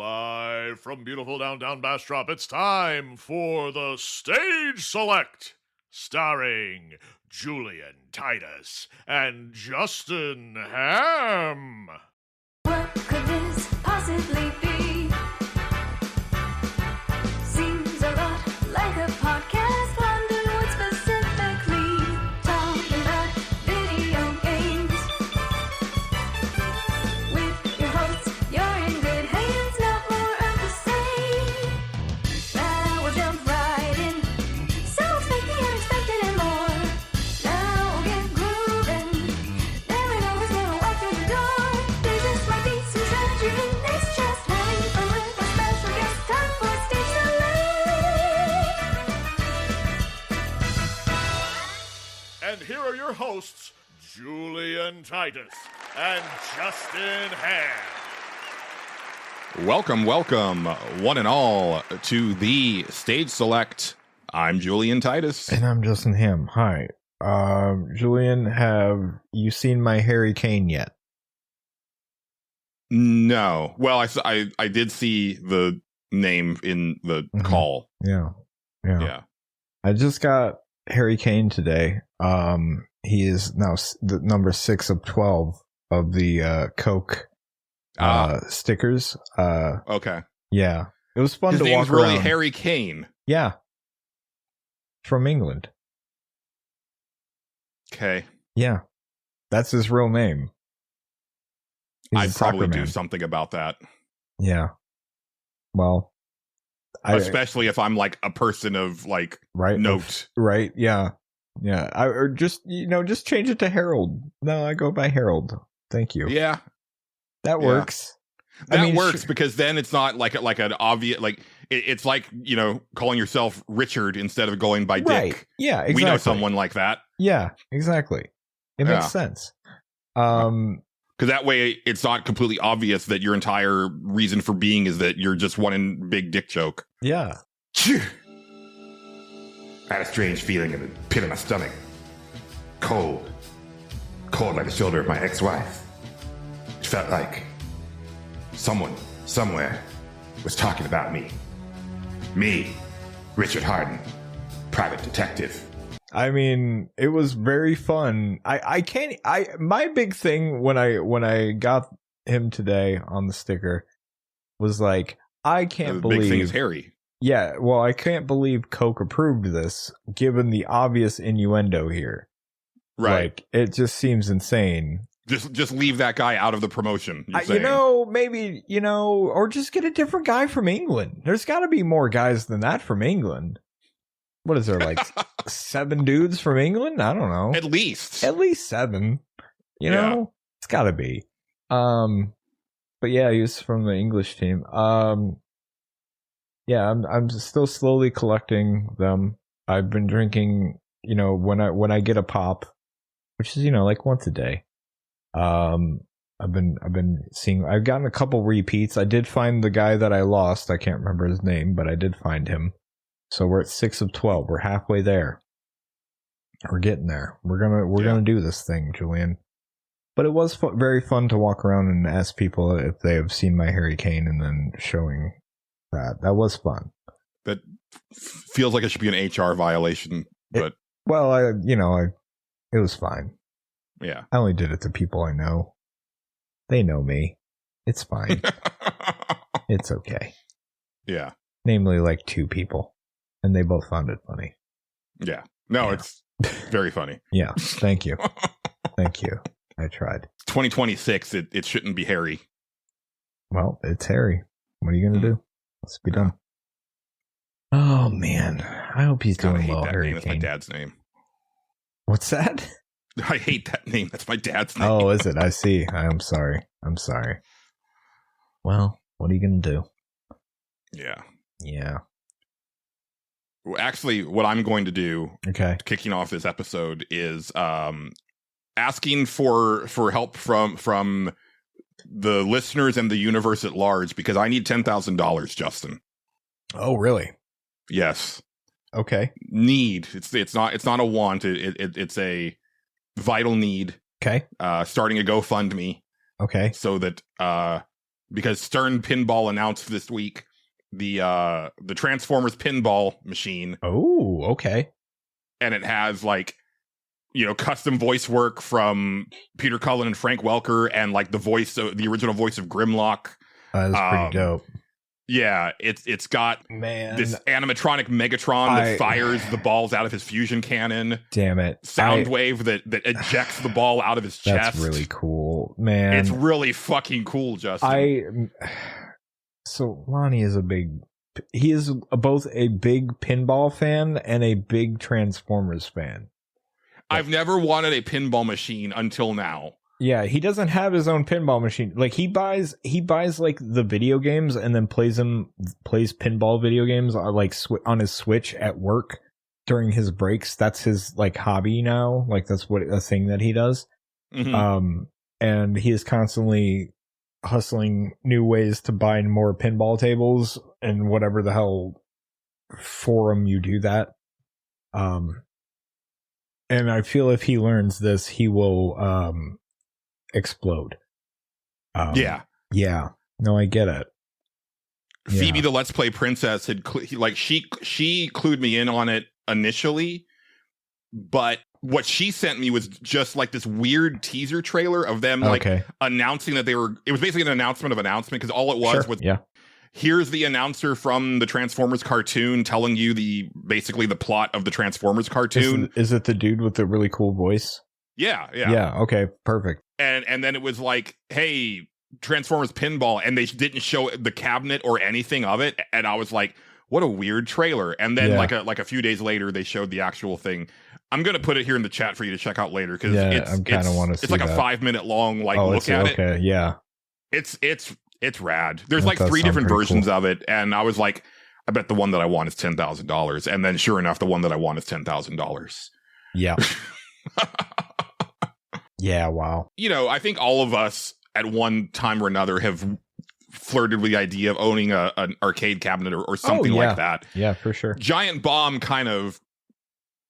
Live from beautiful downtown Bastrop, it's time for the Stage Select, starring Julian Titus and Justin Ham. What could this possibly be? Seems a lot like a podcast. Wonder what specifically. Talking about video games. With your hosts, you're in good hands. Not more of the same. Now we'll jump right in. So expect the unexpected and more. Now we'll get grooving. Never know who's gonna walk through the door. There just might be some tragedy. It's just having fun with a special guest. Time for Stage Select. And here are your hosts, Julian Titus and Justin Ham. Welcome, one and all, to the Stage Select. I'm Julian Titus. And I'm Justin Ham. Hi. Julian, have you seen my Harry Kane yet? No. Well, I did see the name in the call. Yeah. Yeah. I just got Harry Kane today. He is now the number 6 of 12 of the Coke stickers. Okay. Yeah. It was fun His to name's walk really around. Harry Kane. Yeah. From England. Okay. Yeah. That's his real name. He's a I'd soccer probably do man. something about that. Yeah. Well, Especially if I'm like a person of like right note. Right. Yeah. Yeah. Or just change it to Harold. No, I go by Harold. Thank you. Yeah. That works. That works because then it's not like an obvious, like it's like, calling yourself Richard instead of going by Right. Dick. Yeah, exactly. We know someone like that. Yeah, exactly. It makes sense. Because that way it's not completely obvious that your entire reason for being is that you're just one big dick joke. Yeah. I had a strange feeling in the pit of my stomach. Cold. Cold like the shoulder of my ex-wife. It felt like someone, somewhere, was talking about me. Me, Richard Harden, private detective. I mean, it was very fun. My big thing when I got him today on the sticker was like, I can't believe the big thing is Harry. Yeah, well, I can't believe Coke approved this, given the obvious innuendo here. Right. Like, it just seems insane. Just leave that guy out of the promotion. Maybe, or just get a different guy from England. There's got to be more guys than that from England. What is there, like 7 dudes from England? I don't know. At least 7. It's got to be. But yeah, he was from the English team. Yeah, I'm still slowly collecting them. I've been drinking, when I get a pop, which is like once a day. I've been seeing. I've gotten a couple repeats. I did find the guy that I lost. I can't remember his name, but I did find him. So we're at 6 of 12. We're halfway there. We're getting there. We're gonna do this thing, Julian. But it was very fun to walk around and ask people if they have seen my Harry Kane, and then showing that. That was fun. That feels like it should be an HR violation, but it was fine. Yeah. I only did it to people I know. They know me. It's fine. It's okay. Yeah. Namely, like 2 people. And they both found it funny. Yeah. No, Yeah. It's very funny. Yeah. Thank you. Thank you. I tried. 2026, it shouldn't be Harry. Well, it's Harry. What are you going to do? Let's be done. Oh, man. I hope he's God, I doing hate well, that Harry name. That's my Kane. dad's name. What's that? I hate that name. That's my dad's name. Oh, is it? I see. I'm sorry. Well, what are you going to do? Yeah. Yeah. Actually, what I'm going to do, Okay. kicking off this episode, is asking for help from the listeners and the universe at large, because I need $10,000, Justin. Oh, really? Yes. Okay. Need. It's not a want. It's a vital need. Okay. Starting a GoFundMe Okay. so that because Stern Pinball announced this week the Transformers pinball machine. Oh, okay. And it has like, you know, custom voice work from Peter Cullen and Frank Welker, and like the original voice of Grimlock. That's pretty dope. Yeah, it's got this animatronic Megatron that fires the balls out of his fusion cannon. Damn it. Soundwave that ejects the ball out of his chest. That's really cool, man. It's really fucking cool, Justin. So Lonnie is he is both a big pinball fan and a big Transformers fan. I've never wanted a pinball machine until now. Yeah, he doesn't have his own pinball machine. Like he buys like the video games and then plays pinball video games like on his Switch at work during his breaks. That's his like hobby now. Like that's a thing that he does. Mm-hmm. And he is constantly hustling new ways to buy more pinball tables and whatever the hell forum you do that. And I feel if he learns this, he will explode. Yeah. No, I get it. Phoebe, the Let's Play Princess, had she clued me in on it initially, but what she sent me was just like this weird teaser trailer of them announcing that it was basically an announcement of announcement, because all it was here's the announcer from the Transformers cartoon telling you basically the plot of the Transformers cartoon. Is it the dude with the really cool voice? Yeah. Okay, perfect. And then it was like, hey, Transformers pinball, and they didn't show the cabinet or anything of it, and I was like, what a weird trailer. And then like a few days later, they showed the actual thing. I'm gonna put it here in the chat for you to check out later, because it's like a 5-minute long look at it. Okay, yeah. It's rad. There's like 3 different versions of it, and I was like, I bet the one that I want is $10,000. And then sure enough, the one that I want is $10,000. Yeah. Yeah, wow. You know, I think all of us at one time or another have flirted with the idea of owning an arcade cabinet or something like that. Yeah, for sure. Giant Bomb kind of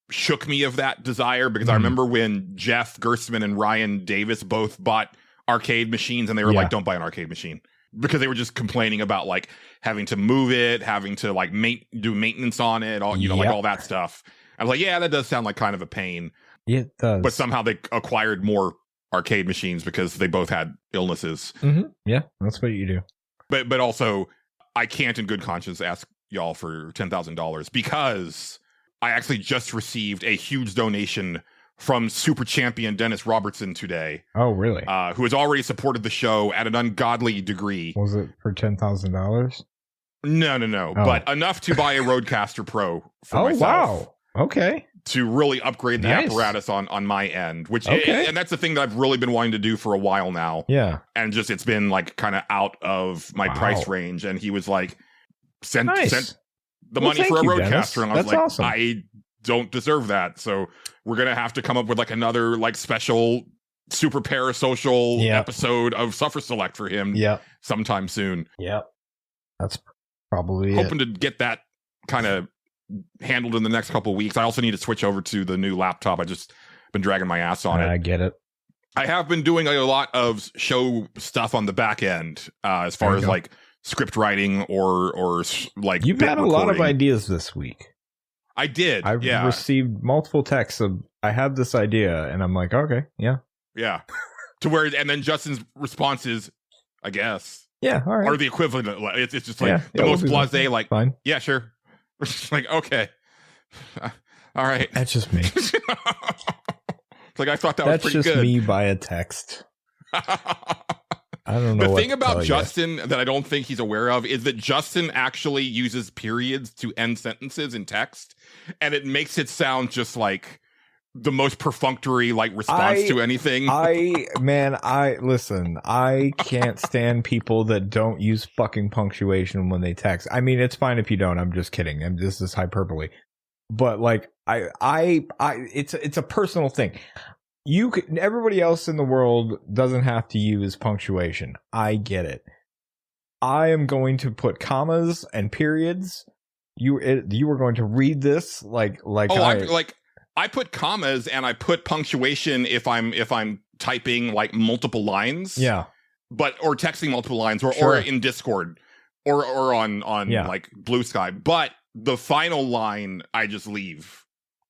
shook me of that desire, because I remember when Jeff Gerstmann and Ryan Davis both bought arcade machines, and they were like, don't buy an arcade machine, because they were just complaining about like having to move it, having to like do maintenance on it, all like all that stuff. I was like, yeah, that does sound like kind of a pain. It does. But somehow they acquired more arcade machines because they both had illnesses. Mm-hmm. Yeah, that's what you do. But also, I can't in good conscience ask y'all for $10,000, because I actually just received a huge donation from Super Champion Dennis Robertson today. Oh, really? Who has already supported the show at an ungodly degree. Was it for $10,000? No. Oh. But enough to buy a Rodecaster Pro for myself. Oh, wow. Okay. To really upgrade the apparatus on my end, and that's the thing that I've really been wanting to do for a while now. Yeah. And just, it's been like kind of out of my price range. And he was like, sent the money for a Rodecaster. And I was like, awesome. I don't deserve that. So we're going to have to come up with like another like special super parasocial episode of Suffer Select for him sometime soon. Yeah. That's probably hoping to get that kind of handled in the next couple of weeks. I also need to switch over to the new laptop. I just been dragging my ass on it. I get it. I have been doing a lot of show stuff on the back end, as far as like script writing or like you've had a lot of ideas this week. I did. I've received multiple texts of I have this idea, and I'm like, okay, yeah. To where, and then Justin's response is, I guess, all right, or the equivalent. It's just like the most blasé, like, fine, yeah, sure. Like, okay, all right. That's just me. It's like, I thought that was pretty good. That's just me by a text. I don't know. The thing about Justin that I don't think he's aware of is that Justin actually uses periods to end sentences in text, and it makes it sound just like the most perfunctory like response to anything. Listen, I can't stand people that don't use fucking punctuation when they text. I mean, it's fine if you don't. I'm just kidding. This is hyperbole. But like it's a personal thing. Everybody else in the world doesn't have to use punctuation. I get it. I am going to put commas and periods. You are going to read this like I put commas and I put punctuation if I'm typing like multiple lines. Yeah. or texting multiple lines, or Sure. in Discord, or on like Blue Sky. But the final line, I just leave.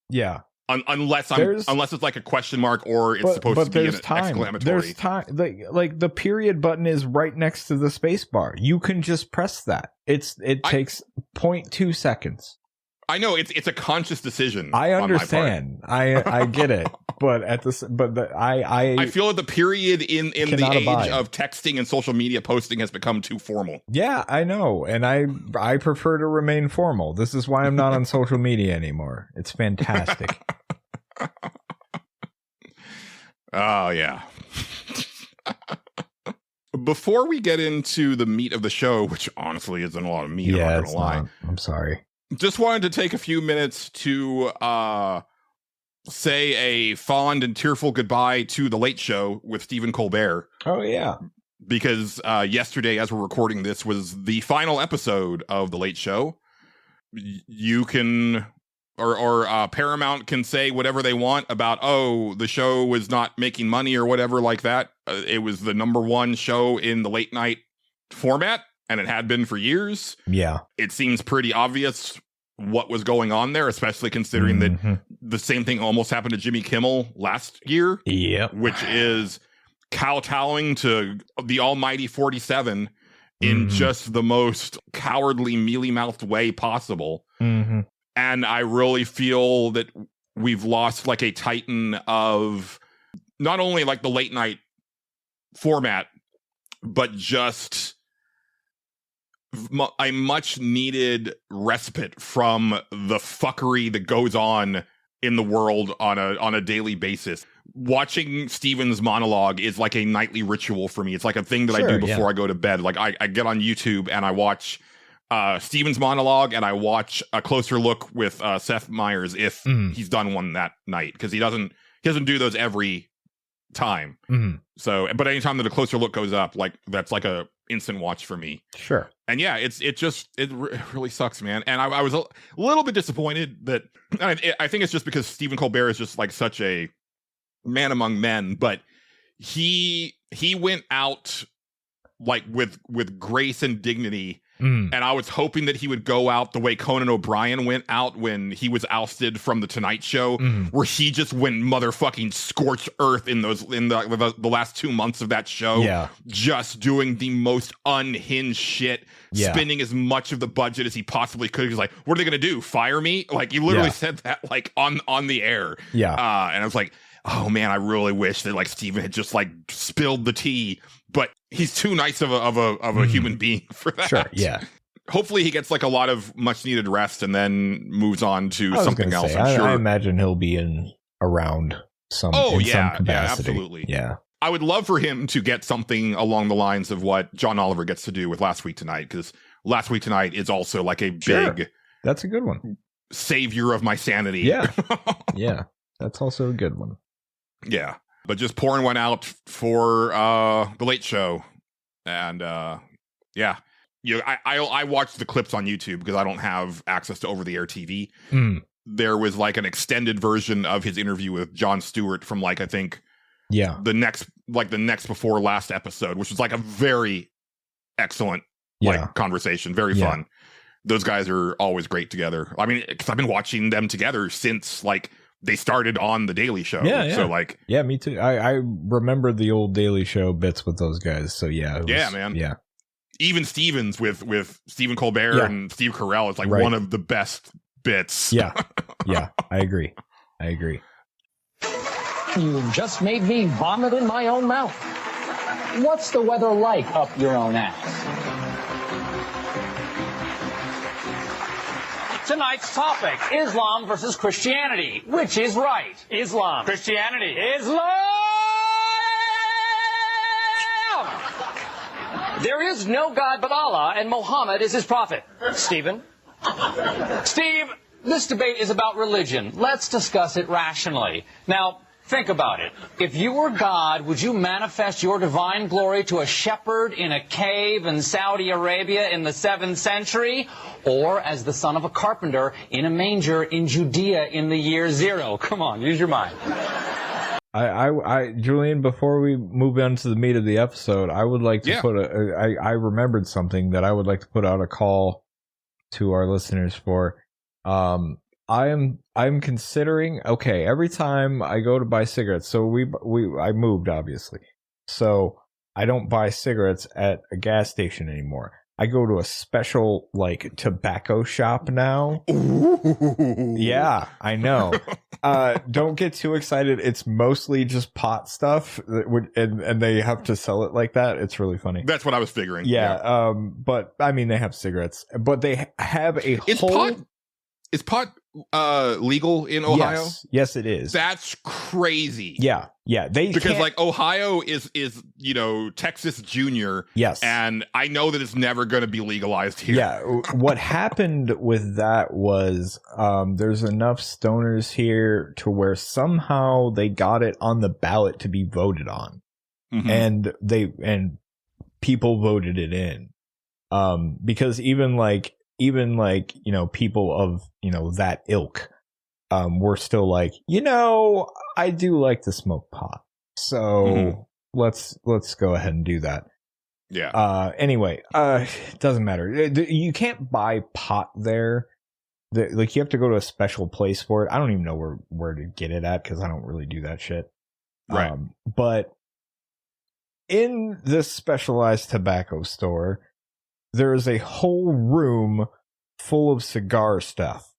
Yeah. Unless it's like a question mark, or it's supposed to be an exclamatory. There's time. Like the period button is right next to the space bar. You can just press that. It takes 0.2 seconds. I know it's a conscious decision. I understand. I get it. But I feel that the period in the age of texting and social media posting has become too formal. Yeah, I know, and I prefer to remain formal. This is why I'm not on social media anymore. It's fantastic. Oh yeah. Before we get into the meat of the show, which honestly isn't a lot of meat, I'm not gonna lie. I'm sorry. Just wanted to take a few minutes to say a fond and tearful goodbye to The Late Show with Stephen Colbert. Oh, yeah. Because yesterday, as we're recording this, was the final episode of The Late Show. You can, or Paramount can say whatever they want about, the show was not making money or whatever like that. It was the number one show in the late night format, and it had been for years. Yeah. It seems pretty obvious what was going on there, especially considering that the same thing almost happened to Jimmy Kimmel last year. Yep. Which is kowtowing to the almighty 47 in just the most cowardly, mealy-mouthed way possible. And I really feel that we've lost like a titan of not only like the late night format, but just a much needed respite from the fuckery that goes on in the world on a daily basis. Watching Steven's monologue is like a nightly ritual for me. It's like a thing that I do before I go to bed. Like I get on YouTube and I watch Steven's monologue, and I watch A Closer Look with Seth Meyers if he's done one that night, because he doesn't do those every time. So, but anytime that A Closer Look goes up, like that's like a instant watch for me. Sure. And yeah, it really sucks, man. And I was a little bit disappointed that I think it's just because Stephen Colbert is just like such a man among men, but he went out like with grace and dignity. And I was hoping that he would go out the way Conan O'Brien went out when he was ousted from the Tonight Show, where he just went motherfucking scorched earth in the last 2 months of that show, just doing the most unhinged shit, spending as much of the budget as he possibly could. He's like, "What are they gonna do? Fire me?" Like he literally said that like on the air. And I was like, oh man, I really wish that like Steven had just like spilled the tea, but he's too nice of a human being for that. Sure, yeah. Hopefully he gets like a lot of much needed rest and then moves on to something else. I'm sure. I imagine he'll be around some capacity. Yeah, absolutely. Yeah. I would love for him to get something along the lines of what John Oliver gets to do with Last Week Tonight, because Last Week Tonight is also like a big that's a good one. Savior of my sanity. Yeah. Yeah. That's also a good one. Yeah. But just pouring one out for The Late Show. And yeah. You know, I watched the clips on YouTube because I don't have access to over-the-air TV. There was like an extended version of his interview with Jon Stewart from like, I think, the next before last episode, which was like a very excellent conversation, very fun. Those guys are always great together. I mean, because I've been watching them together since like they started on the Daily Show. So like, me too. I remember the old Daily Show bits with those guys. So man. Yeah. Even Stevens with Stephen Colbert and Steve Carell is like one of the best bits. Yeah. I agree. You just made me vomit in my own mouth. What's the weather like up your own ass? Tonight's topic, Islam versus Christianity. Which is right? Islam. Christianity. Islam! There is no God but Allah, and Muhammad is his prophet. Stephen? Steve, this debate is about religion. Let's discuss it rationally. Now, think about it. If you were God, would you manifest your divine glory to a shepherd in a cave in Saudi Arabia in the 7th century? Or as the son of a carpenter in a manger in Judea in the year 0? Come on, use your mind. Julian, before we move on to the meat of the episode, I would like to put I remembered something that I would like to put out a call to our listeners for. I'm considering, okay, every time I go to buy cigarettes, so I moved obviously, so I don't buy cigarettes at a gas station anymore. I go to a special like tobacco shop now. Ooh. Yeah, I know. Don't get too excited. It's mostly just pot stuff, and they have to sell it like that. It's really funny. That's what I was figuring. Yeah. But I mean, they have cigarettes, but they have a whole. Is pot legal in Ohio? Yes, it is. That's crazy. Yeah. Because like Ohio is Texas Junior. Yes, and I know that it's never going to be legalized here. Yeah, what happened with that was there's enough stoners here to where somehow they got it on the ballot to be voted on, and people voted it in, because even people of that ilk were still like, I do like to smoke pot, so let's go ahead and do that. Yeah. Anyway, it doesn't matter. You can't buy pot there. Like, you have to go to a special place for it. I don't even know where to get it at because I don't really do that shit. Right. But in this specialized tobacco store, there is a whole room full of cigar stuff.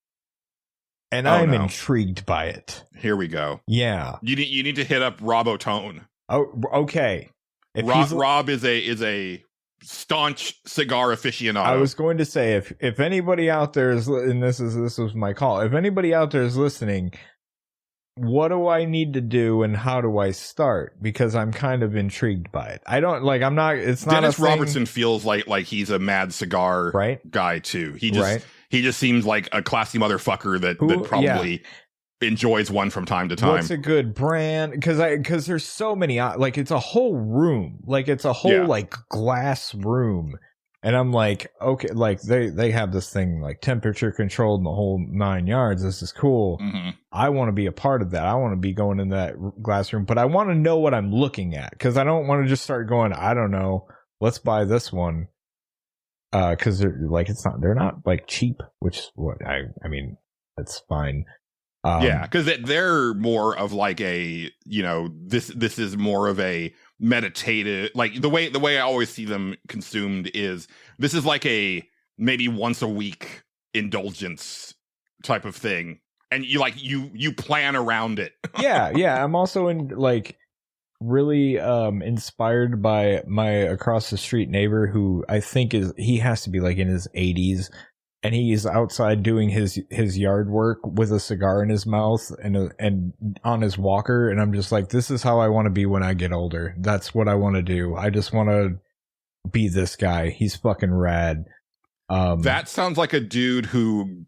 And I'm intrigued by it. Here we go. Yeah. You need to hit up Rob O'Tone. Oh, okay. Rob is a staunch cigar aficionado. I was going to say, if anybody out there is, and this was my call, if anybody out there is listening, what do I need to do and how do I start? Because I'm kind of intrigued by it. It's not Dennis Robertson feels like he's a mad cigar guy too. He just seems like a classy motherfucker that probably enjoys one from time to time. What's a good brand? Because there's so many, like, it's a whole room, like it's a whole like glass room, and I'm like, okay, like they have this thing like temperature controlled in the whole 9 yards. This is cool. I want to be a part of that. I want to be going in that glass room, but I want to know what I'm looking at, because I don't want to just start going, I don't know, let's buy this one, because they're not like cheap, which is what I mean, that's fine. Because they're more of like a, this is more of a meditative, like the way I always see them consumed is, this is like a maybe once a week indulgence type of thing, and you plan around it. yeah. I'm also really inspired by my across the street neighbor, who I think he has to be like in his 80s. And he's outside doing his yard work with a cigar in his mouth and on his walker. And I'm just like, this is how I want to be when I get older. That's what I want to do. I just want to be this guy. He's fucking rad. That sounds like a dude who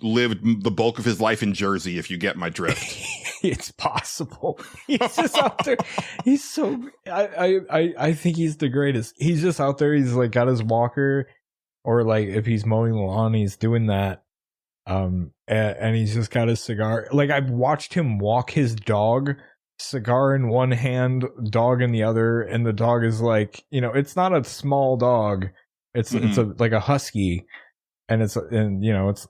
lived the bulk of his life in Jersey, if you get my drift. It's possible. He's just out there. He's so, I think he's the greatest. He's just out there. He's like got his walker. Or like if he's mowing the lawn, he's doing that. And he's just got his cigar. Like, I've watched him walk his dog, cigar in one hand, dog in the other, and the dog is like, it's not a small dog. It's like a husky, and it's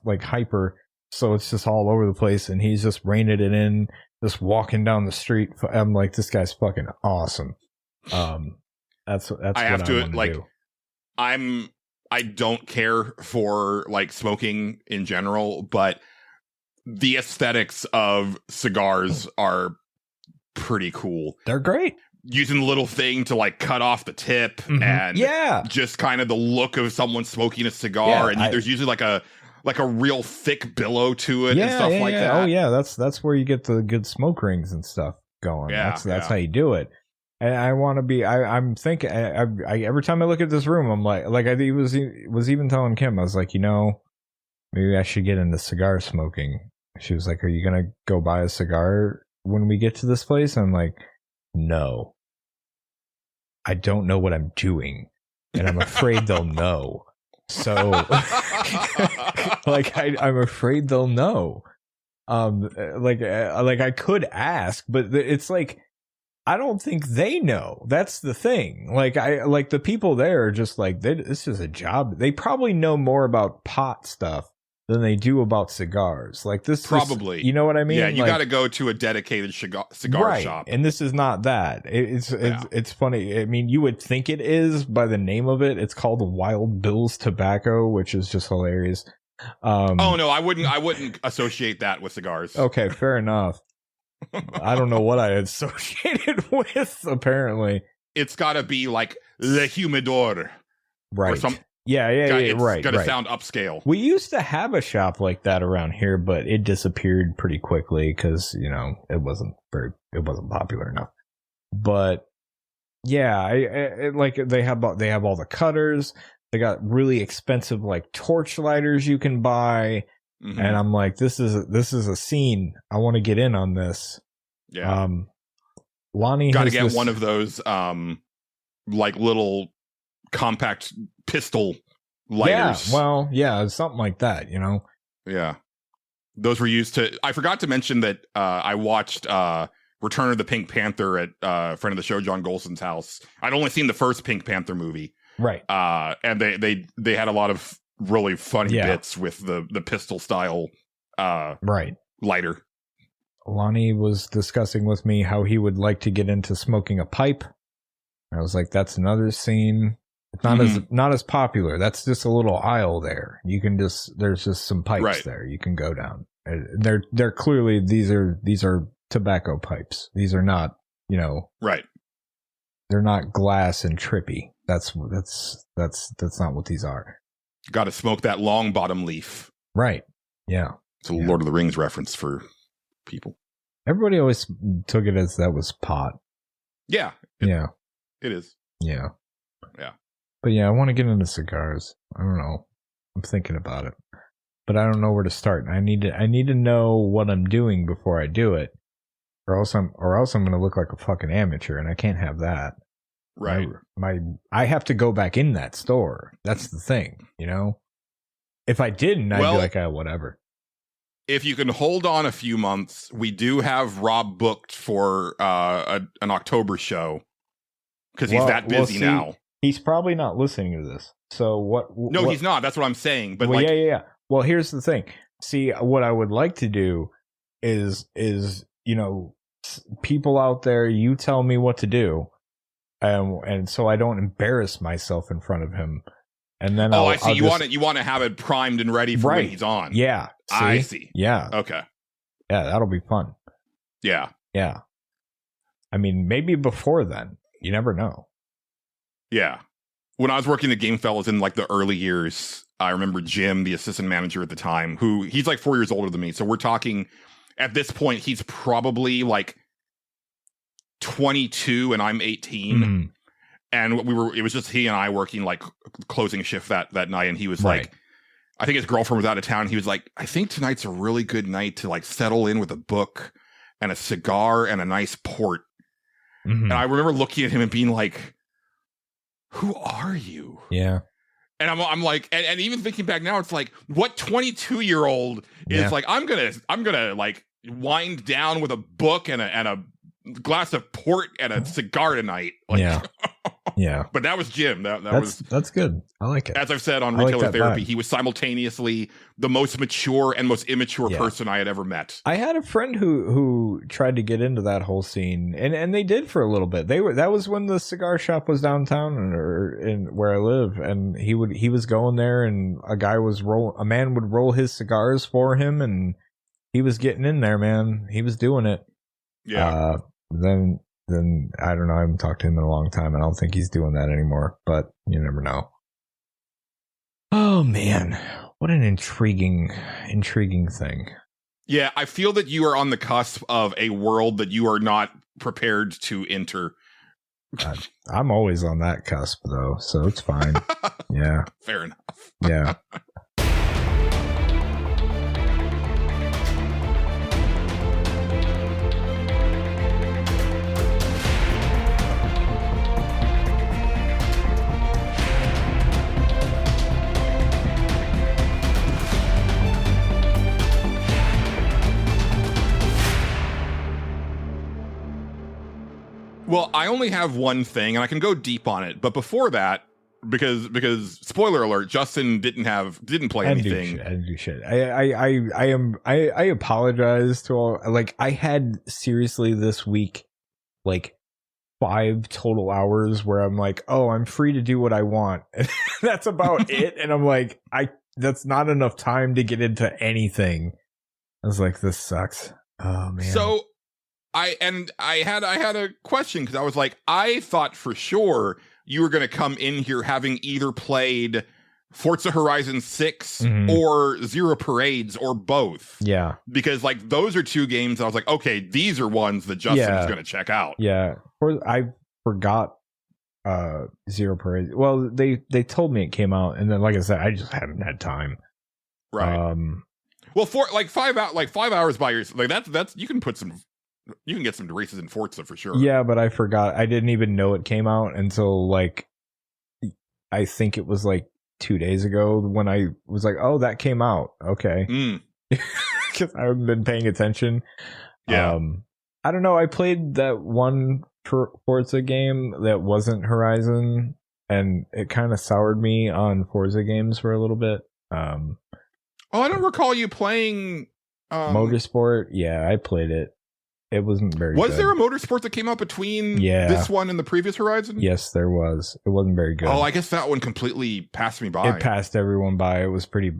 like hyper. So it's just all over the place, and he's just reining it in, just walking down the street. I'm like, this guy's fucking awesome. That's what I have to do. I don't care for like smoking in general, but the aesthetics of cigars are pretty cool. They're great. Using the little thing to like cut off the tip and just kind of the look of someone smoking a cigar. And there's usually like a real thick billow to it and stuff like that. Oh yeah. That's where you get the good smoke rings and stuff going. That's how you do it. And I want to be. I'm thinking. I every time I look at this room, I'm like I was even telling Kim, I was like, maybe I should get into cigar smoking. She was like, "Are you gonna go buy a cigar when we get to this place?" I'm like, "No, I don't know what I'm doing, and I'm afraid they'll know." So, I'm afraid they'll know. Like I could ask, but it's like, I don't think they know. That's the thing. Like the people there are just like, this is a job. They probably know more about pot stuff than they do about cigars. Like this, probably, you know what I mean? Yeah, you like, got to go to a dedicated cigar right, shop, and this is not that. It's funny. I mean, you would think it is by the name of it. It's called Wild Bill's Tobacco, which is just hilarious. Oh no, I wouldn't associate that with cigars. Okay, fair enough. I don't know what I associated with. Apparently, it's got to be like Le Humidor, right? Or some, yeah, it's right. Got to right. sound upscale. We used to have a shop like that around here, but it disappeared pretty quickly because it wasn't popular enough. But yeah, I like they have all the cutters. They got really expensive like torch lighters you can buy. Mm-hmm. And I'm like, this is a scene. I want to get in on this. Yeah. Lonnie got to get one of those like little compact pistol lighters. Yeah, well, yeah, something like that, Yeah. Those were used to. I forgot to mention that I watched Return of the Pink Panther at a friend of the show, John Gholson's house. I'd only seen the first Pink Panther movie. Right. And they had a lot of really funny bits with the pistol style right lighter. Lonnie was discussing with me how he would like to get into smoking a pipe. I was like, that's another scene. It's not as popular. That's just a little aisle there. You can there's just some pipes there you can go down. They're clearly these are tobacco pipes. These are not, right. They're not glass and trippy. That's not what these are. Got to smoke that long bottom leaf. Right. Yeah. It's a Lord of the Rings reference for people. Everybody always took it as that was pot. Yeah. Yeah. It is. Yeah. Yeah. But yeah, I want to get into cigars. I don't know. I'm thinking about it. But I don't know where to start. I need to know what I'm doing before I do it. Or else I'm going to look like a fucking amateur, and I can't have that. Right. I have to go back in that store. That's the thing, If I didn't, I'd be like, whatever. If you can hold on a few months, we do have Rob booked for an October show because he's that busy now. He's probably not listening to this. So what? No, he's not. That's what I'm saying. But yeah. Well, here's the thing. See, what I would like to do is people out there, you tell me what to do. And so I don't embarrass myself in front of him. And then I see. You want to have it primed and ready for when he's on. Yeah. See? I see. Yeah. Okay. Yeah, that'll be fun. Yeah. Yeah. I mean, maybe before then. You never know. Yeah. When I was working at Game Fellas in like the early years, I remember Jim, the assistant manager at the time, he's like 4 years older than me. So we're talking at this point, he's probably like 22 and I'm 18. Mm-hmm. And it was just he and I working like closing shift that night. And he was like, I think his girlfriend was out of town. He was like, I think tonight's a really good night to like settle in with a book and a cigar and a nice port. Mm-hmm. And I remember looking at him and being like, who are you? Yeah. And I'm like, and even thinking back now, it's like, what 22-year-old is like, I'm gonna like wind down with a book and a glass of port and a cigar tonight. Like, yeah. Yeah. But that was Jim. That's good. I like it. As I've said on Retailer Therapy, he was simultaneously the most mature and most immature person I had ever met. I had a friend who tried to get into that whole scene, and they did for a little bit. That was when the cigar shop was downtown or in where I live, and he was going there, and a man would roll his cigars for him, and he was getting in there, man. He was doing it. Yeah. Then I don't know. I haven't talked to him in a long time. I don't think he's doing that anymore, but you never know. Oh man, what an intriguing thing. Yeah, I feel that you are on the cusp of a world that you are not prepared to enter. I'm always on that cusp though, so it's fine. Yeah. Fair enough. Yeah. Well, I only have one thing, and I can go deep on it. But before that, because spoiler alert, Justin didn't play anything. I didn't do shit. I apologize to all. Like, I had seriously this week, like 5 total hours where I'm like, oh, I'm free to do what I want. And that's about it. And I'm like, that's not enough time to get into anything. I was like, this sucks. Oh man. So I had a question, because I was like, I thought for sure you were going to come in here having either played Forza Horizon 6 or Zero Parades or both. Yeah. Because like those are 2 games that I was like, okay, these are ones that Justin is going to check out. Yeah. I forgot Zero Parades. Well, they told me it came out, and then like I said, I just haven't had time. Right. Well, for like 5 hours by yourself, like that's you can get some races in Forza for sure. Yeah, but I forgot. I didn't even know it came out until like I think it was like 2 days ago when I was like, "Oh, that came out." Okay, because I haven't been paying attention. Yeah, I don't know. I played that one Forza game that wasn't Horizon, and it kind of soured me on Forza games for a little bit. I don't recall you playing Motorsport. Yeah, I played it. It wasn't very good. Was there a Motorsport that came out between this one and the previous Horizon? Yes, there was. It wasn't very good. Oh, I guess that one completely passed me by. It passed everyone by. It was pretty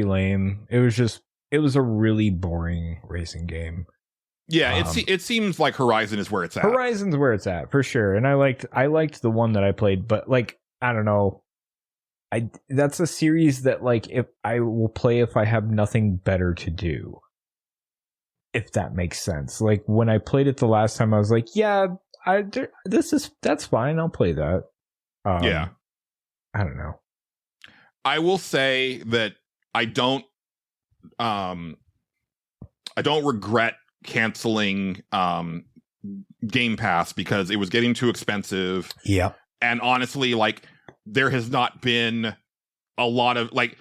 lame. It was a really boring racing game. Yeah, it seems like Horizon is where it's at. Horizon's where it's at, for sure. And I liked the one that I played, but like, I don't know. That's a series that like if I will play if I have nothing better to do. If that makes sense. Like when I played it the last time, I was like, yeah, that's fine. I'll play that. Yeah. I don't know. I will say that I don't regret canceling Game Pass because it was getting too expensive. Yeah. And honestly, like there has not been a lot of like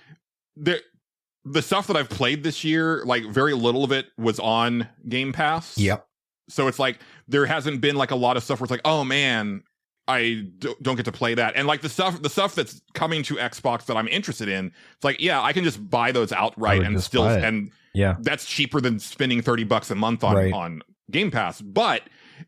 the stuff that I've played this year, like very little of it was on Game Pass. Yep. So it's like there hasn't been like a lot of stuff where it's like, oh man, I don't get to play that. And like the stuff that's coming to Xbox that I'm interested in, it's like, yeah, I can just buy those outright and still, and yeah, that's cheaper than spending $30 a month on Game Pass. But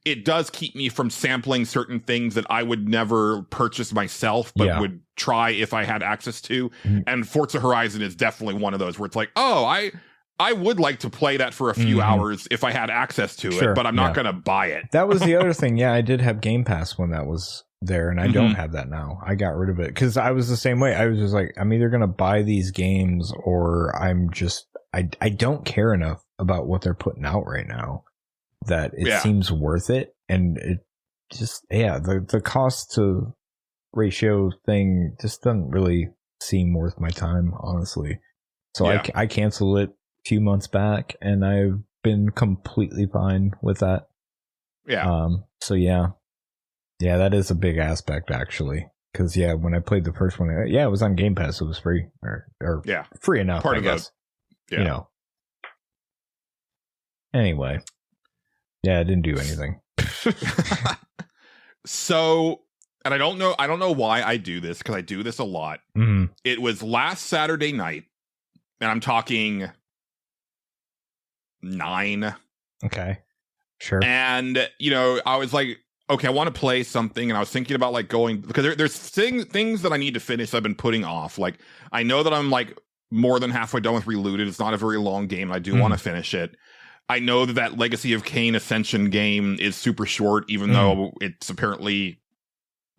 it does keep me from sampling certain things that I would never purchase myself, but would try if I had access to. And Forza Horizon is definitely one of those where it's like, oh, I would like to play that for a few hours if I had access to it, but I'm not going to buy it. That was the other thing. Yeah, I did have Game Pass when that was there, and I don't have that now. I got rid of it because I was the same way. I was just like, I'm either going to buy these games or I'm just, I don't care enough about what they're putting out right now that it seems worth it. And it just, the cost to ratio thing just doesn't really seem worth my time, honestly. So I canceled it a few months back, and I've been completely fine with that. Yeah. So yeah, that is a big aspect actually. Because when I played the first one, it was on Game Pass. It was free or free enough. Part I of guess. You know. Anyway, I didn't do anything. So, and I don't know why I do this, because I do this a lot. It was last Saturday night, and I'm talking 9. Okay. Sure. And, I was like, okay, I want to play something, and I was thinking about like going, because there's things that I need to finish I've been putting off. Like, I know that I'm like more than halfway done with Reloaded. It's not a very long game. I do want to finish it. I know that Legacy of Kane Ascension game is super short, even though it's apparently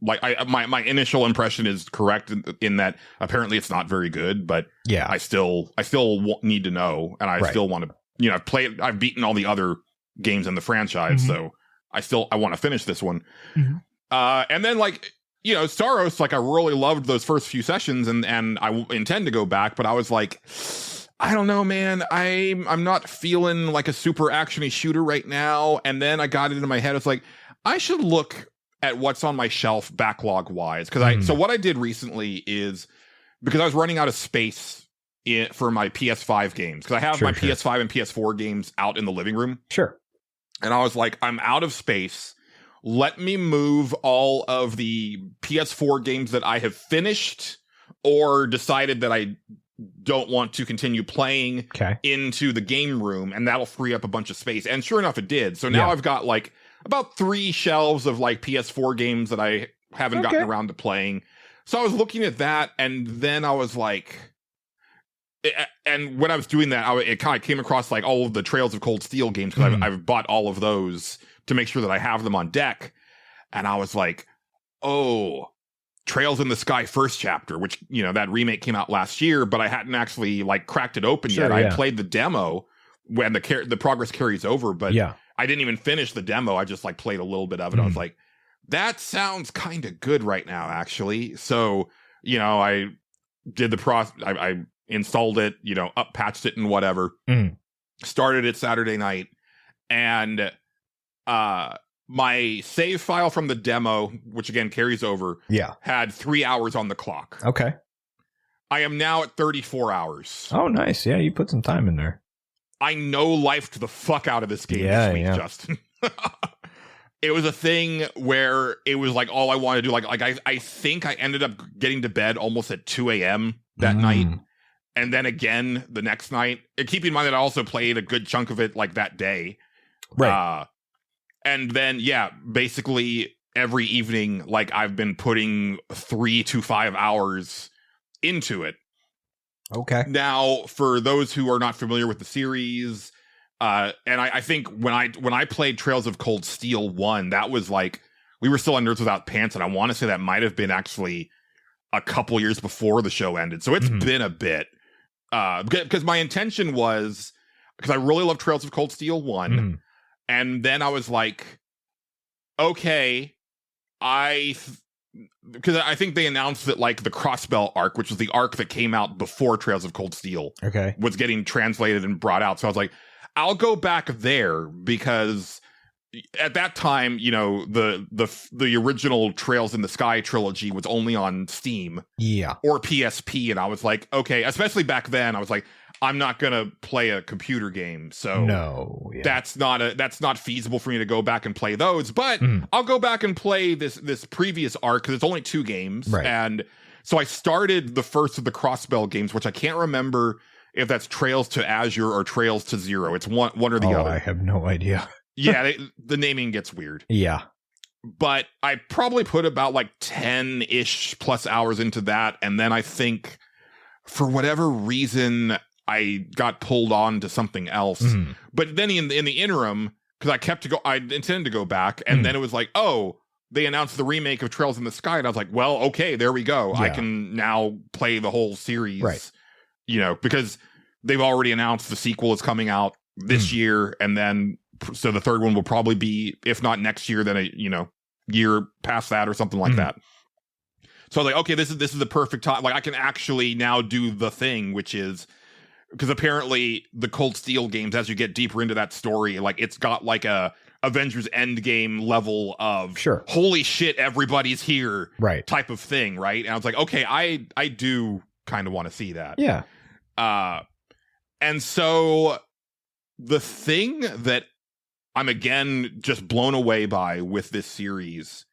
like my initial impression is correct in that apparently it's not very good, but I still need to know, and I still want to, I've beaten all the other games in the franchise, so I want to finish this one. And then like, Staros, like I really loved those first few sessions, and I intend to go back, but I was like, I don't know, man. I'm not feeling like a super action-y shooter right now. And then I got it into my head. It's like, I should look at what's on my shelf backlog-wise. So what I did recently is, because I was running out of space for my PS5 games, because I have my PS5 and PS4 games out in the living room. Sure. And I was like, I'm out of space. let me move all of the PS4 games that I have finished or decided that I don't want to continue playing into the game room, and that'll free up a bunch of space. And sure enough, it did. So now I've got like about 3 shelves of like PS4 games that I haven't gotten around to playing. So I was looking at that, and then I was like, and when I was doing that, it kind of came across like all of the Trails of Cold Steel games, because I've bought all of those to make sure that I have them on deck. And I was like, oh, Trails in the Sky first chapter, which, you know, that remake came out last year, but I hadn't actually like cracked it open yet. I played the demo when the progress carries over, but I didn't even finish the demo. I just like played a little bit of it. I was like, that sounds kind of good right now, actually. So, you know, I did I installed it, you know, patched it and whatever, started it Saturday night, and my save file from the demo, which again carries over, had 3 hours on the clock. Okay. I am now at 34 hours. Oh, nice. Yeah, you put some time in there. I no-lifed the fuck out of this game this week, Justin. It was a thing where it was like all I wanted to do. Like I think I ended up getting to bed almost at 2 a.m. that night. And then again the next night. And keep in mind that I also played a good chunk of it like that day. Right. And then, basically every evening, like I've been putting 3 to 5 hours into it. Okay. Now, for those who are not familiar with the series, and I think when I played Trails of Cold Steel 1, that was like, we were still on Nerds Without Pants, and I want to say that might have been actually a couple years before the show ended. So it's been a bit. Because my intention was, because I really love Trails of Cold Steel 1, and then I was like, okay, because I think they announced that like the Crossbell arc, which was the arc that came out before Trails of Cold Steel, was getting translated and brought out. So I was like, I'll go back there, because at that time, you know, the original Trails in the Sky trilogy was only on Steam, or PSP, and I was like, okay, especially back then, I was like, I'm not gonna play a computer game, so that's not feasible for me to go back and play those. But I'll go back and play this previous arc, because it's only 2 games, and so I started the first of the Crossbell games, which I can't remember if that's Trails to Azure or Trails to Zero. It's one or the other. I have no idea. The naming gets weird. But I probably put about like 10-ish plus hours into that, and then I think for whatever reason I got pulled on to something else. But then in the interim, because I intended to go back, and then it was like, oh, they announced the remake of Trails in the Sky, and I was like, well, okay, there we go. I can now play the whole series, you know, because they've already announced the sequel is coming out this year, and then so the third one will probably be, if not next year, then a year past that or something like that. So I was like, okay, this is the perfect time. Like I can actually now do the thing, which is, because apparently the Cold Steel games, as you get deeper into that story, like it's got like a Avengers Endgame level of holy shit, everybody's here type of thing, right? And I was like, okay, I do kind of want to see that. And so the thing that I'm again just blown away by with this series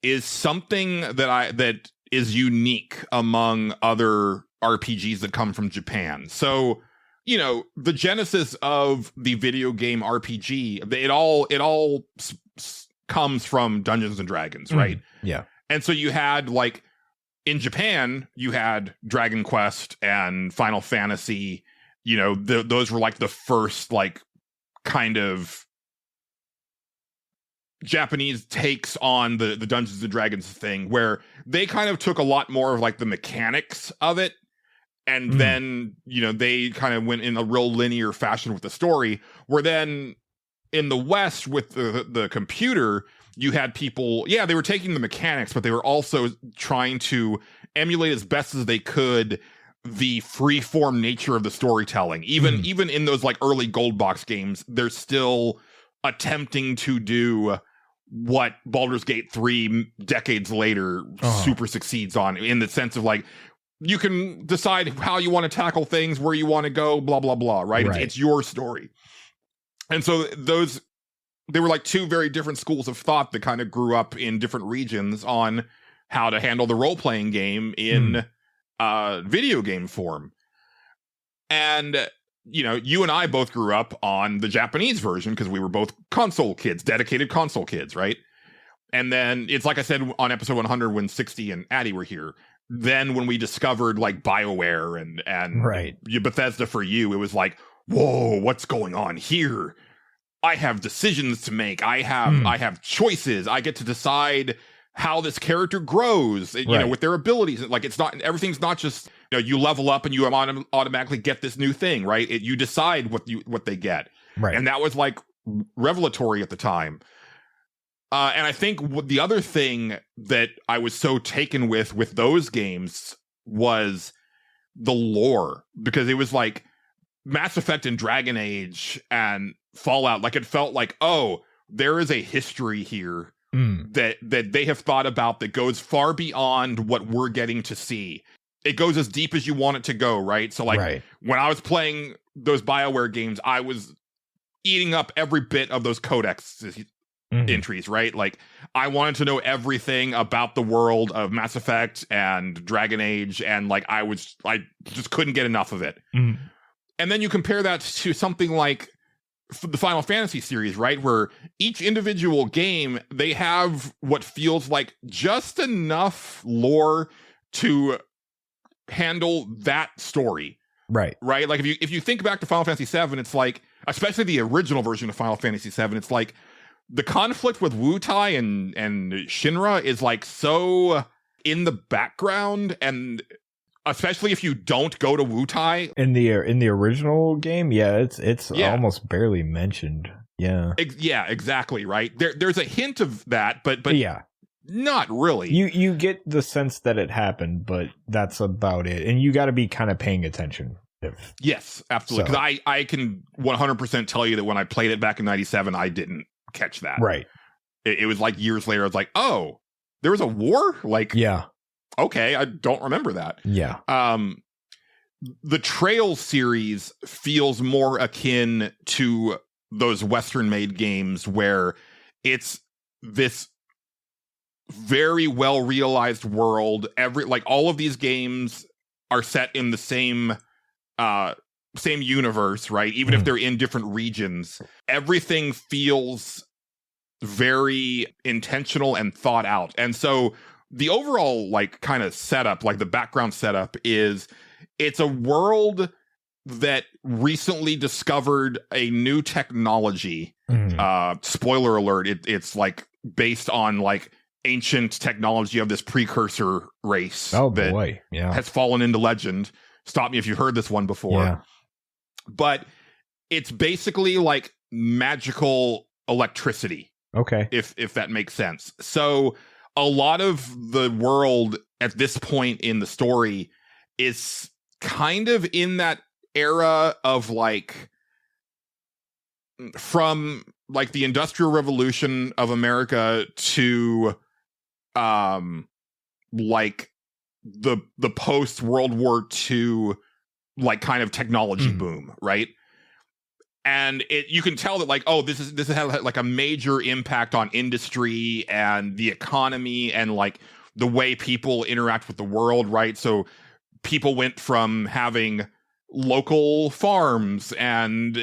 is something that is unique among other RPGs that come from Japan. So, you know, the genesis of the video game RPG, it all comes from Dungeons and Dragons, right? And so you had like in Japan, you had Dragon Quest and Final Fantasy. You know, those were like the first like kind of Japanese takes on the Dungeons and Dragons thing, where they kind of took a lot more of like the mechanics of it, and then, you know, they kind of went in a real linear fashion with the story, where then in the West with the computer, you had people, they were taking the mechanics, but they were also trying to emulate as best as they could the free-form nature of the storytelling. Even in those like early gold box games, they're still attempting to do what Baldur's Gate 3 decades later super succeeds on, in the sense of like, you can decide how you want to tackle things, where you want to go, blah, blah, blah, right? It's your story. And so those they were like two very different schools of thought that kind of grew up in different regions on how to handle the role-playing game in video game form. And, you know, you and I both grew up on the Japanese version because we were both console kids, dedicated console kids, right? And then it's like I said on episode 100 when 60 and Addie were here. Then when we discovered like BioWare and right. Bethesda for you, it was like, whoa, what's going on here? I have decisions to make. I have choices. I get to decide how this character grows, you know, with their abilities. Like it's not, everything's not just, you know, you level up and you automatically get this new thing, right? You decide what they get. Right. And that was like revelatory at the time. And I think the other thing that I was so taken with those games was the lore, because it was like Mass Effect and Dragon Age and Fallout. Like it felt like, oh, there is a history here that they have thought about that goes far beyond what we're getting to see. It goes as deep as you want it to go, right? So like when I was playing those BioWare games, I was eating up every bit of those codex entries, right? Like I wanted to know everything about the world of Mass Effect and Dragon Age, and like I just couldn't get enough of it. And then you compare that to something like the Final Fantasy series, right? Where each individual game, they have what feels like just enough lore to handle that story. Right. Like if you think back to Final Fantasy VII, it's like, especially the original version of Final Fantasy VII, it's like the conflict with Wutai and Shinra is like so in the background, and especially if you don't go to Wutai in the original game, it's almost barely mentioned. Yeah, exactly. Right. There's a hint of that, but yeah, not really. You get the sense that it happened, but that's about it. And you got to be kind of paying attention. Yes, absolutely. Because I can 100% tell you that when I played it back in '97, I didn't catch that. Right. It was like years later. I was like, oh, there was a war. Like, yeah. Okay, I don't remember that. Yeah. The Trails series feels more akin to those Western-made games where it's this very well-realized world. All of these games are set in the same universe, right? Even if they're in different regions, everything feels very intentional and thought out. And so the overall like kind of setup, like the background setup, is it's a world that recently discovered a new technology. Spoiler alert, it's like based on like ancient technology of this precursor race that has fallen into legend. Stop me if you've heard this one before. Yeah. But it's basically like magical electricity. Okay. If that makes sense. So a lot of the world at this point in the story is kind of in that era of like from like the Industrial Revolution of America to like the post World War II like kind of technology boom, right? And you can tell that like, oh, this has had like a major impact on industry and the economy and like the way people interact with the world, right? So people went from having local farms and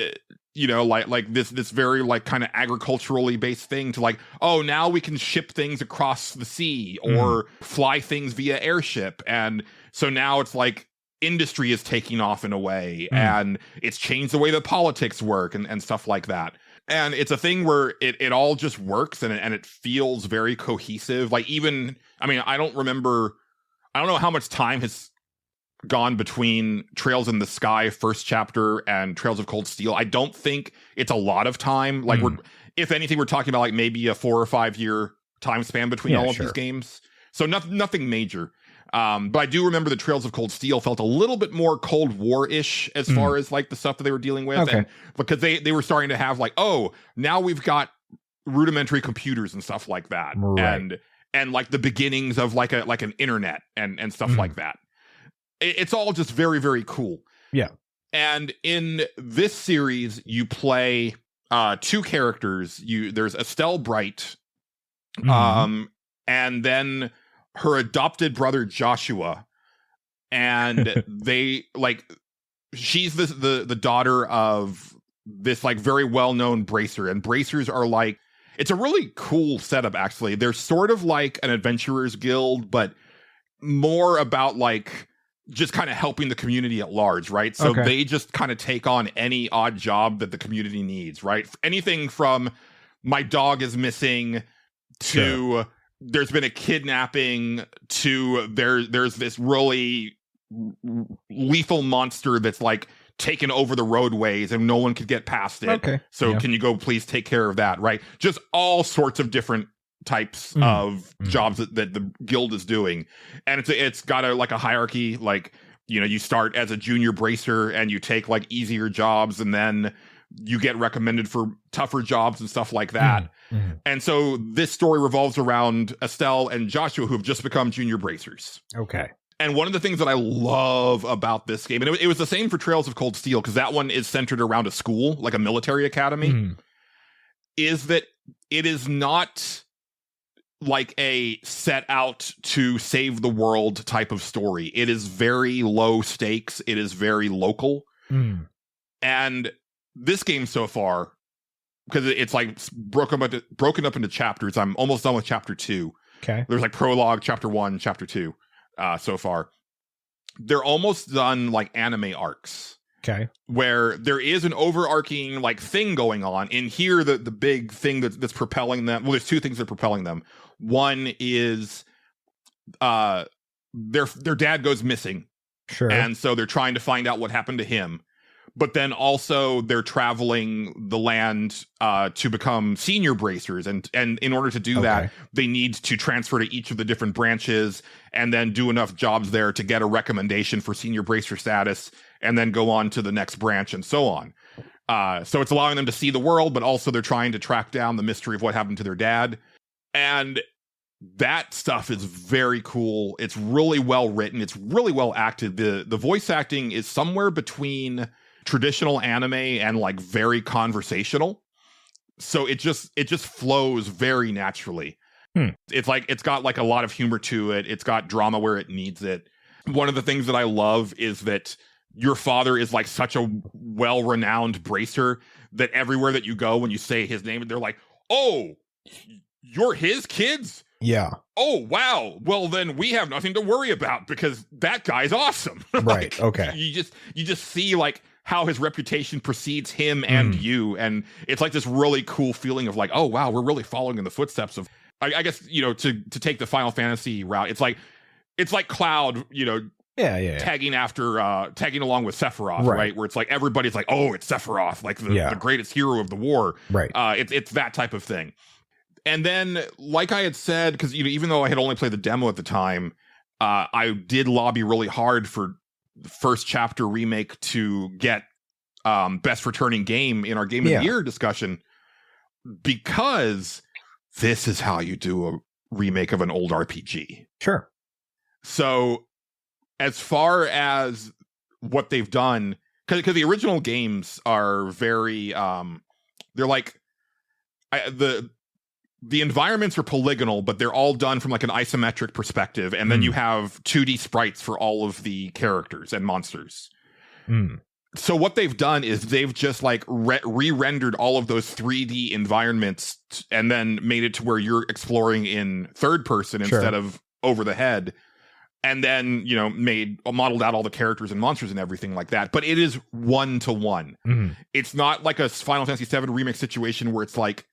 you know like this very like kind of agriculturally based thing to like, oh, now we can ship things across the sea or fly things via airship. And so now it's like industry is taking off in a way and it's changed the way that politics work and stuff like that. And it's a thing where it all just works and it feels very cohesive. Like even, I mean, I don't know how much time has gone between Trails in the Sky first chapter and Trails of Cold Steel. I don't think it's a lot of time. Like if anything, we're talking about like maybe a 4 or 5 year time span between all of these games. So nothing major. But I do remember the Trails of Cold Steel felt a little bit more Cold War-ish as far as like the stuff that they were dealing with. Okay. And because they were starting to have like, oh, now we've got rudimentary computers and stuff like that. Right. And like the beginnings of like an internet and stuff like that. It's all just very, very cool. Yeah. And in this series, you play two characters. There's Estelle Bright, Mhm. and then her adopted brother Joshua, and they like she's the daughter of this like very well-known bracer, and bracers are like, it's a really cool setup actually. They're sort of like an adventurers guild, but more about like just kind of helping the community at large, right? So Okay. they just kind of take on any odd job that the community needs, right? Anything from my dog is missing to there's been a kidnapping to there's this really lethal monster that's like taken over the roadways and no one could get past it. Okay. So Yeah. can you go please take care of that, right? Just all sorts of different types Mm. of jobs that the guild is doing. And it's got a hierarchy, like, you know, you start as a junior bracer and you take like easier jobs and then you get recommended for tougher jobs and stuff like that. Mhm. And so this story revolves around Estelle and Joshua, who have just become junior bracers. Okay. And one of the things that I love about this game, and it was the same for Trails of Cold Steel, because that one is centered around a school, like a military academy, Mhm. is that it is not like a set out to save the world type of story. It is very low stakes. It is very local. Mhm. And this game so far, because it's like broken up into chapters, I'm almost done with chapter 2. Okay. There's like prologue, chapter 1, chapter 2 so far. They're almost done like anime arcs, Okay. where there is an overarching like thing going on. In here, the big thing that's propelling them, well, there's two things that are propelling them. One is their dad goes missing, Sure. and so they're trying to find out what happened to him. But then also they're traveling the land to become senior bracers. And in order to do that, Okay. they need to transfer to each of the different branches and then do enough jobs there to get a recommendation for senior bracer status and then go on to the next branch and so on. So it's allowing them to see the world, but also they're trying to track down the mystery of what happened to their dad. And that stuff is very cool. It's really well written. It's really well acted. The voice acting is somewhere between traditional anime and like very conversational, so it just flows very naturally. It's like it's got like a lot of humor to it. It's got drama where it needs it. One of the things that I love is that your father is like such a well-renowned bracer that everywhere that you go, when you say his name, they're like, "Oh, you're his kids? Yeah. Oh, wow. Well, then we have nothing to worry about because that guy's awesome." Like, Right. Okay. You just see like how his reputation precedes him and you, and it's like this really cool feeling of like, oh wow, we're really following in the footsteps of. I guess, you know, to take the Final Fantasy route, it's like Cloud, you know, Yeah. tagging along with Sephiroth, Right. right? Where it's like everybody's like, oh, it's Sephiroth, like the greatest hero of the war. Right. It's that type of thing. And then, like I had said, because, you know, even though I had only played the demo at the time, I did lobby really hard for the first chapter remake to get best returning game in our Game of the Year discussion, because this is how you do a remake of an old RPG. Sure. So as far as what they've done, because the original games are very they're like the environments are polygonal, but they're all done from like an isometric perspective, and then you have 2D sprites for all of the characters and monsters. So what they've done is they've just like re-rendered all of those 3D environments and then made it to where you're exploring in third person instead of over the head, and then, you know, modeled out all the characters and monsters and everything like that. But it is 1-to-1. It's not like a Final Fantasy VII remake situation where it's like,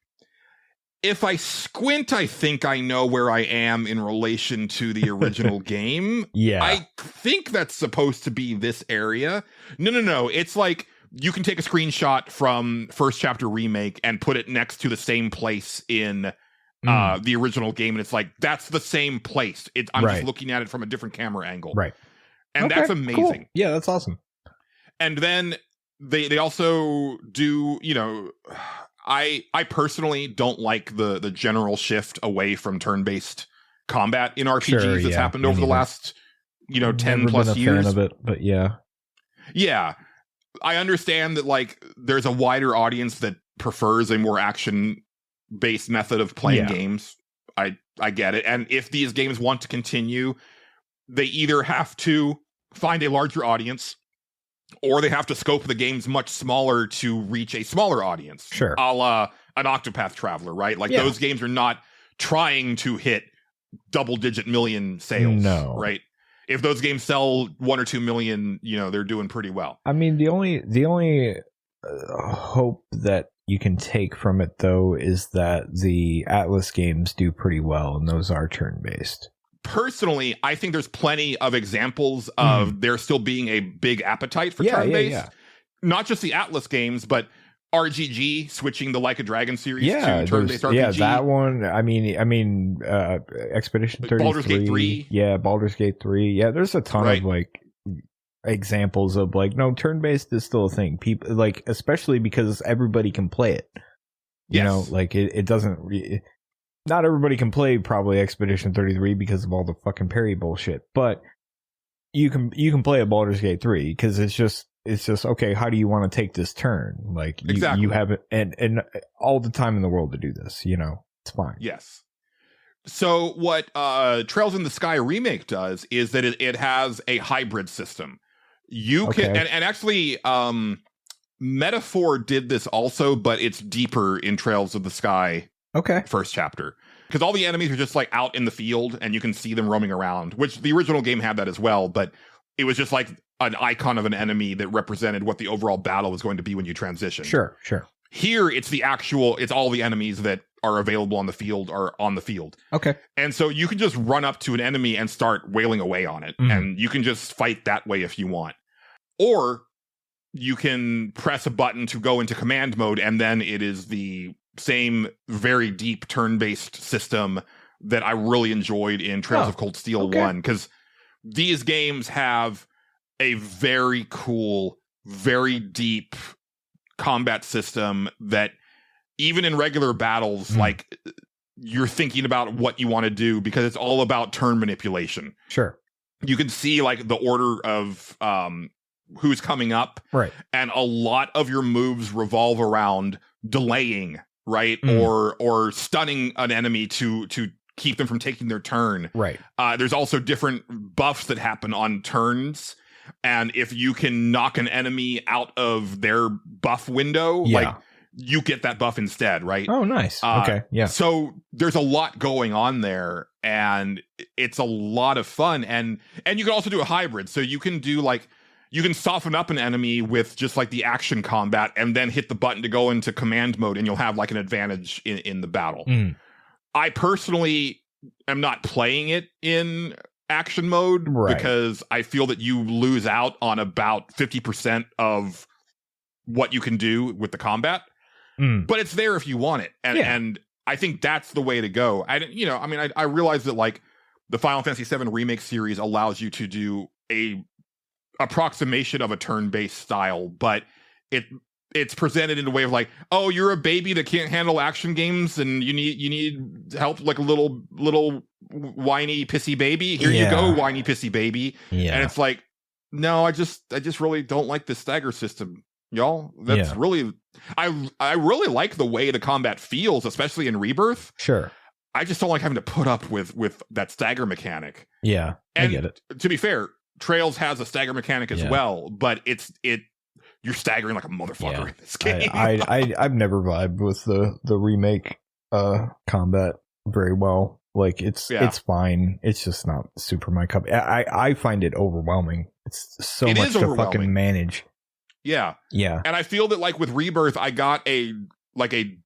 if I squint, I think I know where I am in relation to the original game. Yeah. I think that's supposed to be this area. No. It's like you can take a screenshot from first chapter remake and put it next to the same place in the original game. And it's like, that's the same place. I'm just looking at it from a different camera angle. Right. And that's amazing. Cool. Yeah, that's awesome. And then they also do, you know, I personally don't like the general shift away from turn-based combat in RPGs that's happened over the last, you know, 10 plus years. Fan of it, but yeah. Yeah. I understand that like there's a wider audience that prefers a more action-based method of playing games. I get it. And if these games want to continue, they either have to find a larger audience or they have to scope the games much smaller to reach a smaller audience. Sure. A la an Octopath Traveler, right? Like those games are not trying to hit double-digit million sales, right? If those games sell 1 or 2 million, they're doing pretty well. I mean, the only hope that you can take from it, though, is that the Atlas games do pretty well, and those are turn-based. Personally, I think there's plenty of examples of there still being a big appetite for turn-based. Yeah. Not just the Atlas games, but RGG switching the Like a Dragon series to turn-based RPG. Yeah, that one. I mean, Expedition 33. Baldur's Gate 3. Yeah, Baldur's Gate 3. Yeah, there's a ton of examples of turn-based is still a thing. People especially because everybody can play it. It doesn't. Not everybody can play probably Expedition 33 because of all the fucking parry bullshit, but you can play a Baldur's Gate 3 because it's just okay. How do you want to take this turn? Exactly. You have it and all the time in the world to do this. It's fine. Yes. So what Trails in the Sky Remake does is that it has a hybrid system. You can and actually Metaphor did this also, but it's deeper in Trails of the Sky. Okay. First chapter. Because all the enemies are just out in the field and you can see them roaming around, which the original game had that as well, but it was just like an icon of an enemy that represented what the overall battle was going to be when you transition. Sure. Here, it's all the enemies that are available on the field are on the field. Okay. And so you can just run up to an enemy and start wailing away on it. And you can just fight that way if you want. Or you can press a button to go into command mode, and then it is the same very deep turn-based system that I really enjoyed in Trails of Cold Steel 1, because these games have a very cool, very deep combat system that even in regular battles, you're thinking about what you want to do because it's all about turn manipulation. Sure. You can see the order of who's coming up. Right. And a lot of your moves revolve around delaying, right? Or stunning an enemy to keep them from taking their turn. Right. There's also different buffs that happen on turns. And if you can knock an enemy out of their buff window, you get that buff instead, right? Oh, nice. Okay. Yeah. So there's a lot going on there, and it's a lot of fun. And you can also do a hybrid. So you can do you can soften up an enemy with just the action combat and then hit the button to go into command mode, and you'll have an advantage in the battle. I personally am not playing it in action mode because I feel that you lose out on about 50% of what you can do with the combat. But it's there if you want it. And I think that's the way to go. I realize that the Final Fantasy VII Remake series allows you to do a approximation of a turn-based style, but it's presented in a way of oh, you're a baby that can't handle action games and you need help, a little whiny pissy baby. Here you go, whiny pissy baby. And it's no, I just really don't like the stagger system, y'all. That's really I really like the way the combat feels, especially in Rebirth. Sure. I just don't like having to put up with that stagger mechanic. Yeah, and I get it. To be fair, Trails has a stagger mechanic as well, but you're staggering like a motherfucker in this game. I've never vibed with the remake combat very well. It's fine. It's just not super my cup. I find it overwhelming. It's so much to fucking manage. Yeah. And I feel that with Rebirth, I got a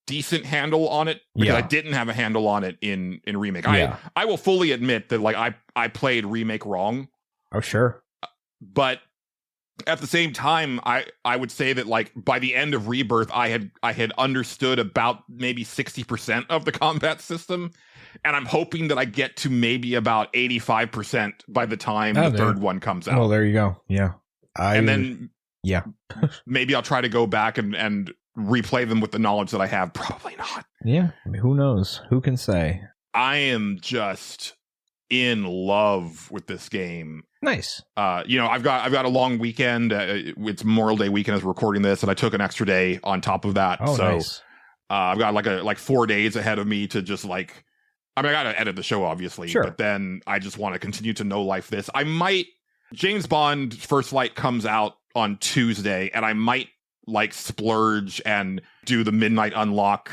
decent handle on it because I didn't have a handle on it in Remake. I will fully admit that I played Remake wrong. Oh, sure. But at the same time, I would say that by the end of Rebirth, I had understood about maybe 60% of the combat system, and I'm hoping that I get to maybe about 85% by the time the third one comes out. Well, there you go. Yeah. Maybe I'll try to go back and replay them with the knowledge that I have. Probably not. Yeah. I mean, who knows? Who can say? I am just in love with this game. Nice. I've got a long weekend. It's Memorial Day weekend as we're recording this, and I took an extra day on top of that. Oh, so nice. I've got like 4 days ahead of me to just like, I mean, I got to edit the show obviously, Sure. but then I just want to continue to know life this. I might, James Bond First Light comes out on Tuesday, and I might like splurge and do the midnight unlock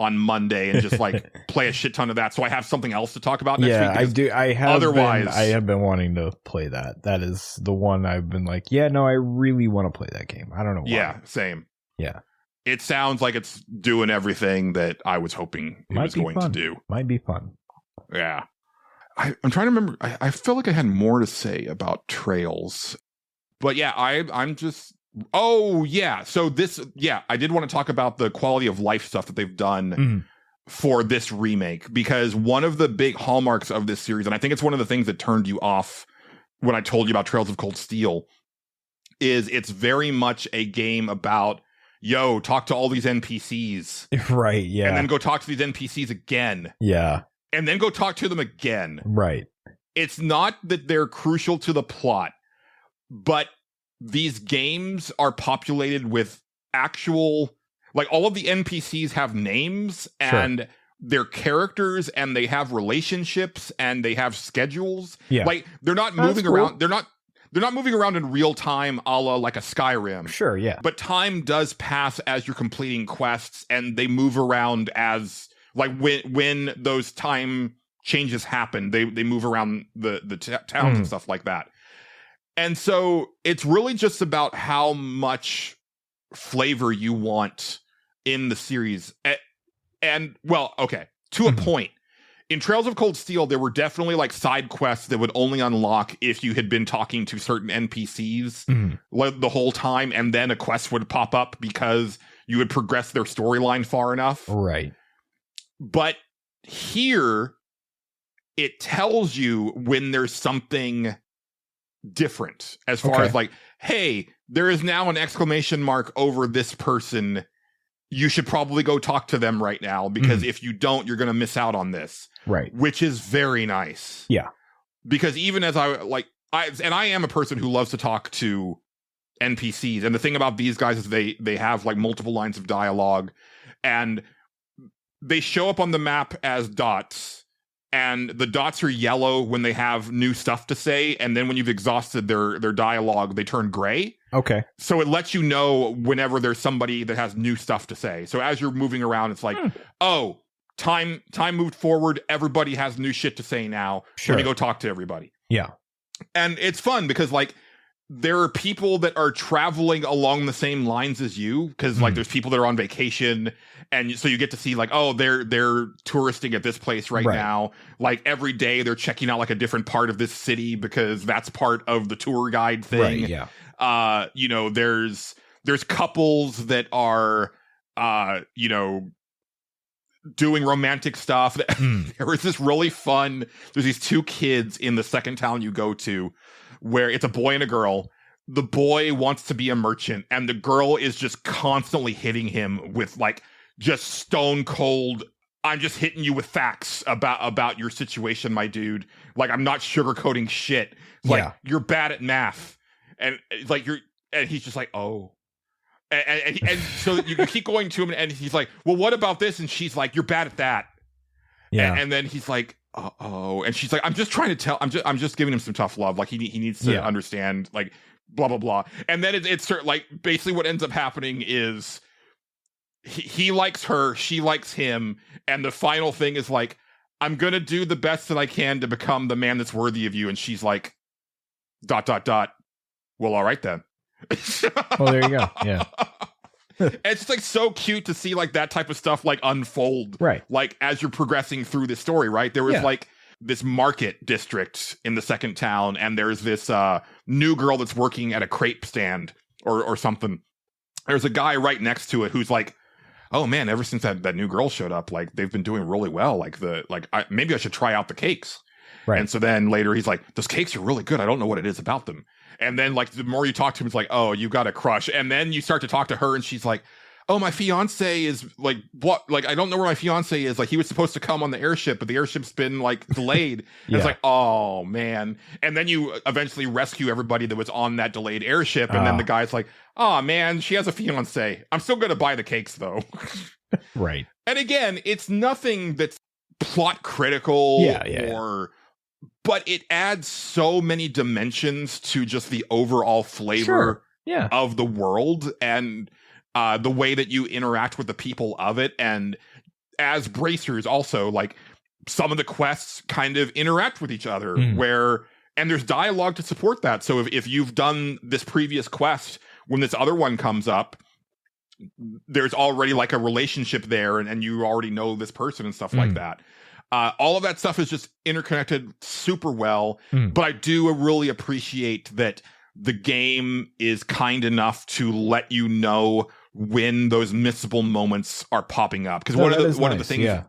on Monday and just like play a shit ton of that, so I have something else to talk about next week. I do. I have been wanting to play that. That is the one I've been like, yeah, no, I really want to play that game. I don't know why. Yeah, same. Yeah. It sounds like it's doing everything that I was hoping it was going to do. Might be fun. Yeah. I'm trying to remember. I feel like I had more to say about Trails. But yeah, I'm just... Oh, yeah. So I did want to talk about the quality of life stuff that they've done for this remake, because one of the big hallmarks of this series, and I think it's one of the things that turned you off when I told you about Trails of Cold Steel, is it's very much a game about, yo, talk to all these NPCs. Right, yeah. And then go talk to these NPCs again. Yeah. And then go talk to them again. Right. It's not that they're crucial to the plot, but these games are populated with actual, like, all of the NPCs have names and they're characters, and they have relationships, and they have schedules. Yeah. Like, they're not moving around. They're not moving around in real time, a la like a Skyrim. Sure, yeah. But time does pass as you're completing quests, and they move around as, like, when those time changes happen, they move around the towns and stuff like that. And so it's really just about how much flavor you want in the series. And well, okay, to a point. In Trails of Cold Steel, there were definitely like side quests that would only unlock if you had been talking to certain NPCs the whole time, and then a quest would pop up because you had progressed their storyline far enough. Right. But here, it tells you when there's something different, as far as like, hey, there is now an exclamation mark over this person. You should probably go talk to them right now, because if you don't, you're going to miss out on this. Right. Which is very nice. Yeah. Because even as I am a person who loves to talk to NPCs. And the thing about these guys is they have like multiple lines of dialogue, and they show up on the map as dots. And the dots are yellow when they have new stuff to say, and then when you've exhausted their dialogue, they turn gray. Okay. So it lets you know whenever there's somebody that has new stuff to say. So as you're moving around, it's like, oh, time moved forward. Everybody has new shit to say now. Sure. Let me go talk to everybody. Yeah. And it's fun because like there are people that are traveling along the same lines as you, because like there's people that are on vacation, and so you get to see like, oh, they're touristing at this place right now. Like every day they're checking out like a different part of this city because that's part of the tour guide thing. Right, yeah. There's couples that are doing romantic stuff. There was this really fun, there's these two kids in the second town you go to where it's a boy and a girl. The boy wants to be a merchant, and the girl is just constantly hitting him with like just stone cold, I'm just hitting you with facts about your situation, my dude. Like, I'm not sugarcoating shit. It's like, you're bad at math. And it's like and he's just like, oh. And so you keep going to him, and he's like, well, what about this? And she's like, you're bad at that. Yeah. And then he's like, oh. And she's like, I'm just trying to tell, I'm just giving him some tough love. Like he needs to understand, like, blah, blah, blah. And then it's like, basically what ends up happening is he likes her, she likes him. And the final thing is like, I'm going to do the best that I can to become the man that's worthy of you. And she's like, ... Well, all right then. Well, there you go. Yeah. It's just like so cute to see like that type of stuff like unfold. Right. Like as you're progressing through the story, right? There was like this market district in the second town, and there's this new girl that's working at a crepe stand or something. There's a guy right next to it who's like, oh man, ever since that new girl showed up, like they've been doing really well. Like maybe I should try out the cakes. Right. And so then later he's like, those cakes are really good. I don't know what it is about them. And then like the more you talk to him, it's like, oh, you got a crush. And then you start to talk to her, and she's like, oh, my fiance is like, what? Like, I don't know where my fiance is. Like, he was supposed to come on the airship, but the airship's been like delayed. And it's like, oh man. And then you eventually rescue everybody that was on that delayed airship. And then the guy's like, oh man, she has a fiance. I'm still going to buy the cakes though. Right. And again, it's nothing that's plot critical but it adds so many dimensions to just the overall flavor of the world and the way that you interact with the people of it. And as bracers also, like, some of the quests kind of interact with each other and there's dialogue to support that. So if you've done this previous quest, when this other one comes up, there's already like a relationship there and you already know this person and stuff like that. All of that stuff is just interconnected super well, but I do really appreciate that the game is kind enough to let you know when those missable moments are popping up. Because one of the things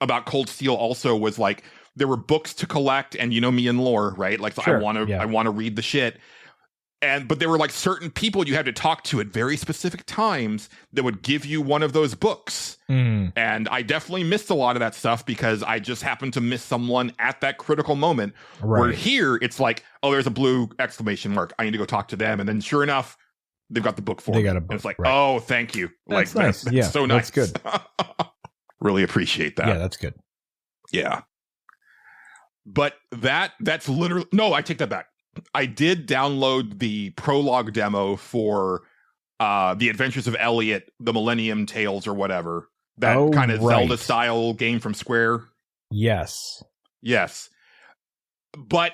about Cold Steel also was like, there were books to collect, and you know me and lore, right? Like, so I want to read the shit. But there were like certain people you had to talk to at very specific times that would give you one of those books. And I definitely missed a lot of that stuff because I just happened to miss someone at that critical moment. Right. Where here it's like, oh, there's a blue exclamation mark. I need to go talk to them. And then sure enough, they've got the book for me. Got a book. And it's like, oh, thank you. That's like, nice. That's so nice. That's good. Really appreciate that. Yeah, that's good. Yeah. But that's literally, no, I take that back. I did download the prologue demo for The Adventures of Elliot, the Millennium Tales or whatever. That kind of Zelda-style game from Square. Yes. But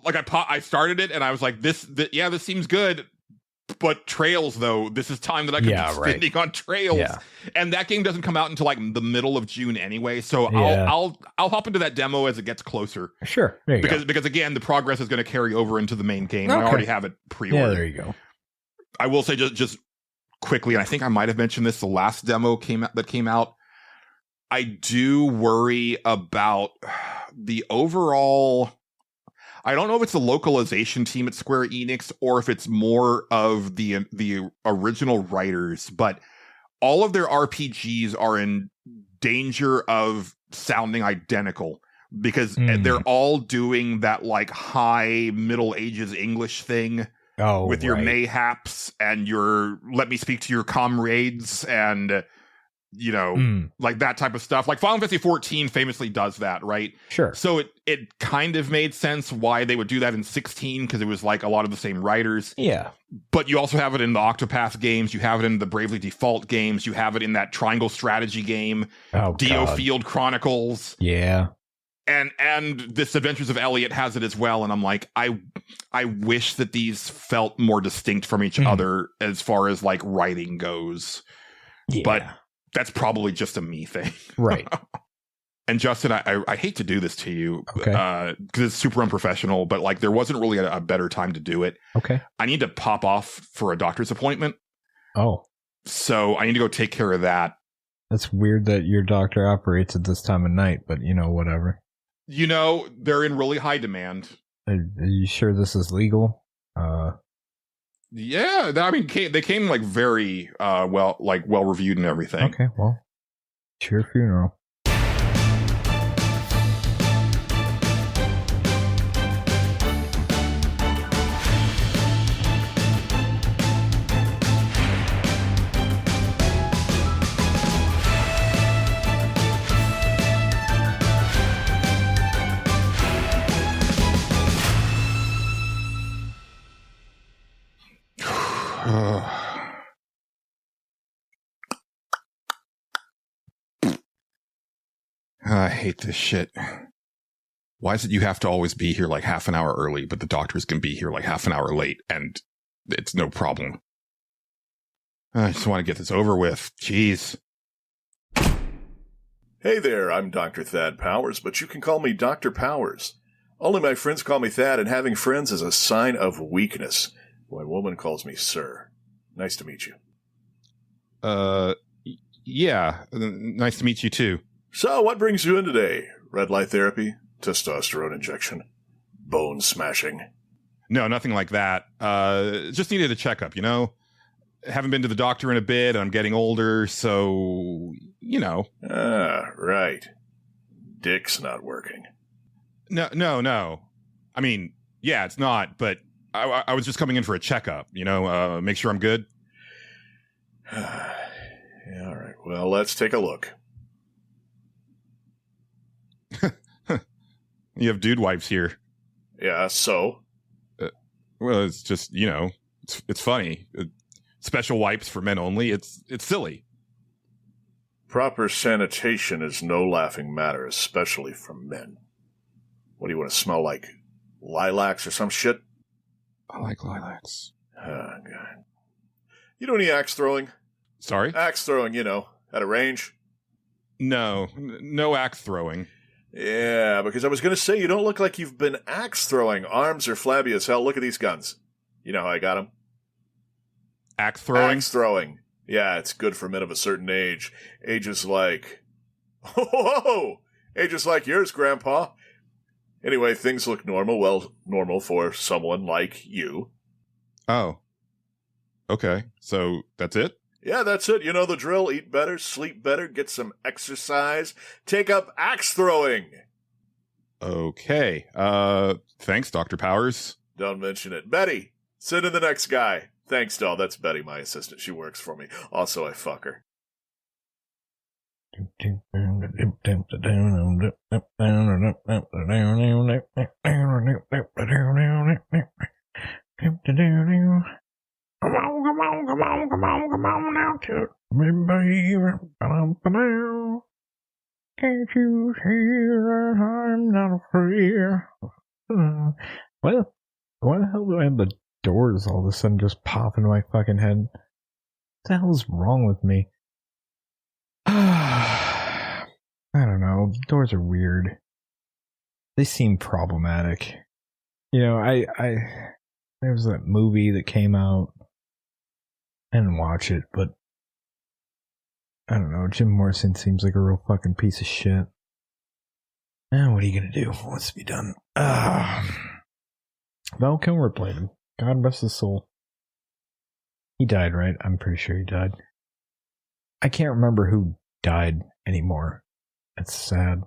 like I started it and I was like, this seems good. But Trails, though, this is time that I could be spending on Trails. Yeah. And that game doesn't come out until like the middle of June anyway. So I'll hop into that demo as it gets closer. Sure. There you go. Because again, the progress is going to carry over into the main game. Okay. I already have it pre-ordered. Yeah, there you go. I will say just quickly, and I think I might have mentioned this, the last demo came out. I do worry about the overall. I don't know if it's the localization team at Square Enix or if it's more of the original writers, but all of their RPGs are in danger of sounding identical because they're all doing that like high Middle Ages English thing with your mayhaps and your let me speak to your comrades and you know, like that type of stuff. Like Final Fantasy 14 famously does that, right? Sure. So it kind of made sense why they would do that in 16 because it was like a lot of the same writers. Yeah. But you also have it in the Octopath games. You have it in the Bravely Default games. You have it in that Triangle Strategy game. Dio Field Chronicles. Yeah. And this Adventures of Elliot has it as well. And I'm like, I wish that these felt more distinct from each other as far as like writing goes. Yeah. But that's probably just a me thing. Right. And Justin, I hate to do this to you because it's super unprofessional, but like there wasn't really a better time to do it. Okay. I need to pop off for a doctor's appointment. Oh. So I need to go take care of that. That's weird that your doctor operates at this time of night, but you know, whatever. You know, they're in really high demand. Are you sure this is legal? Yeah, I mean, they came like very well reviewed and everything. Okay, well, it's your funeral. I hate this shit. Why is it you have to always be here like half an hour early, but the doctors can be here like half an hour late, and it's no problem? I just want to get this over with. Jeez. Hey there, I'm Dr. Thad Powers, but you can call me Dr. Powers. Only my friends call me Thad, and having friends is a sign of weakness. When a woman calls me Sir. Nice to meet you. Yeah. Nice to meet you, too. So, what brings you in today? Red light therapy? Testosterone injection? Bone smashing? No, nothing like that. Just needed a checkup, you know? haven't been to the doctor in a bit. I'm getting older, so, you know. Ah, right. Dick's not working. No. I mean, yeah, it's not, but I was just coming in for a checkup, you know, make sure I'm good. Yeah, all right. Well, let's take a look. You have dude wipes here. Yeah, so? Well, it's just, you know, it's funny. Special wipes for men only. It's silly. Proper sanitation is no laughing matter, especially for men. What do you want to smell like? Lilacs or some shit? I like lilacs. Oh, God. You do any axe throwing? Sorry? Axe throwing, you know, at a range? No axe throwing. Yeah, because I was going to say, you don't look like you've been axe throwing. Arms are flabby as hell. Look at these guns. You know how I got them? Axe throwing? Axe throwing. Yeah, it's good for men of a certain age. Ages like... Whoa! Ages like yours, Grandpa. Anyway, things look normal. Well, normal for someone like you. Oh. Okay, so that's it? Yeah, that's it. You know the drill. Eat better, sleep better, get some exercise. Take up axe throwing. Okay. Thanks, Dr. Powers. Don't mention it. Betty, send in the next guy. Thanks, doll. That's Betty, my assistant. She works for me. Also, I fuck her. Come on now, to me, baby. Can't you hear that I'm not afraid? Well, why the hell do I have the doors all of a sudden just pop into my fucking head? What the hell is wrong with me? I don't know. Doors are weird. They seem problematic. You know, there was that movie that came out. I didn't watch it, but I don't know. Jim Morrison seems like a real fucking piece of shit. What are you gonna do? What's to be done? Val Kilmer played him. God rest his soul. He died, right? I'm pretty sure he died. I can't remember who died anymore. It's sad.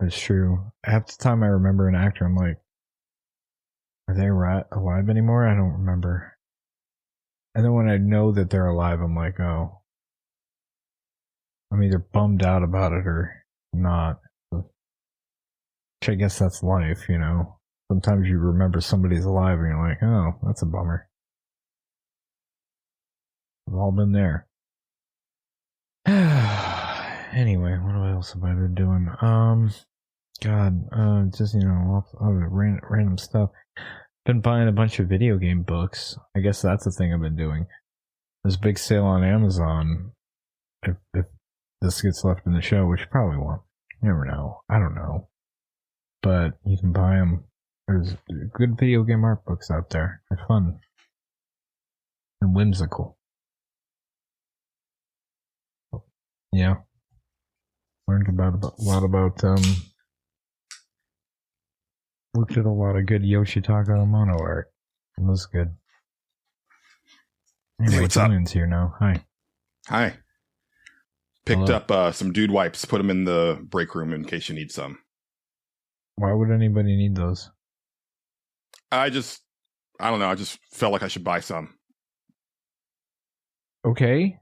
It's true. Half the time I remember an actor, I'm like, are they alive anymore? I don't remember. And then when I know that they're alive, I'm like, oh. I'm either bummed out about it or not. Which I guess that's life, you know. Sometimes you remember somebody's alive and you're like, oh, that's a bummer. We've all been there. Anyway, what else have I been doing? Just, you know, random stuff. Been buying a bunch of video game books. I guess that's the thing I've been doing. There's a big sale on Amazon. If this gets left in the show, which probably won't. You never know. I don't know. But you can buy them. There's good video game art books out there. They're fun. And whimsical. Yeah. Learned a lot about looked at a lot of good Yoshitaka Amano art. It was good. Anyway, Hey, what's up? Julian's here now. Hi. Hi. Picked Hello. up some dude wipes. Put them in the break room in case you need some. Why would anybody need those? I don't know. I just felt like I should buy some. Okay.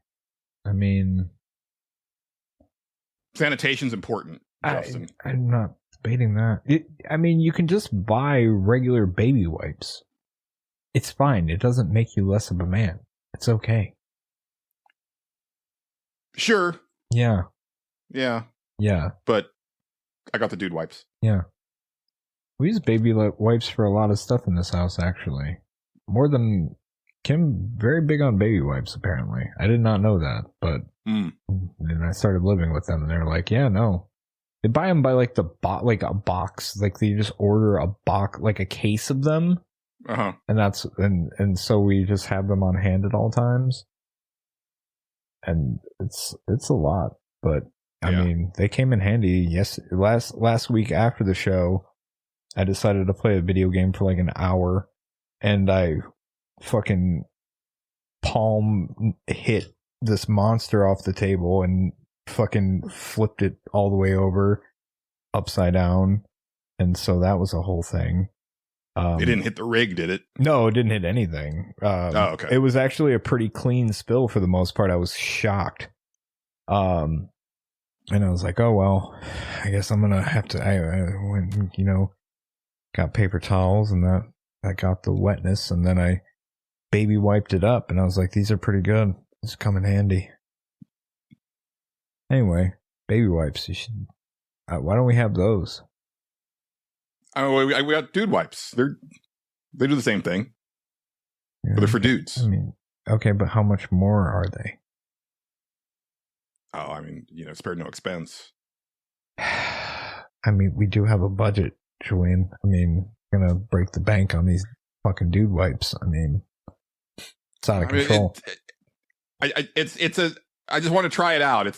I mean, Sanitation's important, Justin. I'm not debating that. I mean, you can just buy regular baby wipes. It's fine. It doesn't make you less of a man. It's okay. Sure. Yeah. Yeah. Yeah. But I got the dude wipes. Yeah. We use baby wipes for a lot of stuff in this house, actually. More than Kim, very big on baby wipes, apparently. I did not know that, but then I started living with them, and they were like, yeah, no. They buy them by, like, like a box. Like, they just order a box, like a case of them. Uh-huh. And so we just have them on hand at all times. And it's a lot, but I mean, they came in handy. Yes, last week after the show, I decided to play a video game for like an hour, and I fucking palm hit this monster off the table and fucking flipped it all the way over upside down. And so that was a whole thing. It didn't hit the rig, did it? No, it didn't hit anything. Okay. It was actually a pretty clean spill for the most part. I was shocked. And I was like, oh, well, I guess I'm going to have to, I went, got paper towels and that got the wetness. And then I baby wiped it up and I was like, these are pretty good. This come in handy. Anyway, baby wipes. You should, why don't we have those? Oh, we got dude wipes. They do the same thing. Yeah, But they're for dudes. I mean, okay, but how much more are they? Oh, I mean, spared no expense. I mean, we do have a budget, Julian. I mean, we're gonna break the bank on these fucking dude wipes. I mean, it's out of control. I just want to try it out. I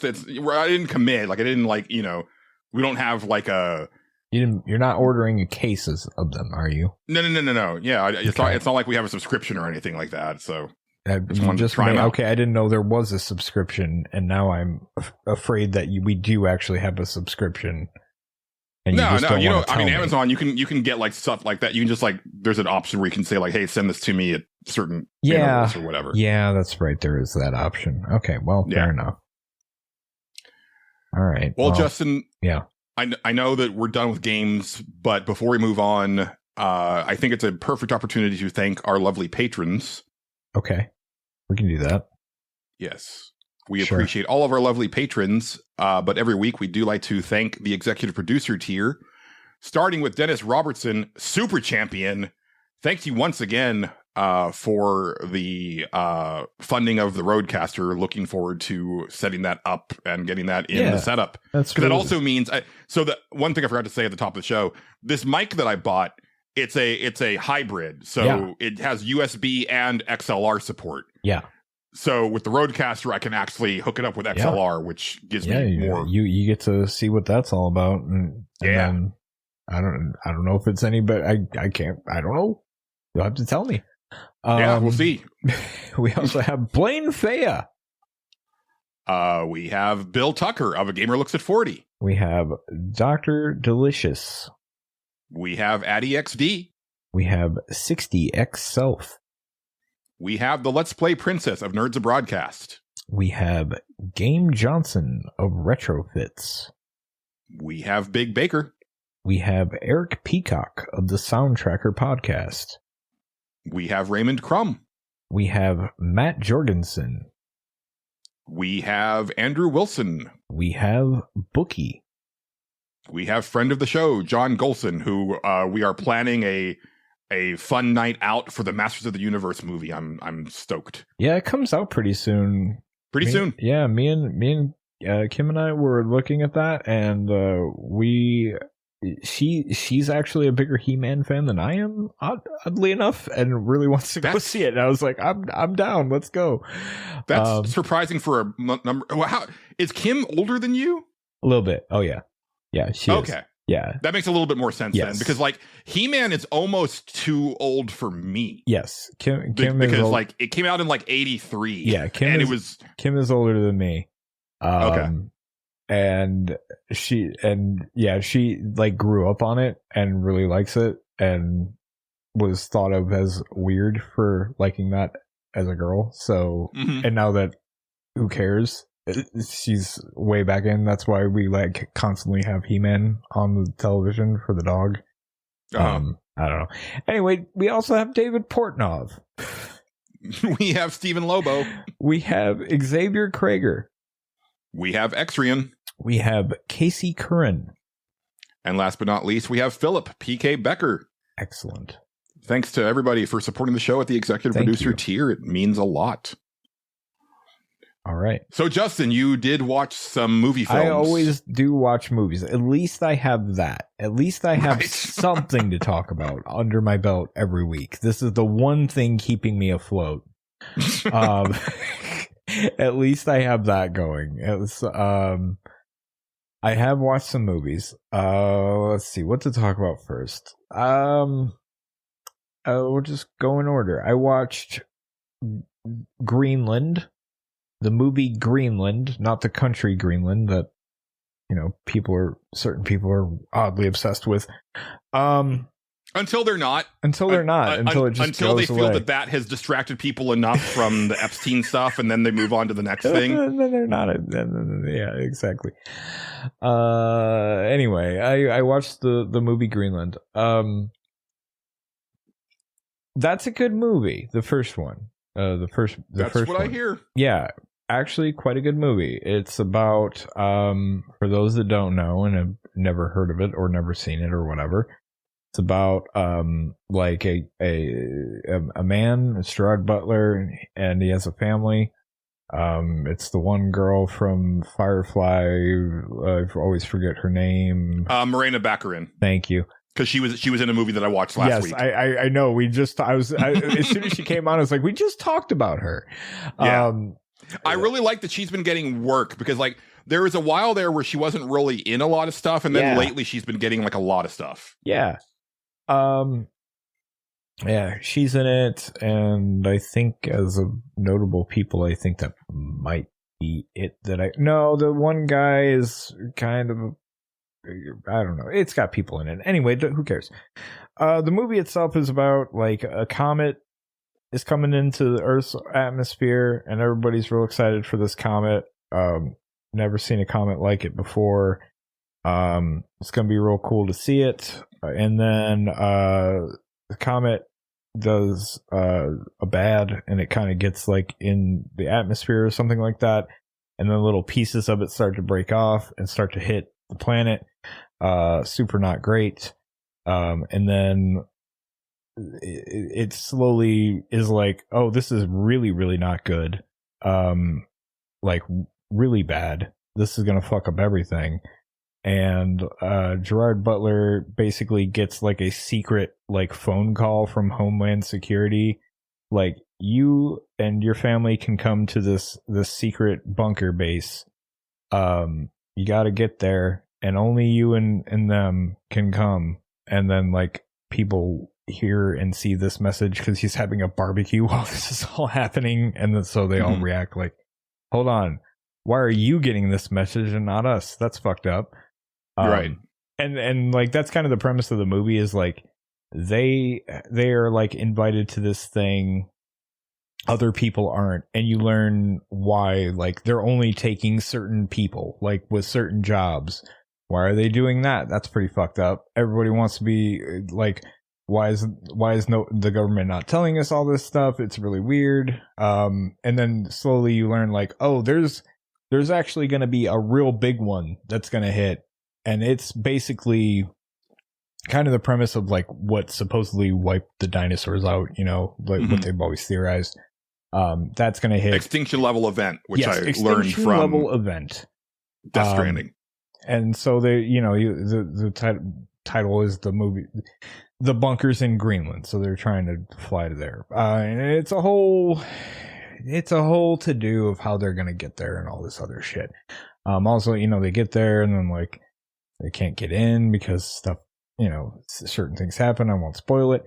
didn't commit. Like I didn't we don't have like a. You're not ordering cases of them, are you? No. Yeah, it's not like we have a subscription or anything like that. So I didn't know there was a subscription, and now I'm afraid that we do actually have a subscription. And Amazon, you can get like stuff like that. You can just there's an option where you can say like, hey, send this to me at certain intervals or whatever. Yeah, that's right. There is that option. Okay, well, fair enough. All right. Well, Justin. Yeah. I know that we're done with games, but before we move on, I think it's a perfect opportunity to thank our lovely patrons. Okay. We can do that. Yes. We appreciate all of our lovely patrons, but every week we do like to thank the executive producer tier, starting with Dennis Robertson, Super Champion. Thank you once again for the funding of the Roadcaster. Looking forward to setting that up and getting that in the setup. Because that also means so the one thing I forgot to say at the top of the show, this mic that I bought, it's a hybrid. So it has USB and XLR support. Yeah. So with the Roadcaster, I can actually hook it up with XLR, which gives me more. You get to see what that's all about. And then I don't know if it's any, but I don't know. You'll have to tell me. We'll see. We also have Blaine Faya. We have Bill Tucker of A Gamer Looks at 40. We have Dr. Delicious. We have Addy XD. We have 60X Self. We have the Let's Play Princess of Nerds of Broadcast. We have Game Johnson of Retrofits. We have Big Baker. We have Eric Peacock of the Soundtracker Podcast. We have Raymond Crum. We have Matt Jorgensen. We have Andrew Wilson. We have Bookie. We have friend of the show, John Gholson, who we are planning a fun night out for the Masters of the Universe movie. I'm stoked. Yeah, it comes out pretty soon. Soon. Yeah, me and Kim and I were looking at that, and she's actually a bigger He-Man fan than I am, oddly enough, and really wants to go see it. And I was like, I'm down. Let's go. That's surprising for a number. Well, how is Kim older than you? A little bit. Oh yeah, she is. Okay. Yeah, that makes a little bit more sense then, because He-Man is almost too old for me. Yes, Kim because is it came out in 83. Yeah, Kim is older than me. Okay. And she grew up on it and really likes it and was thought of as weird for liking that as a girl. So, and now that who cares? She's way back in. That's why we constantly have He-Man on the television for the dog. I don't know. Anyway, we also have David Portnov. We have Stephen Lobo. We have Xavier Krager. We have Exrian. We have Casey Curran. And last but not least, we have Philip PK Becker. Excellent. Thanks to everybody for supporting the show at the executive producer tier. It means a lot. All right. So, Justin, you did watch some movie films. I always do watch movies. At least I have that. At least I have something to talk about under my belt every week. This is the one thing keeping me afloat. At least I have that going. I have watched some movies. Let's see what to talk about first. We'll just go in order. I watched Greenland, the movie Greenland, not the country Greenland that certain people are oddly obsessed with. Until they're not. Until it just until they goes feel away. that has distracted people enough from the Epstein stuff, and then they move on to the next thing. And then they're not. Yeah, exactly. Anyway, I watched the movie Greenland. That's a good movie. The first one. That's what one. I hear. Yeah, actually, quite a good movie. It's about for those that don't know and have never heard of it or never seen it or whatever. It's about like a man, a Gerard Butler, and he has a family. It's the one girl from Firefly. I always forget her name. Morena Baccarin. Thank you. Because she was in a movie that I watched last week. I know. As soon as she came on, I was like, we just talked about her. Yeah. I really like that she's been getting work because like there was a while there where she wasn't really in a lot of stuff, and then lately she's been getting like a lot of stuff. Yeah. Yeah, she's in it, and I think as of notable people, I think that might be it. No, the one guy is kind of, I don't know. It's got people in it. Anyway, who cares? The movie itself is about like a comet is coming into the Earth's atmosphere, and everybody's real excited for this comet. Never seen a comet like it before. It's gonna be real cool to see it. And then the comet does a bad, and it kind of gets like in the atmosphere or something like that, and then little pieces of it start to break off and start to hit the planet. Super not great. And then it slowly is like, oh, this is really, really not good. Like really bad. This is gonna fuck up everything. And Gerard Butler basically gets like a secret like phone call from Homeland Security, like, you and your family can come to this secret bunker base. You got to get there, and only you and them can come. And then like people hear and see this message because he's having a barbecue while this is all happening, and then so they all react like, hold on, why are you getting this message and not us? That's fucked up. Right. And like that's kind of the premise of the movie is like they are like invited to this thing, other people aren't, and you learn why. Like they're only taking certain people like with certain jobs. Why are they doing that? That's pretty fucked up. Everybody wants to be like, why is the government not telling us all this stuff? It's really weird. And then slowly you learn like, oh, there's actually going to be a real big one that's going to hit. And it's basically kind of the premise of like what supposedly wiped the dinosaurs out, you know, like what they've always theorized. That's going to hit extinction level event, which I learned extinction from level event. Death Stranding. And so they, you know, the title is the movie, The Bunkers in Greenland. So they're trying to fly to there. And it's a whole to do of how they're going to get there and all this other shit. Also, you know, they get there and then like they can't get in because stuff, you know, certain things happen. I won't spoil it.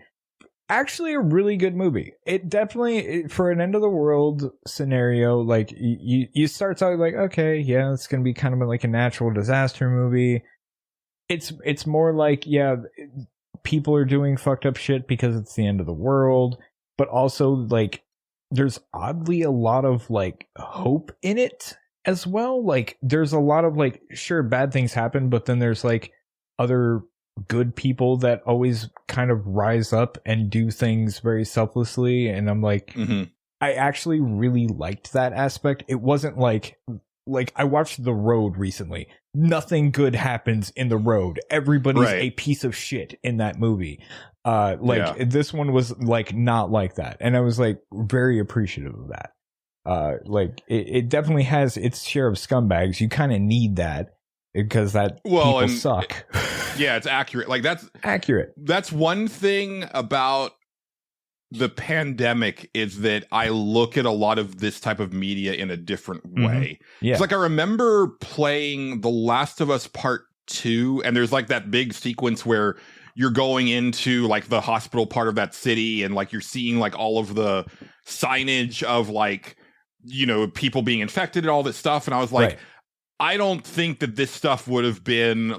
Actually, a really good movie. It definitely, for an end of the world scenario, like you start out like, okay, yeah, it's going to be kind of like a natural disaster movie. It's more like, yeah, people are doing fucked up shit because it's the end of the world, but also like there's oddly a lot of like hope in it as well. Like there's a lot of like, sure, bad things happen, but then there's like other good people that always kind of rise up and do things very selflessly. And I'm like, I actually really liked that aspect. It wasn't like I watched The Road recently. Nothing good happens in The Road. Everybody's a piece of shit in that movie. This one was like not like that. And I was like very appreciative of that. Like it definitely has its share of scumbags. You kind of need that because people suck. Yeah, it's accurate. Like that's accurate. That's one thing about the pandemic is that I look at a lot of this type of media in a different way. Yeah. It's like I remember playing The Last of Us Part 2, and there's like that big sequence where you're going into like the hospital part of that city, and like you're seeing like all of the signage of like, you know, people being infected and all this stuff. And I was like, Right. I don't think that this stuff would have been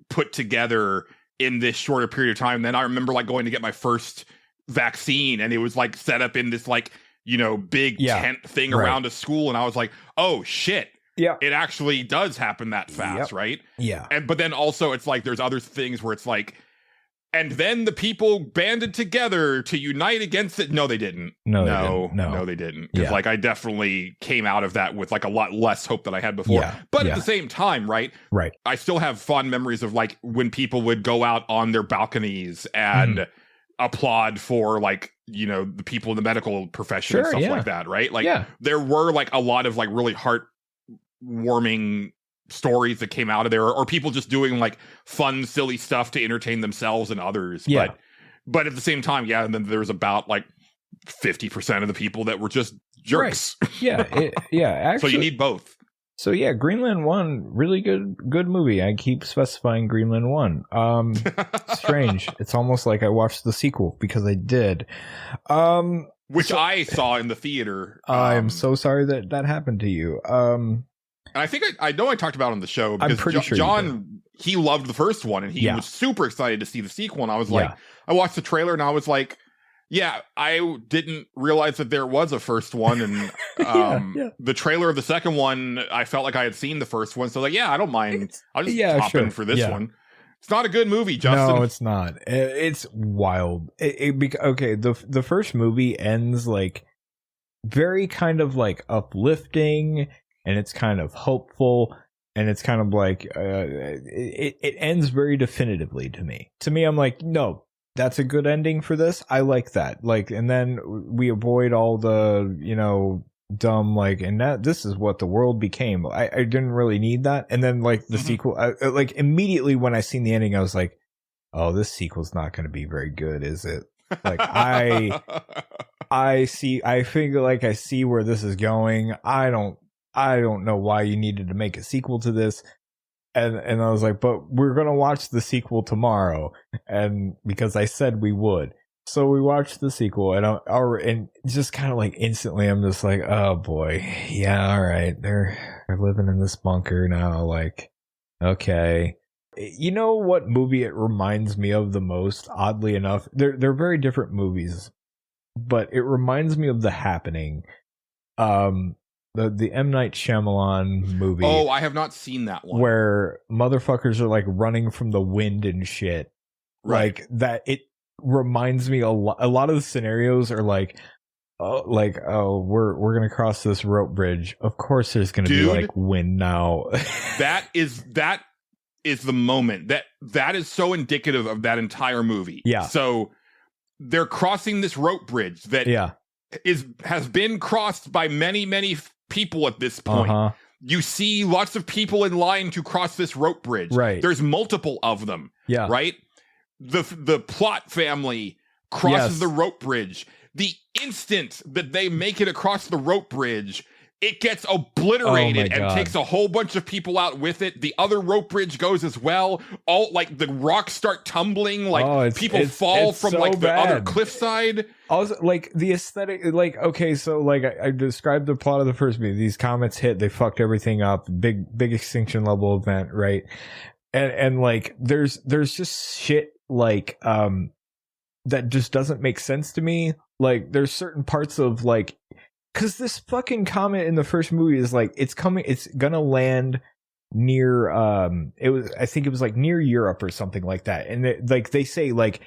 put together in this shorter period of time. Then I remember like going to get my first vaccine, and it was like set up in this like, you know, big tent thing Right. around a school. And I was like, oh shit. Yeah. It actually does happen that fast, Yep. right? Yeah. And but then also it's like there's other things where it's like, and then the people banded together to unite against it. No, they didn't. No, they didn't. Because Yeah. like I definitely came out of that with like a lot less hope than I had before. Yeah. But Yeah. at the same time, right? Right. I still have fond memories of like when people would go out on their balconies and Mm-hmm. applaud for like, you know, the people in the medical profession and Sure, stuff yeah. like that, right? Like Yeah. there were like a lot of like really heartwarming stories that came out of there, or people just doing like fun, silly stuff to entertain themselves and others. Yeah. But at the same time, yeah, and then there's about like 50% of the people that were just jerks. Yeah. Actually, So you need both. So yeah, Greenland 1, really good movie. I keep specifying Greenland 1. Strange. It's almost like I watched the sequel because I did. Which I saw in the theater. I'm so sorry that happened to you. And I think I know I talked about it on the show because pretty sure you John, he loved the first one and he Yeah. was super excited to see the sequel. And I was like, Yeah. I watched the trailer and I was like, yeah, I didn't realize that there was a first one. And Yeah. the trailer of the second one, I felt like I had seen the first one. So like, yeah, I don't mind. I'll just Yeah, hop sure. in for this Yeah. one. It's not a good movie, Justin. No, it's not. It's wild. Okay, the first movie ends like very kind of like uplifting, and it's kind of hopeful, and it's kind of like it ends very definitively to me. To me, I'm like, no, that's a good ending for this. I like that. Like, and then we avoid all the, you know, dumb like, and that this is what the world became. I didn't really need that. And then like the sequel, like immediately when I seen the ending, I was like, oh, this sequel's not going to be very good, is it? Like I figure like I see where this is going. I don't know why you needed to make a sequel to this. And I was like, but we're going to watch the sequel tomorrow. And because I said we would. So we watched the sequel, and just kind of like instantly, I'm just like, oh boy, yeah, all right, they're living in this bunker now. Like, okay, you know what movie it reminds me of the most? Oddly enough, they're very different movies, but it reminds me of The Happening, the M. Night Shyamalan movie. Oh, I have not seen that one. Where motherfuckers are like running from the wind and shit, Right. like that. It reminds me a lot of the scenarios are like we're gonna cross this rope bridge, of course there's gonna be like wind now. that is the moment that is so indicative of that entire movie. Yeah. So they're crossing this rope bridge that has been crossed by many people at this point. You see lots of people in line to cross this rope bridge. Right. There's multiple of them. Yeah. Right. The plot family crosses the rope bridge. The instant that they make it across the rope bridge, it gets obliterated and takes a whole bunch of people out with it. The other rope bridge goes as well. All like the rocks start tumbling, like people fall from so like the other bad. cliffside. Also, like the aesthetic, like okay, so like I described the plot of the first movie. These comets hit, they fucked everything up. Big extinction level event, right? And like there's just shit like that just doesn't make sense to me. Like there's certain parts of like, because this fucking comet in the first movie is like it's gonna land near I think it was like near Europe or something like that, and like they say like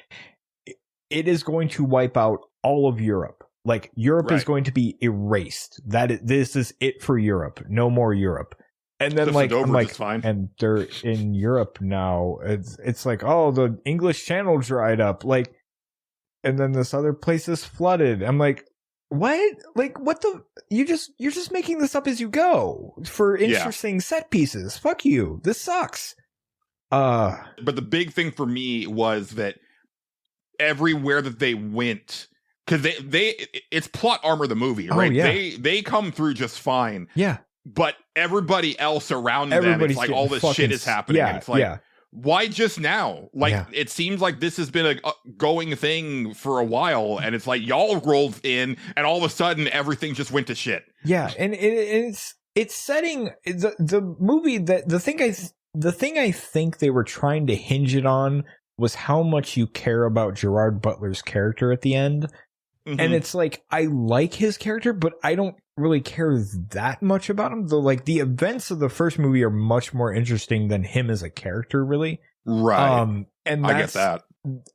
it is going to wipe out all of Europe. Like Europe is going to be erased. This is it for Europe. No more Europe. And then like I'm like, and they're in Europe now. It's like, oh, the English Channel dried up. Like, and then this other place is flooded. I'm like, what? Like, what the? You're just making this up as you go for interesting set pieces. Fuck you. This sucks. But the big thing for me was that everywhere that they went, because it's plot armor the movie, right? They come through just fine. Yeah. But everybody else around them, it's like all this shit is happening. And it's like, why just now? Like, Yeah. it seems like this has been a going thing for a while, and it's like y'all rolled in, and all of a sudden everything just went to shit. Yeah, and it's setting the movie that the thing I think they were trying to hinge it on was how much you care about Gerard Butler's character at the end. Mhm. And it's like, I like his character, but I don't really care that much about him. Though, like, the events of the first movie are much more interesting than him as a character, really. Right. And I get that.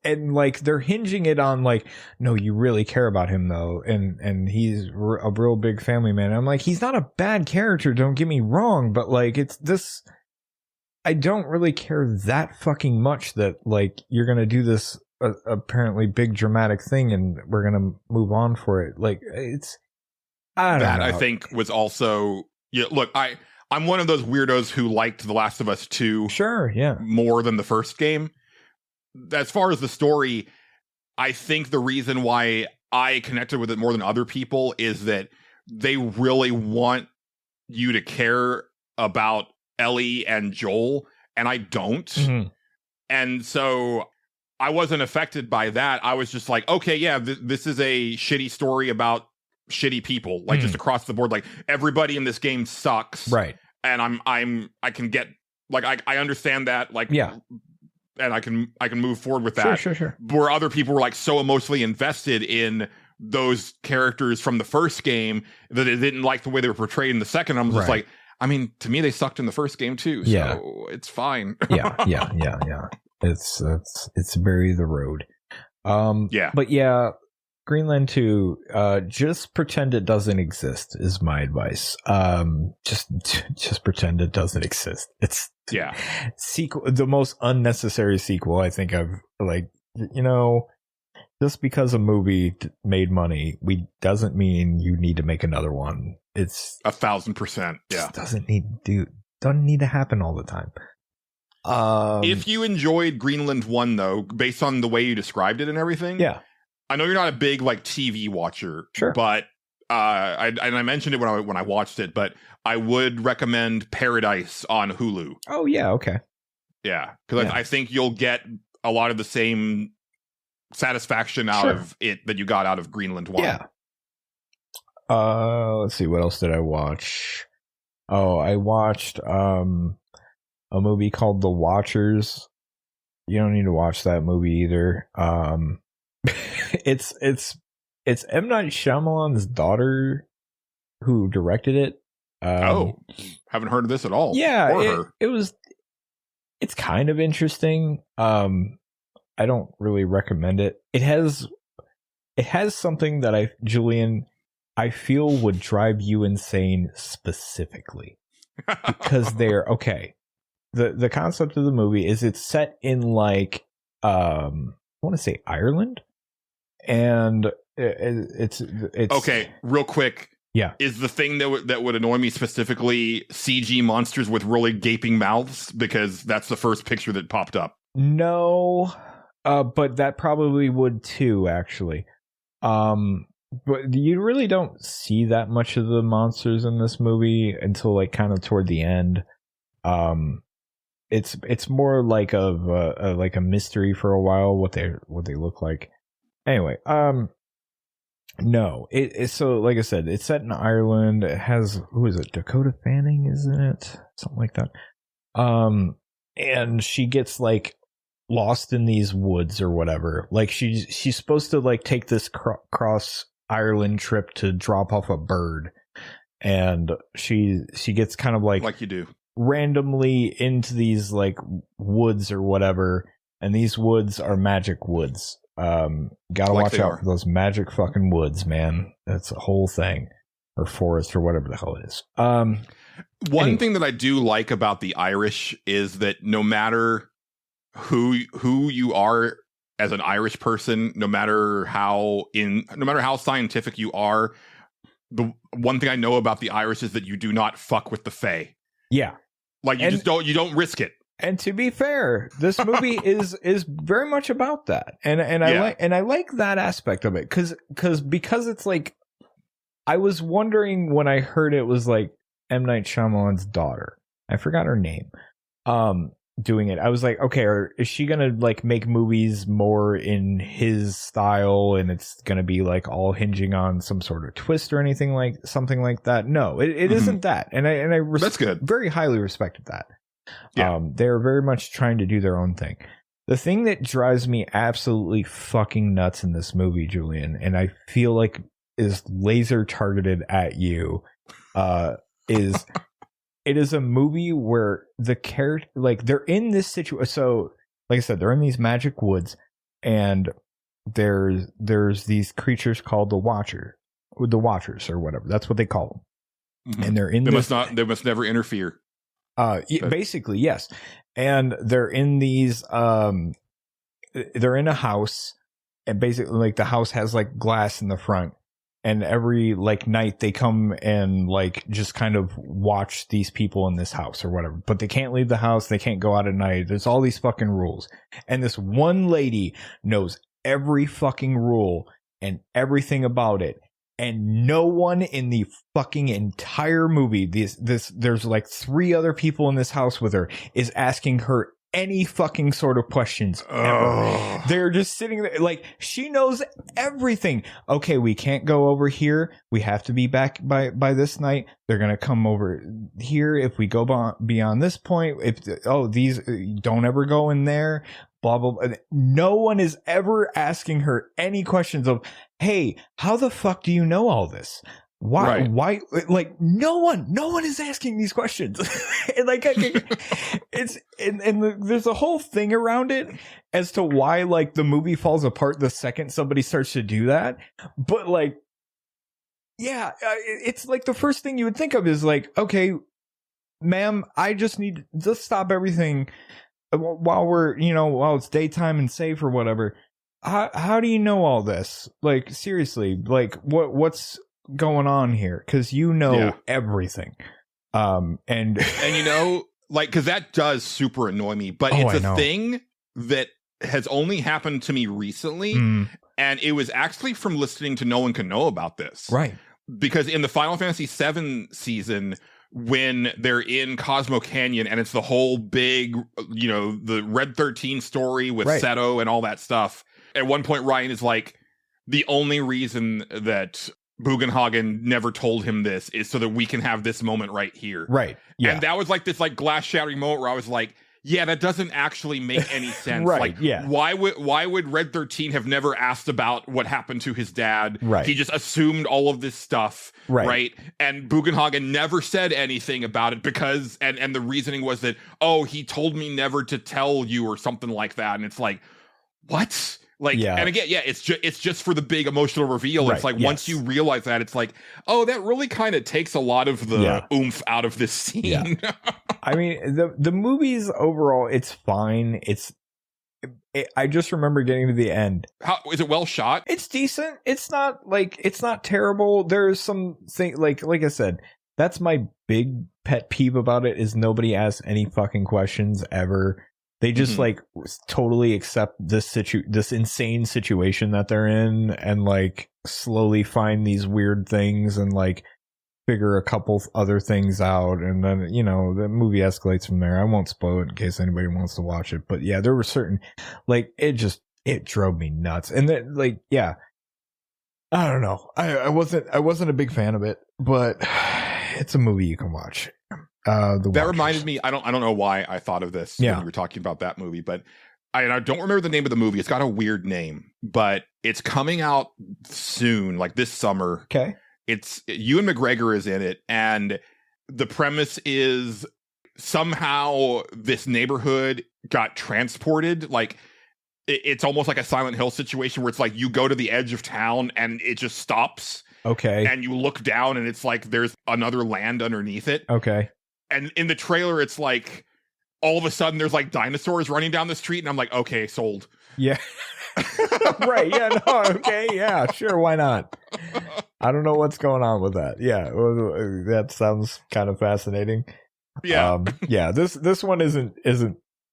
And like, they're hinging it on like, no, you really care about him though, and he's a real big family man. I'm like, he's not a bad character, don't get me wrong, but like, it's this. I don't really care that fucking much that like you're gonna do this apparently big dramatic thing and we're gonna move on for it. Like, it's I don't know. I think was also look, I'm one of those weirdos who liked The Last of Us 2 Sure, yeah. more than the first game. As far as the story, I think the reason why I connected with it more than other people is that they really want you to care about Ellie and Joel, and I don't. Mm-hmm. And so I wasn't affected by that. I was just like, okay, yeah, this is a shitty story about shitty people, like just across the board. Like, everybody in this game sucks, Right. And I can get, like, I understand that, like, Yeah. and I can move forward with that. Sure. Where other people were like so emotionally invested in those characters from the first game that they didn't like the way they were portrayed in the second. I'm just like, I mean, to me, they sucked in the first game too, so it's fine. yeah. It's bury the road. But yeah, Greenland 2, just pretend it doesn't exist is my advice. Just pretend it doesn't exist. It's sequel, the most unnecessary sequel I think I've just because a movie made money, doesn't mean you need to make another one. It's 1,000%. Yeah, doesn't need to happen all the time. If you enjoyed Greenland 1, though, based on the way you described it and everything, I know you're not a big like TV watcher, sure, but I mentioned it when I watched it, but I would recommend Paradise on Hulu. Oh yeah, okay, yeah, because I think you'll get a lot of the same satisfaction out of it that you got out of Greenland 1. Yeah. Let's see, what else did I watch? Oh, I watched a movie called The Watchers. You don't need to watch that movie either. It's M. Night Shyamalan's daughter who directed it. Haven't heard of this at all. Yeah, it's kind of interesting. I don't really recommend it. It has something that I feel would drive you insane specifically. Because they're okay. The concept of the movie is it's set in like I want to say Ireland, and it's okay. Real quick, yeah. Is the thing that would annoy me specifically CG monsters with really gaping mouths? Because that's the first picture that popped up. No, but that probably would too, actually. But you really don't see that much of the monsters in this movie until like kind of toward the end. It's more like like a mystery for a while what they look like. Anyway, no, it's so like I said, it's set in Ireland. It has, who is it? Dakota Fanning, isn't it? Something like that. And she gets like lost in these woods or whatever. Like she's supposed to like take this cross Ireland trip to drop off a bird, and she gets kind of like you do randomly into these like woods or whatever, and these woods are magic woods. Gotta watch out for those magic fucking woods, man. That's a whole thing, or forest or whatever the hell it is. One thing that I do like about the Irish is that no matter who you are as an Irish person, no matter how scientific you are, the one thing I know about the Irish is that you do not fuck with the Fae. Yeah, like you don't risk it. And to be fair, this movie is very much about that, and I like that aspect of it because it's like, I was wondering when I heard it was like M. Night Shyamalan's daughter. I forgot her name. doing it. I was like, okay, is she gonna like make movies more in his style, and it's gonna be like all hinging on some sort of twist or anything like something like that? No, it isn't that, and I That's good. Very highly respected that. Yeah. They're very much trying to do their own thing. The thing that drives me absolutely fucking nuts in this movie, Julian, and I feel like is laser targeted at you, is it is a movie where the character, like, they're in this situation. So, like I said, they're in these magic woods, and there's these creatures called the Watchers or whatever. That's what they call them. Mm-hmm. And they're in. They must never interfere. Basically, yes. And they're in these. They're in a house, and basically, like, the house has like glass in the front. And every like night they come and like just kind of watch these people in this house or whatever. But they can't leave the house. They can't go out at night. There's all these fucking rules. And this one lady knows every fucking rule and everything about it. And no one in the fucking entire movie, there's like 3 other people in this house with her, is asking her any fucking sort of questions ever. They're just sitting there like, she knows everything. Okay, we can't go over here. We have to be back by this night. They're gonna come over here if we go beyond this point. These don't ever go in there. Blah blah blah. No one is ever asking her any questions of, hey, how the fuck do you know all this? Why? Like, no one is asking these questions. And like, it's and there's a whole thing around it as to why like the movie falls apart the second somebody starts to do that. But like, yeah, it's like the first thing you would think of is like, okay, ma'am, I just need to stop everything while it's daytime and safe or whatever. How do you know all this? Like, seriously, like what's going on here? Because you know everything. And you know, like, because that does super annoy me, but it's a thing that has only happened to me recently, and it was actually from listening to No One Can Know About This, right? Because in the Final Fantasy VII season, when they're in Cosmo Canyon and it's the whole big, the Red 13 story with Seto and all that stuff, at one point Ryan is like, the only reason that Bugenhagen never told him this is so that we can have this moment right here. Right. Yeah. And that was like this like glass shattering moment where I was like, yeah, that doesn't actually make any sense. Right. Like, yeah. Why would Red 13 have never asked about what happened to his dad? Right. He just assumed all of this stuff. Right. And Bugenhagen never said anything about it because and the reasoning was that, he told me never to tell you or something like that. And it's like, what? Like, and again, it's just for the big emotional reveal. Right, it's like, once you realize that, it's like, that really kind of takes a lot of the oomph out of this scene. Yeah. I mean, the movies overall, it's fine. I just remember getting to the end. How is it well shot? It's decent. It's not terrible. There's some thing like I said, that's my big pet peeve about it is nobody asks any fucking questions ever. They just like totally accept this insane situation that they're in and like slowly find these weird things and like figure a couple other things out. And then, the movie escalates from there. I won't spoil it in case anybody wants to watch it. But yeah, there were certain like it drove me nuts. And then like, yeah, I don't know. I wasn't a big fan of it, but it's a movie you can watch. That reminded me, I don't know why I thought of this when you were talking about that movie, but I don't remember the name of the movie. It's got a weird name, but it's coming out soon, like this summer. Okay. It's Ewan McGregor is in it, and the premise is somehow this neighborhood got transported. Like it's almost like a Silent Hill situation where it's like you go to the edge of town and it just stops. Okay. And you look down and it's like there's another land underneath it. Okay. And in the trailer, it's like all of a sudden there's like dinosaurs running down the street, and I'm like, okay, sold. Yeah. Right. Yeah. No. Okay. Yeah. Sure. Why not? I don't know what's going on with that. Yeah. That sounds kind of fascinating. Yeah. Yeah. This one isn't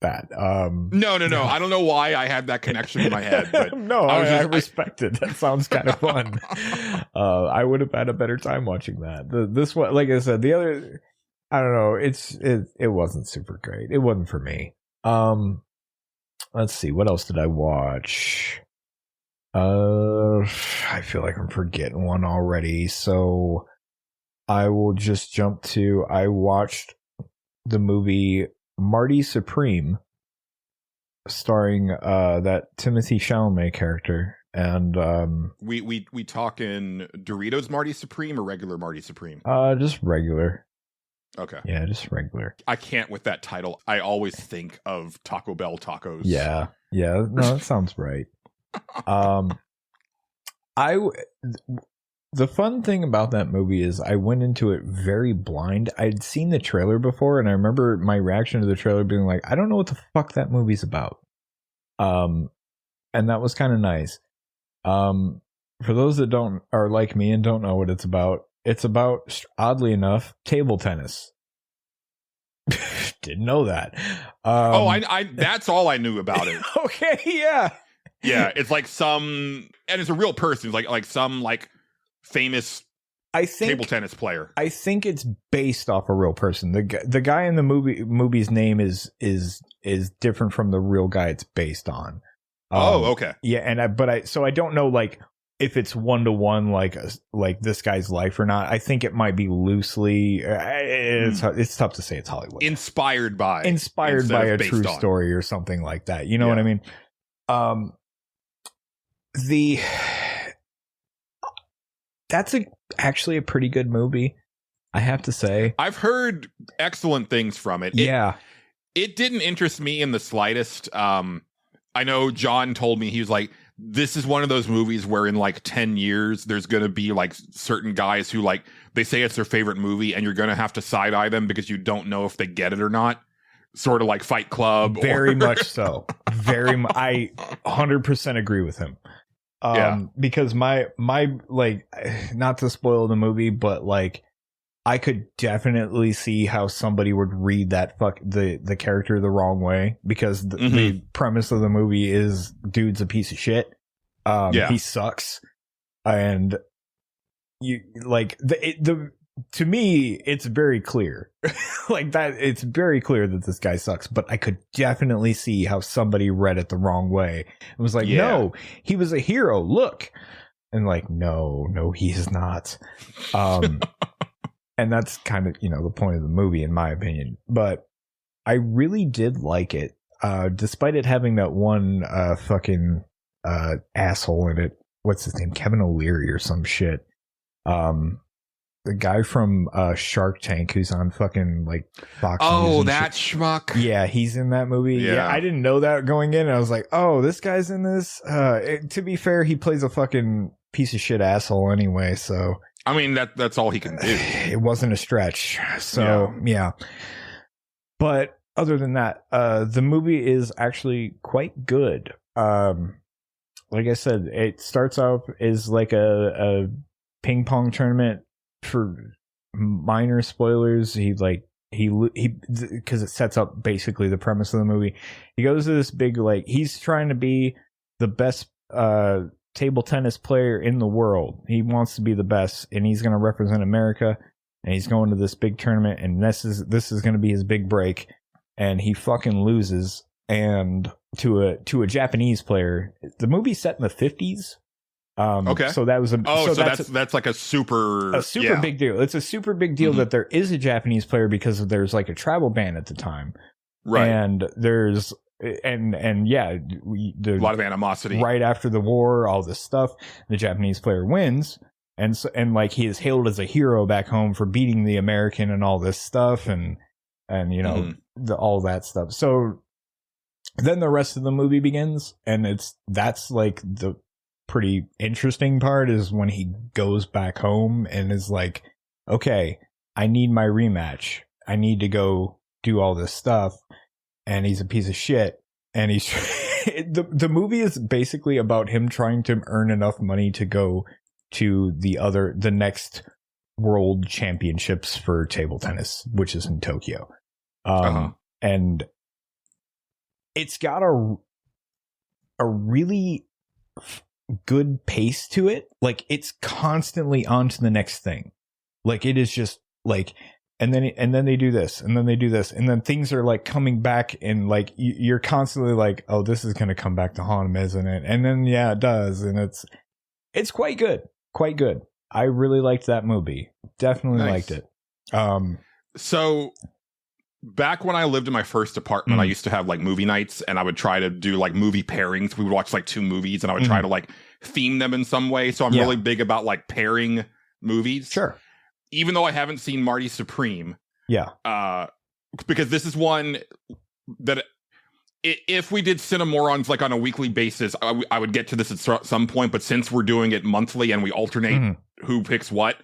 that. No. I don't know why I had that connection in my head. But no, I respect it. That sounds kind of fun. I would have had a better time watching that. This one, like I said, the other, I don't know. It wasn't super great. It wasn't for me. Let's see, what else did I watch? I feel like I'm forgetting one already, so I will just jump to, I watched the movie Marty Supreme, starring that Timothée Chalamet character, and we talking Doritos Marty Supreme or regular Marty Supreme? Just regular. Okay. Yeah, just regular. I can't with that title. I always think of Taco Bell tacos. Yeah, no, that sounds right. The fun thing about that movie is I went into it very blind. I'd seen the trailer before, and I remember my reaction to the trailer being like, I don't know what the fuck that movie's about. And that was kind of nice. For those that are like me and don't know what it's about, oddly enough, table tennis. Didn't know that. I that's all I knew about it. Okay, yeah. Yeah, it's like and it's a real person. It's like some famous table tennis player. I think it's based off a real person. The guy in the movie's name is different from the real guy it's based on. Okay. Yeah, and I don't know if it's 1-to-1 like this guy's life or not. I think it might be loosely. It's tough to say. It's Hollywood. Inspired by a true story or something like that. You know what I mean? That's actually a pretty good movie, I have to say. I've heard excellent things from it. It didn't interest me in the slightest. I know John told me, he was like, this is one of those movies where in 10 years, there's going to be certain guys who they say it's their favorite movie and you're going to have to side eye them because you don't know if they get it or not. Sort of like Fight Club. Very much so. I 100% agree with him. Because my not to spoil the movie, but I could definitely see how somebody would read that the character the wrong way, because the premise of the movie is dude's a piece of shit. He sucks, and you to me it's very clear that it's very clear that this guy sucks, but I could definitely see how somebody read it the wrong way. It was no, he was a hero, look, and no he is not. And that's kind of, the point of the movie, in my opinion. But I really did like it, despite it having that one fucking asshole in it. What's his name? Kevin O'Leary or some shit. The guy from Shark Tank who's on fucking Fox News. Oh, that schmuck. Yeah, he's in that movie. Yeah, I didn't know that going in. And I was like, oh, this guy's in this. To be fair, he plays a fucking piece of shit asshole anyway, so... I mean, that's all he can do. It wasn't a stretch. So, yeah. But other than that, the movie is actually quite good. Like I said, it starts out as a ping pong tournament. For minor spoilers, he because it sets up basically the premise of the movie. He goes to this big, he's trying to be the best table tennis player in the world. He wants to be the best, and he's going to represent America, and he's going to this big tournament, and this is going to be his big break, and he fucking loses, and to a Japanese player. The movie's set in the 50s. Okay. So that was that's like a super big deal. It's a super big deal that there is a Japanese player, because there's a travel ban at the time. Right. And there's a lot of animosity right after the war, all this stuff. The Japanese player wins, and he is hailed as a hero back home for beating the American and all this stuff, and all that stuff. So then the rest of the movie begins, and that's the pretty interesting part is when he goes back home and is like, okay, I need my rematch. I need to go do all this stuff. And he's a piece of shit. And he's the movie is basically about him trying to earn enough money to go to the next world championships for table tennis, which is in Tokyo. And it's got a really good pace to it. It's constantly on to the next thing. It is just and then they do this, and then they do this, and then things are like coming back, and like you're constantly like, oh, this is going to come back to haunt him, isn't it? And then yeah, it does, and it's quite good. I really liked that movie. Definitely liked it. So back when I lived in my first apartment, I used to have like movie nights, and I would try to do like movie pairings. We would watch like 2 movies, and I would try to like theme them in some way. So I'm really big about like pairing movies. Sure. Even though I haven't seen Marty Supreme. Yeah. Because this is one that if we did Cinemorons like on a weekly basis, I would get to this at some point. But since we're doing it monthly and we alternate who picks what,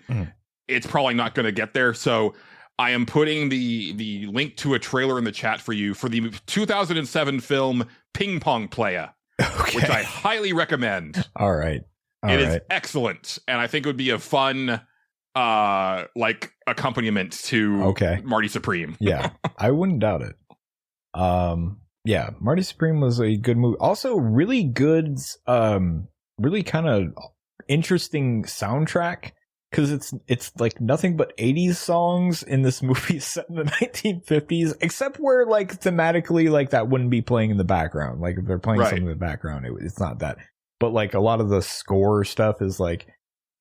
it's probably not going to get there. So I am putting the link to a trailer in the chat for you for the 2007 film Ping Pong Playa, which I highly recommend. All right. It is excellent. And I think it would be a fun like accompaniment to Marty Supreme. Yeah, I wouldn't doubt it. Yeah, Marty Supreme was a good movie. Also really good, really kind of interesting soundtrack, because it's like nothing but 80s songs in this movie set in the 1950s, except where like thematically like that wouldn't be playing in the background. Like if they're playing something in the background, it's not that. But like a lot of the score stuff is like,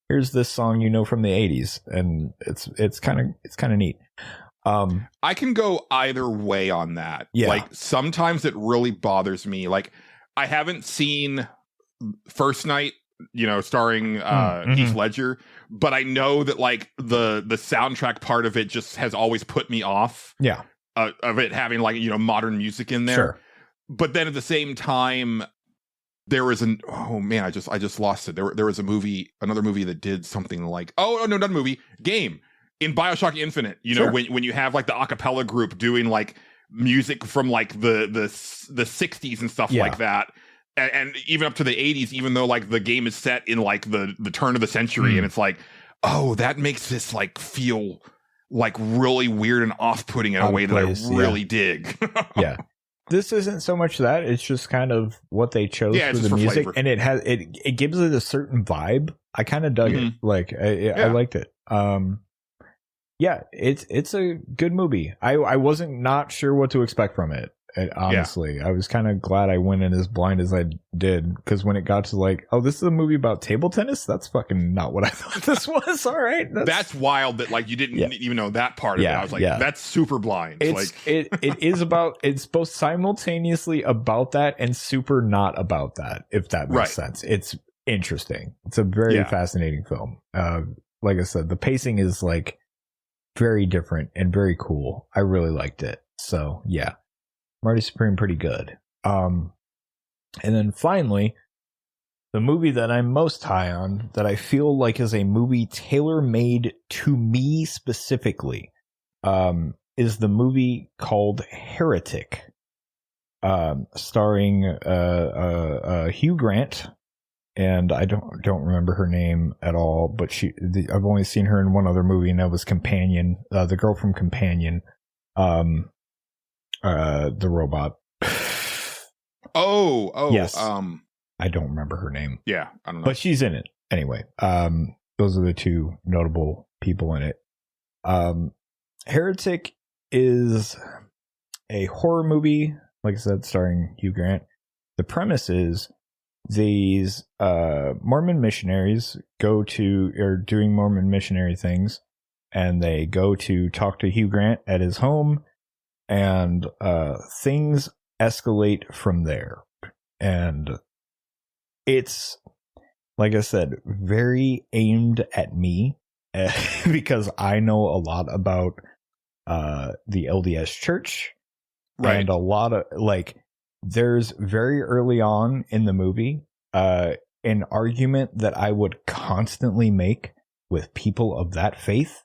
here's this song from the 80s, and it's kind of neat. I can go either way on that. Yeah. Like sometimes it really bothers me. Like I haven't seen First Night, starring Heath Ledger, but I know that like the soundtrack part of it just has always put me off. Yeah. Of it having like modern music in there. Sure. But then at the same time, there was I just lost it. There was another movie that did something like, no, not a movie, game in BioShock Infinite. When you have like the a cappella group doing like music from like the 60s and stuff like that, and even up to the 80s, even though like the game is set in like the turn of the century, and it's like, oh, that makes this like feel like really weird and off-putting in a way that I really dig. Yeah. This isn't so much that, it's just kind of what they chose for the music, and it gives it a certain vibe. I kind of dug it. Like I liked it. It's a good movie. I wasn't not sure what to expect from it. Honestly, I was kind of glad I went in as blind as I did, because when it got to like, oh, this is a movie about table tennis, that's fucking not what I thought this was. All right, that's wild that like you didn't even know that part of it. I was like, that's super blind. It's both simultaneously about that and super not about that, if that makes sense. It's interesting. It's a very fascinating film. Like I said, the pacing is like very different and very cool. I really liked it. So yeah. Marty Supreme, pretty good. And then finally, the movie that I'm most high on, that I feel like is a movie tailor-made to me specifically, is the movie called Heretic, starring Hugh Grant, and I don't remember her name at all, but I've only seen her in one other movie, and that was Companion, the girl from Companion. The robot. Yes. I don't remember her name. Yeah, I don't know. But she's in it. Anyway, those are the two notable people in it. Heretic is a horror movie, like I said, starring Hugh Grant. The premise is these Mormon missionaries are doing Mormon missionary things, and they go to talk to Hugh Grant at his home, and things escalate from there. And it's, like I said, very aimed at me, because I know a lot about the LDS church, and a lot of like, there's very early on in the movie an argument that I would constantly make with people of that faith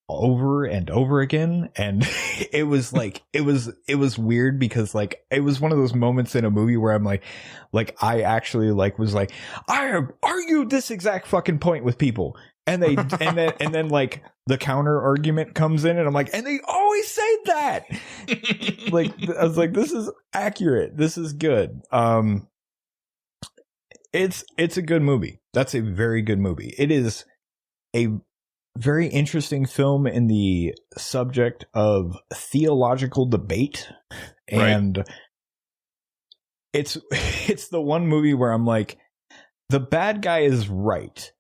over and over again, and it was like it was weird, because like it was one of those moments in a movie where I'm like I actually like was like, I have argued this exact fucking point with people, and they and then like the counter argument comes in, and I'm like, and they always say that. Like I was like, this is accurate, this is good. It's a good movie. That's a very good movie. It is a very interesting film in the subject of theological debate. And it's the one movie where I'm like, the bad guy is right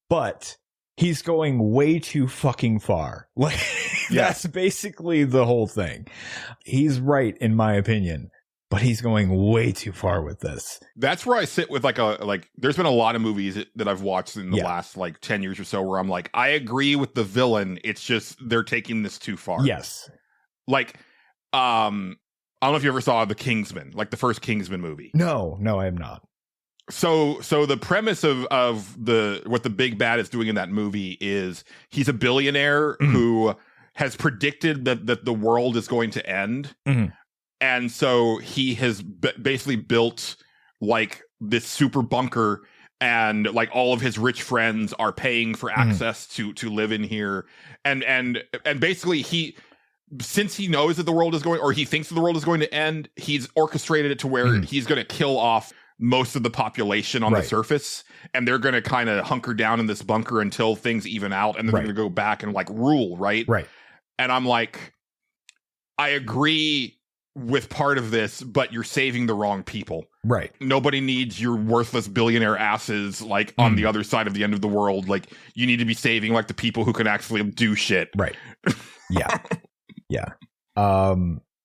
but he's going way too fucking far. Like, that's basically the whole thing. He's right, in my opinion, but he's going way too far with this. That's where I sit with there's been a lot of movies that I've watched in the last 10 years or so where I'm like, I agree with the villain. It's just they're taking this too far. Yes. Like, I don't know if you ever saw The Kingsman, like the first Kingsman movie. No, I am not. So the premise of what the big bad is doing in that movie is he's a billionaire who has predicted that the world is going to end. And so he has basically built like this super bunker, and like all of his rich friends are paying for access to live in here. And basically since he knows that the world is going, or he thinks that the world is going to end, he's orchestrated it to where he's going to kill off most of the population on the surface, and they're going to kind of hunker down in this bunker until things even out, and then they're going to go back and like rule, right? And I'm like, I agree with part of this, but you're saving the wrong people. Nobody needs your worthless billionaire asses like on the other side of the end of the world. Like, you need to be saving like the people who can actually do shit.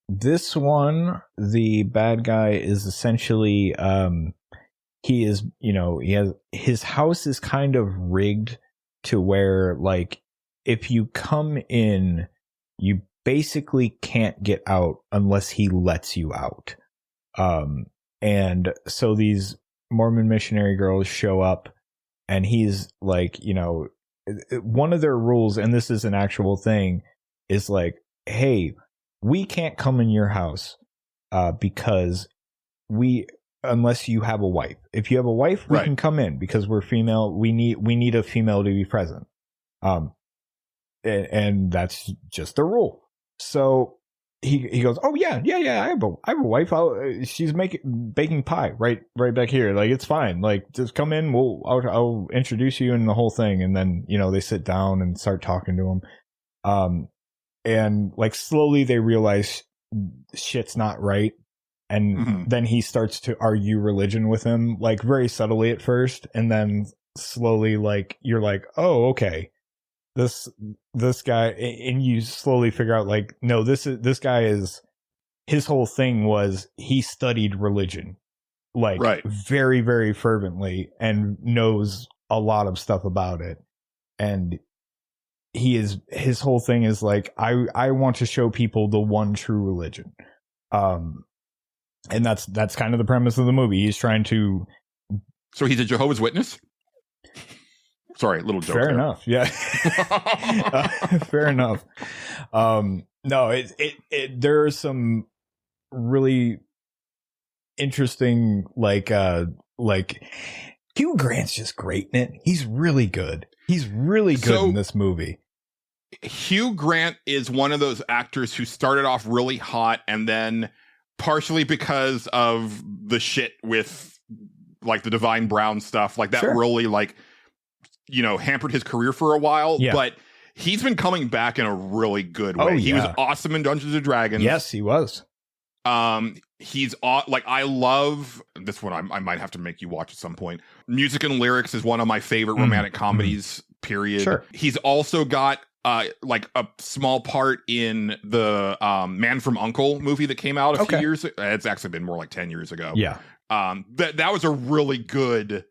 This one, the bad guy is essentially, his house is kind of rigged to where, like, if you come in, you basically can't get out unless he lets you out. And so these Mormon missionary girls show up, and he's like, one of their rules, and this is an actual thing, is like, hey, we can't come in your house because unless you have a wife. If you have a wife, we can come in because we're female. We need a female to be present. And that's just the rule. So he goes, oh yeah, I have a wife. She's baking pie right back here. Like, it's fine. Like, just come in. I'll introduce you and the whole thing. And then, they sit down and start talking to him. And like slowly they realize shit's not right. And then he starts to argue religion with him, like very subtly at first. And then slowly, like, you're like, oh, okay, this guy, and you slowly figure out like, no, this guy is, his whole thing was he studied religion, like very, very fervently, and knows a lot of stuff about it. And his whole thing is like, I want to show people the one true religion. And that's kind of the premise of the movie. He's trying to. So he's a Jehovah's Witness? Sorry, little joke. Fair enough. Yeah. Fair enough. No, there are some really interesting, like Hugh Grant's just great in it. He's really good. He's really good in this movie. Hugh Grant is one of those actors who started off really hot, and then partially because of the shit with like the Divine Brown stuff, like that really like, hampered his career for a while. But he's been coming back in a really good way. He was awesome in Dungeons and Dragons. Yes, he was. He's like, I love this one. I might have to make you watch at some point. Music and Lyrics is one of my favorite romantic comedies, period. Sure. He's also got like a small part in the Man from U.N.C.L.E. movie that came out a few years ago. It's actually been more like 10 years ago. Yeah. That was a really good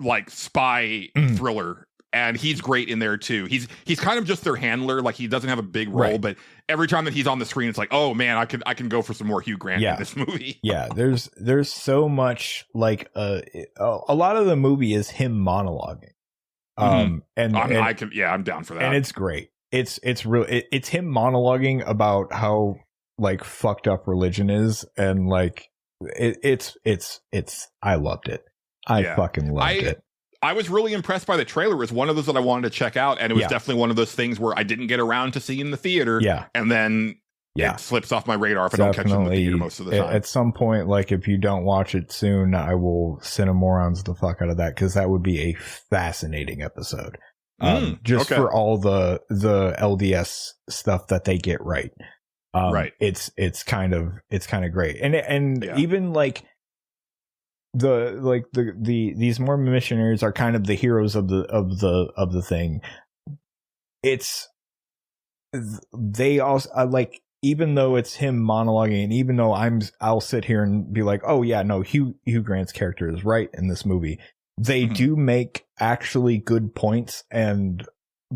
like spy thriller, and he's great in there too. He's kind of just their handler. Like, he doesn't have a big role, but every time that he's on the screen, it's like, oh man, I can go for some more Hugh Grant in this movie. Yeah, there's so much, like a lot of the movie is him monologuing. I'm down for that. And it's great. It's him monologuing about how like fucked up religion is, and like it's I loved it. I fucking loved it. I was really impressed by the trailer. It was one of those that I wanted to check out, and it was definitely one of those things where I didn't get around to seeing in the theater. Yeah. And then Yeah. it slips off my radar if I don't catch it in the theater most of the time. At some point, like if you don't watch it soon, I will Cinemorons the fuck out of that, because that would be a fascinating episode. Just for all the LDS stuff that they get right. Right. It's kind of great. And even like these Mormon missionaries are kind of the heroes of the thing. They also like, even though it's him monologuing, and even though I'll sit here and be like, oh yeah, no, Hugh Grant's character is right in this movie. They do make actually good points, and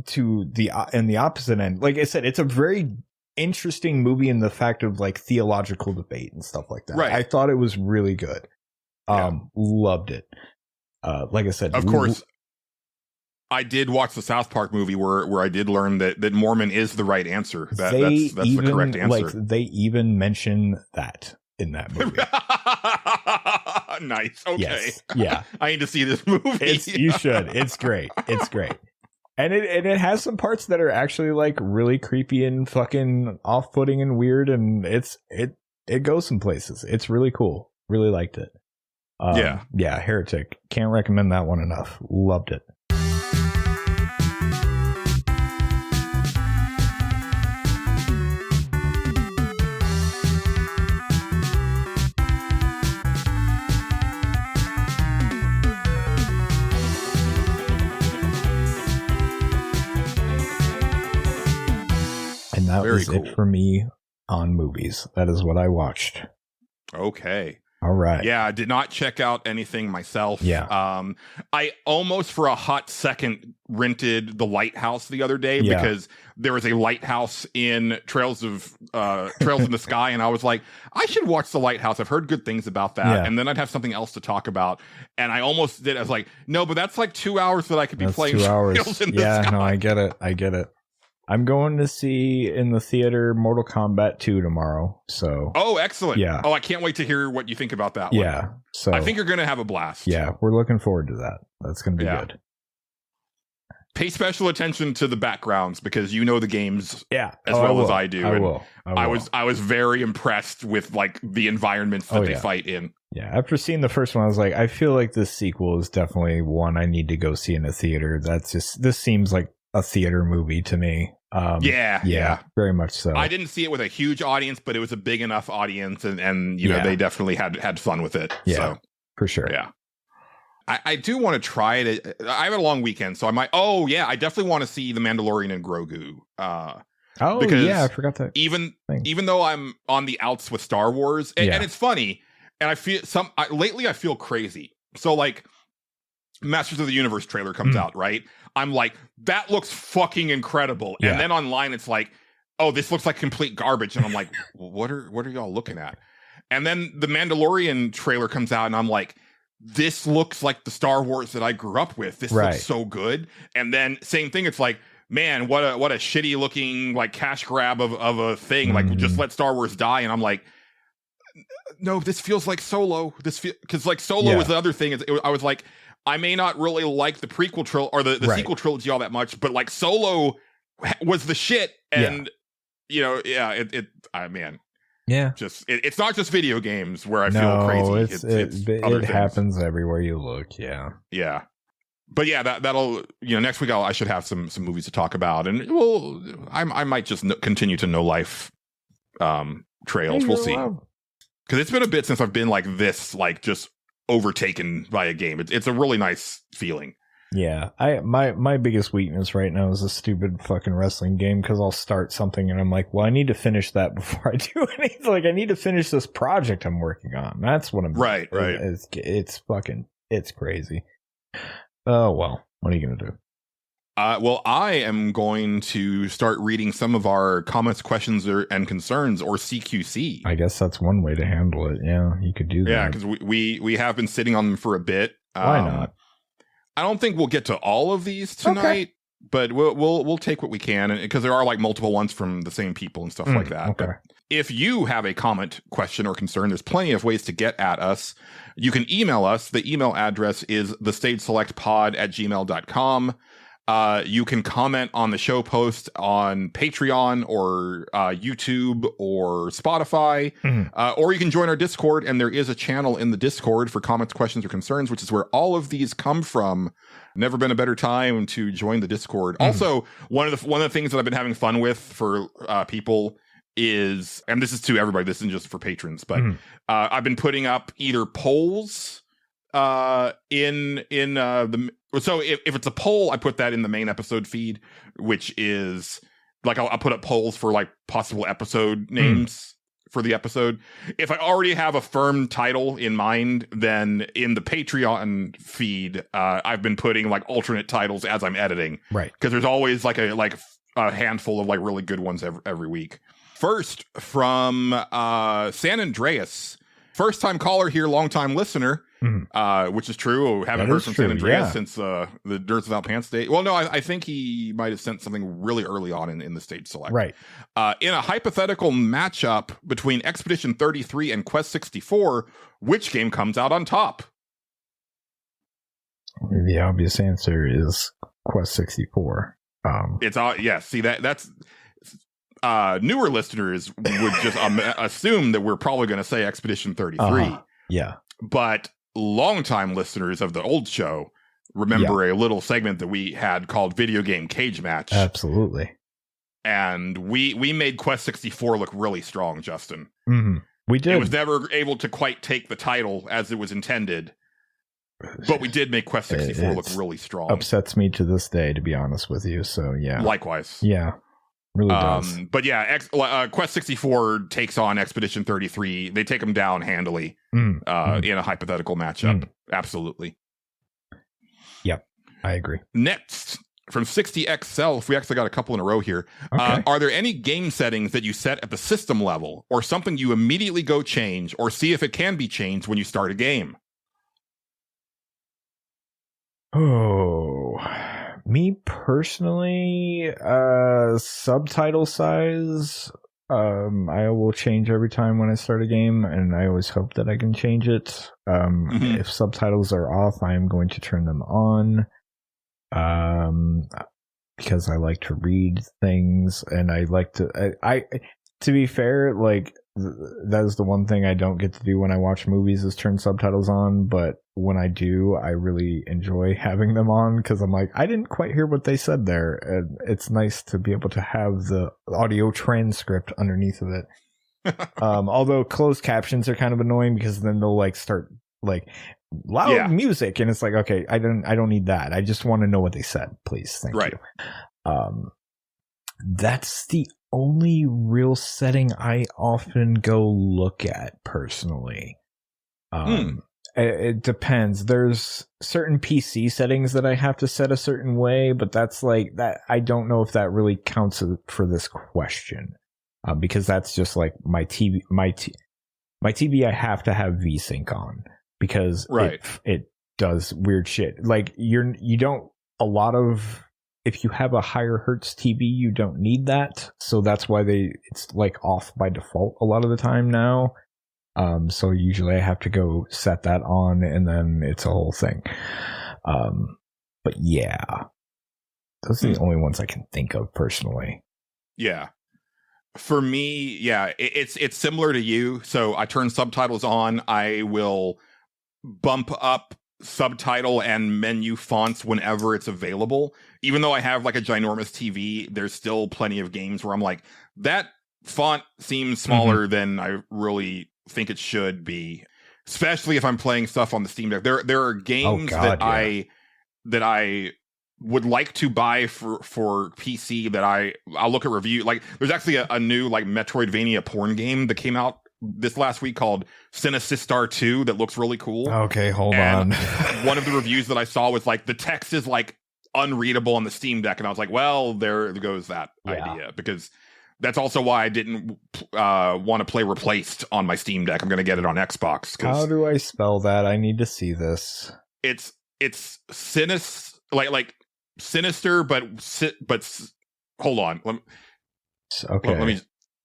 to the opposite end, like I said, it's a very interesting movie in the fact of like theological debate and stuff like that. Right. I thought it was really good. Loved it. Like I said, of course, I did watch the South Park movie where I did learn that Mormon is the right answer. That's the correct answer. Like they even mention that in that movie. Nice. Okay. Yes. Yeah. I need to see this movie. You should. It's great. It's great. And it has some parts that are actually like really creepy and fucking off-putting and weird, and it goes some places. It's really cool. Really liked it. Yeah, Heretic. Can't recommend that one enough. Loved it. And that was it for me on movies. That is what I watched. Okay. All right. Yeah, I did not check out anything myself. Yeah. I almost for a hot second rented The Lighthouse the other day because there was a lighthouse in Trails in the Sky, and I was like, I should watch The Lighthouse. I've heard good things about that, and then I'd have something else to talk about. And I almost did. I was like, no, but that's like 2 hours that I could be playing. 2 hours. Trails in the Sky. No, I get it. I'm going to see in the theater Mortal Kombat 2 tomorrow. So. Oh, excellent. Yeah. Oh, I can't wait to hear what you think about that one. Yeah. So I think you're going to have a blast. Yeah, we're looking forward to that. That's going to be good. Pay special attention to the backgrounds because you know the games as well as I do. I will. I was very impressed with like the environments that they fight in. Yeah. After seeing the first one, I was like, I feel like this sequel is definitely one I need to go see in a theater. This seems like a theater movie to me. Yeah, very much so. I didn't see it with a huge audience, but it was a big enough audience, and you know they definitely had fun with it. Yeah, so, for sure. Yeah, I do want to try it. I have a long weekend, so I might. Oh yeah, I definitely want to see The Mandalorian and Grogu. Because I forgot that. Even though I'm on the outs with Star Wars, and it's funny, and I feel lately I feel crazy. So like, Masters of the Universe trailer comes out, right? I'm like, that looks fucking incredible. And then online it's like, oh, this looks like complete garbage. And I'm like, what are y'all looking at? And then the Mandalorian trailer comes out and I'm like, this looks like the Star Wars that I grew up with. This looks so good. And then same thing, it's like, man, what a shitty looking like cash grab of a thing. Like, just let Star Wars die. And I'm like, no, this feels like Solo. Because like Solo was the other thing. I was like, I may not really like the prequel trilogy or the sequel trilogy all that much, but like Solo was the shit. And you know, it's not just video games where I feel crazy. It happens everywhere you look. Yeah. But yeah, that'll, you know, next week I should have some movies to talk about, and I might just continue to No Life trails. We'll see. Because it's been a bit since I've been like this, like just overtaken by a game. It's a really nice feeling. Yeah, my biggest weakness right now is a stupid fucking wrestling game, because I'll start something and I'm like, well, I need to finish that before I do anything. Like, I need to finish this project I'm working on. That's what I'm right. It's crazy. Oh well, what are you gonna do? Well, I am going to start reading some of our comments, questions, and concerns, or CQC. I guess that's one way to handle it. Yeah, you could do that. Yeah, because we have been sitting on them for a bit. Why not? I don't think we'll get to all of these tonight, but we'll take what we can, because there are like multiple ones from the same people and stuff like that. Okay. But if you have a comment, question, or concern, there's plenty of ways to get at us. You can email us. The email address is thestageselectpod@gmail.com. You can comment on the show post on Patreon or YouTube or Spotify, or you can join our Discord, and there is a channel in the Discord for comments, questions, or concerns, which is where all of these come from. Never been a better time to join the Discord. Also, one of the things that I've been having fun with for people is, and this is to everybody, this isn't just for patrons, but I've been putting up either polls in the, so if it's a poll, I put that in the main episode feed, which is like I'll put up polls for like possible episode names for the episode. If I already have a firm title in mind, then in the Patreon feed, I've been putting like alternate titles as I'm editing, Right. Because there's always like a handful of like really good ones every week. First from San Andreas, first time caller here, long time listener. Which is true. Haven't heard from San Andreas since the Nerds Without Pants day. Well, no, I think he might have sent something really early on in the stage select. Right. In a hypothetical matchup between Expedition 33 and Quest 64, which game comes out on top? The obvious answer is Quest 64. It's yeah. See that's newer listeners would just assume that we're probably going to say Expedition 33. Yeah. But longtime listeners of the old show remember a little segment that we had called Video Game Cage Match. Absolutely. And we made Quest 64 look really strong, Justin. We did. It was never able to quite take the title as it was intended, but we did make Quest 64 look really strong. Upsets me to this day, to be honest with you. So yeah. Likewise. Yeah. Really does. But yeah, Quest 64 takes on Expedition 33. They take them down handily in a hypothetical matchup. Absolutely. Yep, I agree. Next, from 60X Self, we actually got a couple in a row here. Okay. Are there any game settings that you set at the system level, or something you immediately go change, or see if it can be changed when you start a game? Oh, me personally, subtitle size, I will change every time when I start a game, and I always hope that I can change it. If subtitles are off, I am going to turn them on, because I like to read things, and I like to, to be fair, like, that is the one thing I don't get to do when I watch movies is turn subtitles on, but when I do, I really enjoy having them on because I'm like, I didn't quite hear what they said there. And it's nice to be able to have the audio transcript underneath of it. Although closed captions are kind of annoying because then they'll like start like loud music, and it's like, okay, I don't need that. I just want to know what they said, please. Thank you. That's the only real setting I often go look at personally. It depends. There's certain PC settings that I have to set a certain way, but that's like that. I don't know if that really counts for this question, because that's just like my TV. My TV, I have to have VSync on because it does weird shit. Like you don't a lot of. If you have a higher hertz TV, you don't need that. So that's why it's like off by default a lot of the time now. So usually I have to go set that on, and then it's a whole thing. But yeah, those are the only ones I can think of personally. Yeah. For me, it's similar to you. So I turn subtitles on. I will bump up subtitle and menu fonts whenever it's available. Even though I have like a ginormous TV, there's still plenty of games where I'm like, that font seems smaller than I really think it should be, especially if I'm playing stuff on the Steam Deck. There are games that I would like to buy for PC that I'll look at review. Like there's actually a new like Metroidvania porn game that came out this last week called Cinesistar 2 that looks really cool. Okay, hold on. One of the reviews that I saw was like the text is like unreadable on the Steam Deck, and I was like, well, there goes that idea, because that's also why I didn't want to play Replaced on my Steam Deck. I'm going to get it on Xbox. How do I spell that? I need to see this. It's like sinister, but hold on. Let me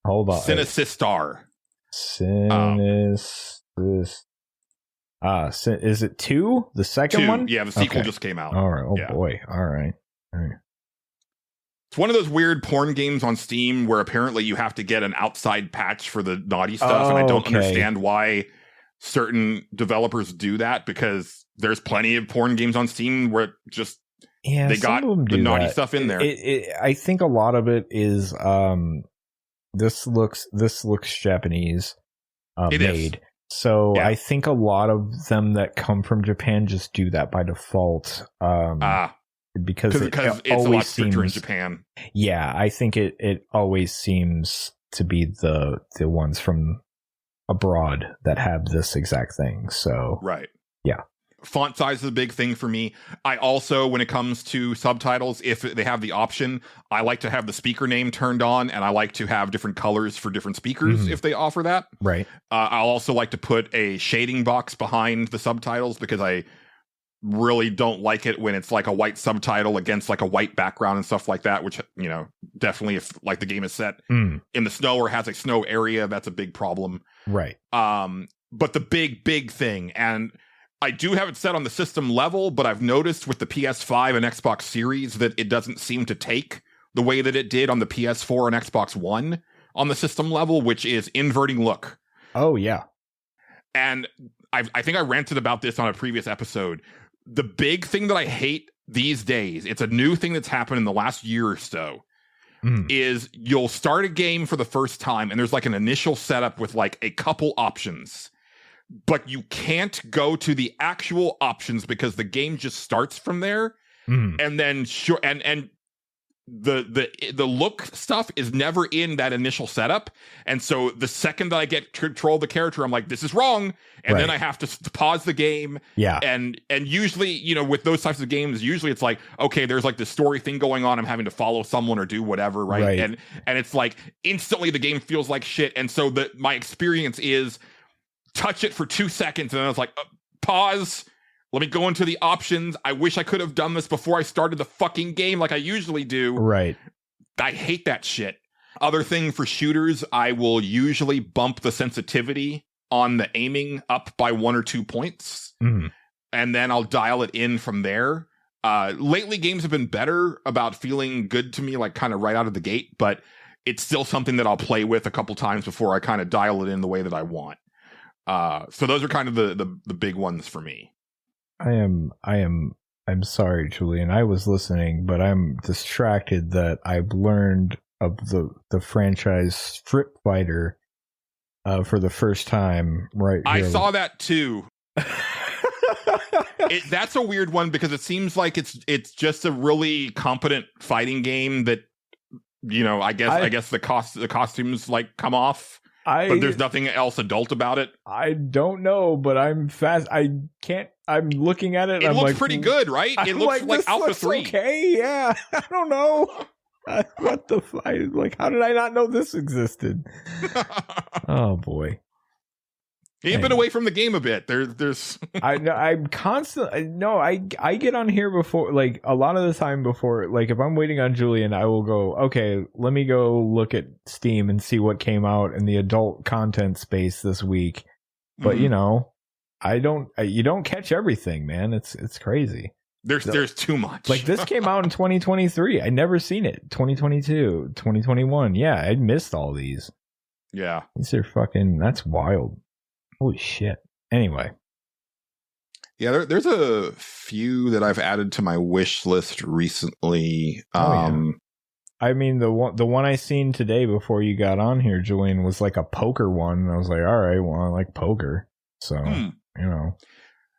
hold on. Cinesistar. Is it 2? The second one? Yeah, the sequel just came out. All right. Oh boy. All right. It's one of those weird porn games on Steam where apparently you have to get an outside patch for the naughty stuff, and I don't understand why certain developers do that, because there's plenty of porn games on Steam where just they got the naughty stuff in there. I think a lot of it is this looks Japanese made. Is. So yeah. I think a lot of them that come from Japan just do that by default. Because it it's a lot stricter in Japan. Yeah, I think it always seems to be the ones from abroad that have this exact thing. So right, yeah. Font size is a big thing for me. I also, when it comes to subtitles, if they have the option, I like to have the speaker name turned on, and I like to have different colors for different speakers if they offer that. Right. I'll also like to put a shading box behind the subtitles, because I really don't like it when it's like a white subtitle against like a white background and stuff like that, which, you know, definitely if like the game is set in the snow or has a snow area, that's a big problem. Right. But the big thing, and I do have it set on the system level, but I've noticed with the PS5 and Xbox Series that it doesn't seem to take the way that it did on the PS4 and Xbox One on the system level, which is inverting look. Oh, yeah. And I think I ranted about this on a previous episode. The big thing that I hate these days, it's a new thing that's happened in the last year or so, is you'll start a game for the first time and there's like an initial setup with like a couple options, but you can't go to the actual options because the game just starts from there. And then and the look stuff is never in that initial setup. And so the second that I get control of the character, I'm like, this is wrong. And then I have to pause the game. Yeah. And usually, you know, with those types of games, usually it's like, okay, there's like this story thing going on. I'm having to follow someone or do whatever. Right. And it's like instantly the game feels like shit. And so my experience is touch it for 2 seconds. And then I was like, pause. Let me go into the options. I wish I could have done this before I started the fucking game like I usually do. Right. I hate that shit. Other thing for shooters, I will usually bump the sensitivity on the aiming up by 1 or 2 points. And then I'll dial it in from there. Lately, games have been better about feeling good to me, like kind of right out of the gate, but it's still something that I'll play with a couple times before I kind of dial it in the way that I want. So those are kind of the big ones for me. I'm sorry, Julian. I was listening, but I'm distracted that I've learned of the franchise Street Fighter for the first time right here. I saw that too. That's a weird one because it seems like it's just a really competent fighting game that, you know, I guess the costumes like come off. But there's nothing else adult about it. I don't know, but I'm fast. I'm looking at it. It looks like, pretty good, right? It looks like Alpha 3. Okay, yeah. I don't know. What the fuck? Like, how did I not know this existed? Oh boy. You've been away from the game a bit. There's. I'm constantly. No, I get on here before, like a lot of the time before, like if I'm waiting on Julian, I will go, okay, let me go look at Steam and see what came out in the adult content space this week. But you know, you don't catch everything, man. It's crazy. There's too much. Like this came out in 2023. I never seen it. 2022, 2021. Yeah, I missed all these. Yeah. These are that's wild. Holy shit. Anyway. Yeah, there's a few that I've added to my wish list recently. I mean, the one I seen today before you got on here, Julian, was like a poker one. And I was like, all right, well, I like poker. So, you know.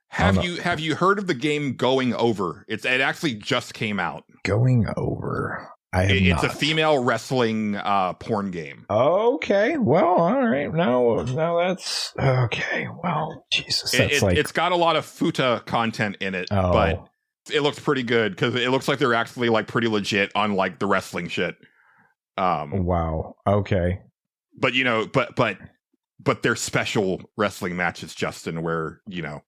Have you heard of the game Going Over? It actually just came out. Going Over. It's a female wrestling porn game. Okay, well, all right. Now that's okay. Well, Jesus, it's got a lot of futa content in it, but it looks pretty good because it looks like they're actually like pretty legit on like the wrestling shit. Wow. Okay. But you know, but they're special wrestling matches, Justin, where you know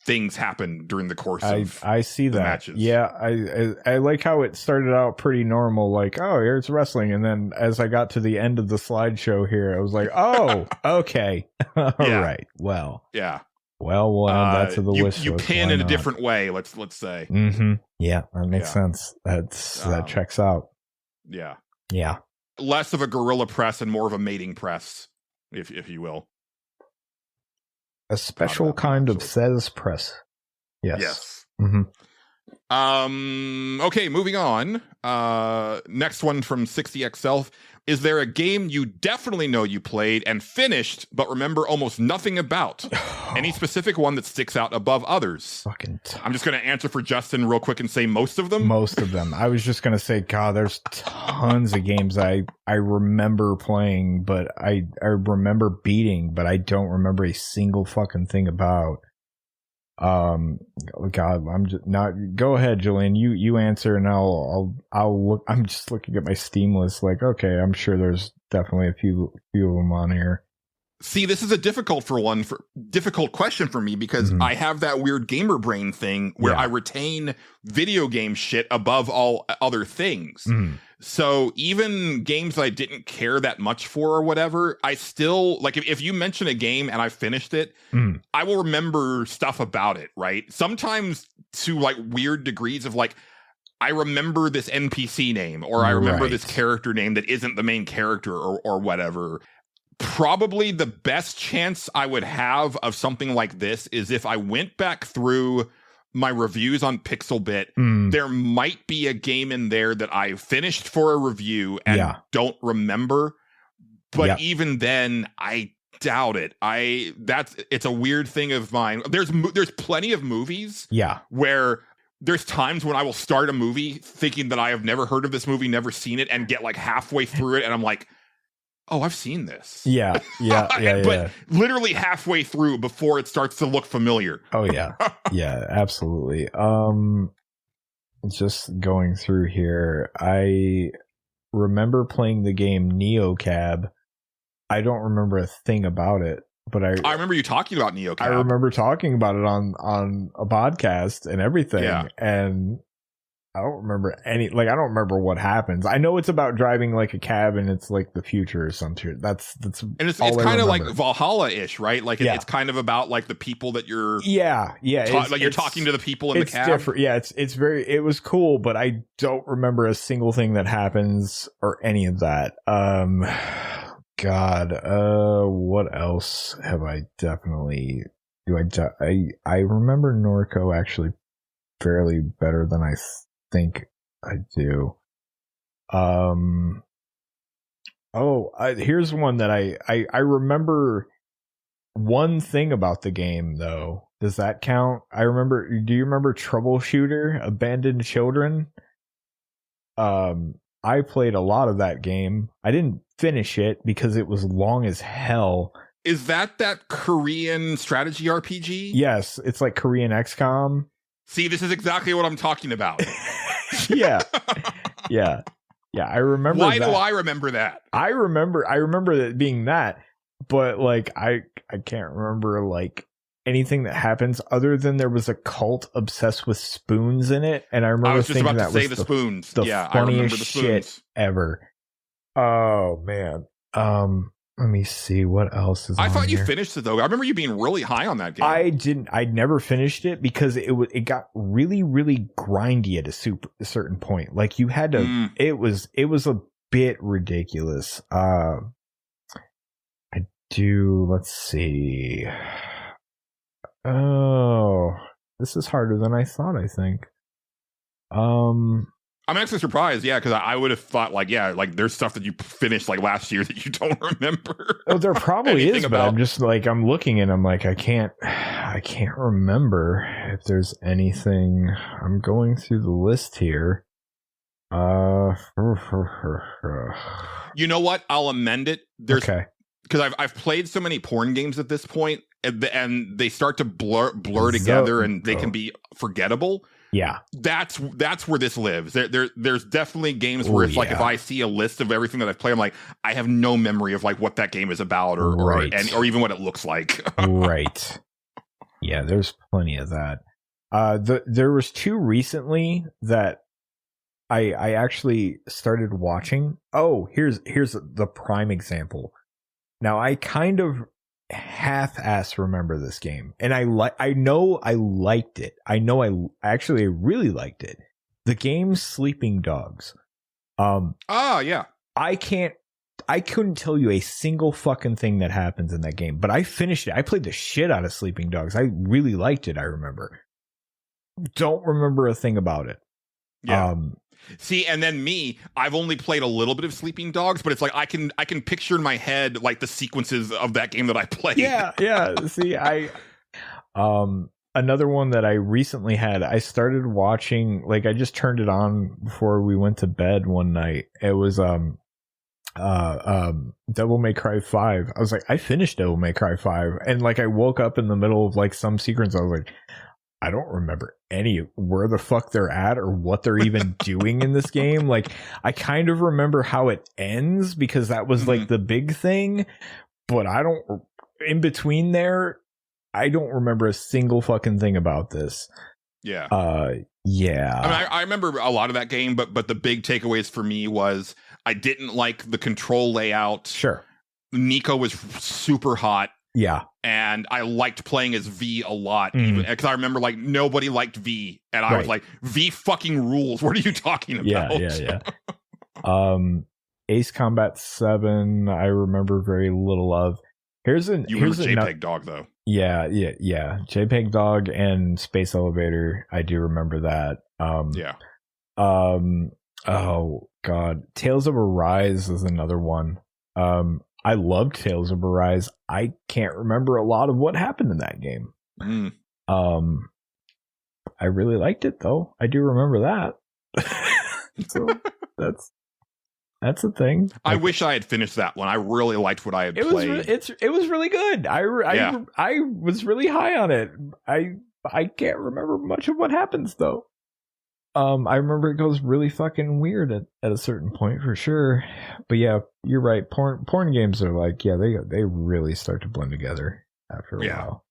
things happen during the course of I see that matches. Yeah, I like how it started out pretty normal, like, oh, here's wrestling, and then as I got to the end of the slideshow here, I was like, oh, okay. All right. Well. Yeah. Well, we'll add that to the wish You list. pin Why in a not? different way. Let's say. Mm-hmm. Yeah, that makes Yeah. sense. That checks out. Yeah. Yeah. Less of a guerrilla press and more of a mating press, if you will. A special kind of says press. Yes. Yes. Mm-hmm. Okay, moving on. Next one from 60XL. Is there a game you definitely know you played and finished, but remember almost nothing about? Any specific one that sticks out above others? I'm just going to answer for Justin real quick and say most of them. Most of them. I was just going to say, God, there's tons of games I remember playing, but I remember beating, but I don't remember a single fucking thing about. God, I'm just not. Go ahead, Julian. You answer, and I'll look. I'm just looking at my Steam list. Like, okay, I'm sure there's definitely a few of them on here. See, this is a difficult question for me because I have that weird gamer brain thing where I retain video game shit above all other things. So even games I didn't care that much for or whatever, I still like if you mention a game and I finished it, I will remember stuff about it, right? Sometimes to like weird degrees of like, I remember this NPC name or I remember this character name that isn't the main character or whatever. Probably the best chance I would have of something like this is if I went back through my reviews on Pixelbit, there might be a game in there that I finished for a review and don't remember. But even then, I doubt it. It's a weird thing of mine. There's plenty of movies where there's times when I will start a movie thinking that I have never heard of this movie, never seen it, and get like halfway through it and I'm like, oh, I've seen this. Yeah. But literally halfway through before it starts to look familiar. Oh, yeah. Yeah, absolutely. Just going through here, I remember playing the game NeoCab. I don't remember a thing about it, but I remember you talking about NeoCab. I remember talking about it on a podcast and everything, and I don't remember I don't remember what happens. I know it's about driving like a cab and it's like the future or something. That's and it's kind of like Valhalla-ish, right? Like it's kind of about like the people that you're you're talking to the people in the cab. Different. Yeah, it was cool, but I don't remember a single thing that happens or any of that. God, what else have I definitely I remember Norco actually fairly better than I think I do. Here's one that I remember one thing about the game though. Does that count? Do you remember Troubleshooter, Abandoned Children? I played a lot of that game. I didn't finish it because it was long as hell. Is that Korean strategy RPG? Yes, it's like Korean XCOM. See, this is exactly what I'm talking about. Yeah. I remember. Why do I remember that? I remember it being that, but like I can't remember like anything that happens other than there was a cult obsessed with spoons in it, and I remember thinking that was the spoons. The I funniest remember the spoons. shit ever. Oh man. Let me see what else is. I thought you here. finished it though. I remember you being really high on that game. I didn't. I never finished it because it got really, really grindy at a certain point. Like you had to. It was a bit ridiculous. Let's see. Oh, this is harder than I thought. I think. I'm actually surprised, because I would have thought, there's stuff that you finished last year that you don't remember. Oh, there probably is, but I'm just I'm looking and I'm like, I can't remember if there's anything. I'm going through the list here. You know what? I'll amend it. Okay. Because I've played so many porn games at this point, and they start to blur together, and they can be forgettable. Yeah, that's where this lives. There's definitely games where it's if I see a list of everything that I've played, I'm like, I have no memory of what that game is about or even what it looks like. Right. Yeah, there's plenty of that. There was two recently that I actually started watching. Oh, here's the prime example. Now I kind of half-ass remember this game, and I know I liked it. I know I actually really liked it. The game Sleeping Dogs. Yeah. I couldn't tell you a single fucking thing that happens in that game, but I finished it. I played the shit out of Sleeping Dogs. I really liked it. I remember. Don't remember a thing about it. Yeah. See, and then I've only played a little bit of Sleeping Dogs, but it's like I can picture in my head like the sequences of that game that I played. Yeah. See, another one that I recently had, I started watching, like I just turned it on before we went to bed one night. It was Devil May Cry 5. I was like, I finished Devil May Cry 5, and like I woke up in the middle of like some sequence. I was like, I don't remember where the fuck they're at or what they're even doing in this game. Like, I kind of remember how it ends because that was like the big thing, but in between there, I don't remember a single fucking thing about this. Yeah. Yeah. I mean, I remember a lot of that game, but the big takeaways for me was I didn't like the control layout. Sure. Nico was super hot. Yeah. And I liked playing as V a lot, even because I remember like nobody liked V, and I was like, V fucking rules. What are you talking about? Yeah. Ace Combat 7, I remember very little of. You remember JPEG Dog though? Yeah. JPEG Dog and Space Elevator, I do remember that. Yeah. Oh God, Tales of Arise is another one. I loved Tales of Arise. I can't remember a lot of what happened in that game. I really liked it though. I do remember that. So that's a thing. I wish I had finished that one. I really liked what I had played. It was really good. I was really high on it. I can't remember much of what happens though. I remember it goes really fucking weird at a certain point for sure. But yeah, you're right. Porn games are like, yeah, they really start to blend together after a while.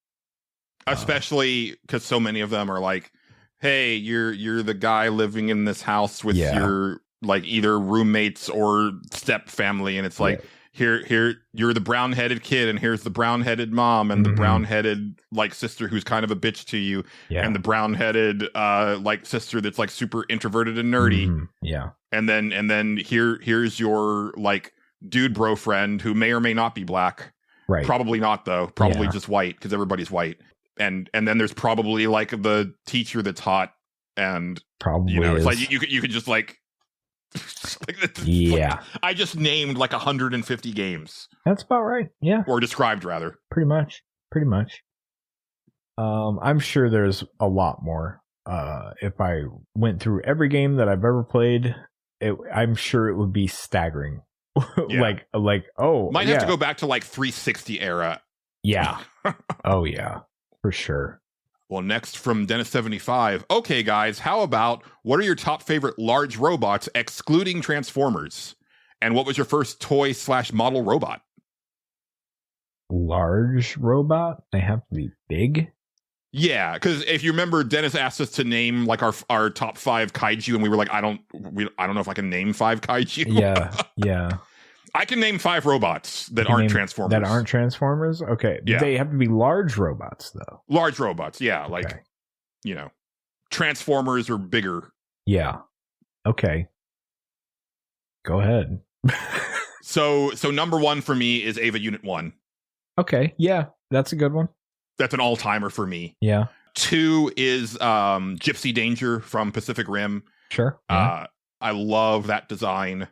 Especially because so many of them are like, hey, you're the guy living in this house with your like either roommates or step family, and it's like here you're the brown-headed kid, and here's the brown-headed mom, and the brown-headed like sister who's kind of a bitch to you, and the brown-headed like sister that's like super introverted and nerdy, and then here's your like dude bro friend who may or may not be black, right? Probably not though, probably just white because everybody's white, and then there's probably like the teacher that's hot, and probably it's like you could just like. I just named like 150 games. That's about right. Yeah. Or described rather. Pretty much. I'm sure there's a lot more. If I went through every game that I've ever played, I'm sure it would be staggering. Might have to go back to like 360 era. Yeah. Oh yeah. For sure. Well, next from Dennis75. Okay, guys, how about what are your top favorite large robots excluding Transformers? And what was your first toy/model robot? Large robot? They have to be big? Yeah, because if you remember, Dennis asked us to name like our top 5 kaiju, and we were like, I don't know if I can name 5 kaiju. Yeah. I can name 5 robots that aren't Transformers. That aren't Transformers? Okay. Yeah. They have to be large robots, though. Large robots, yeah. Like, Transformers are bigger. Yeah. Okay. Go ahead. So number 1 for me is Ava Unit 1. Okay. Yeah. That's a good one. That's an all-timer for me. Yeah. 2 is Gypsy Danger from Pacific Rim. Sure. Yeah. I love that design.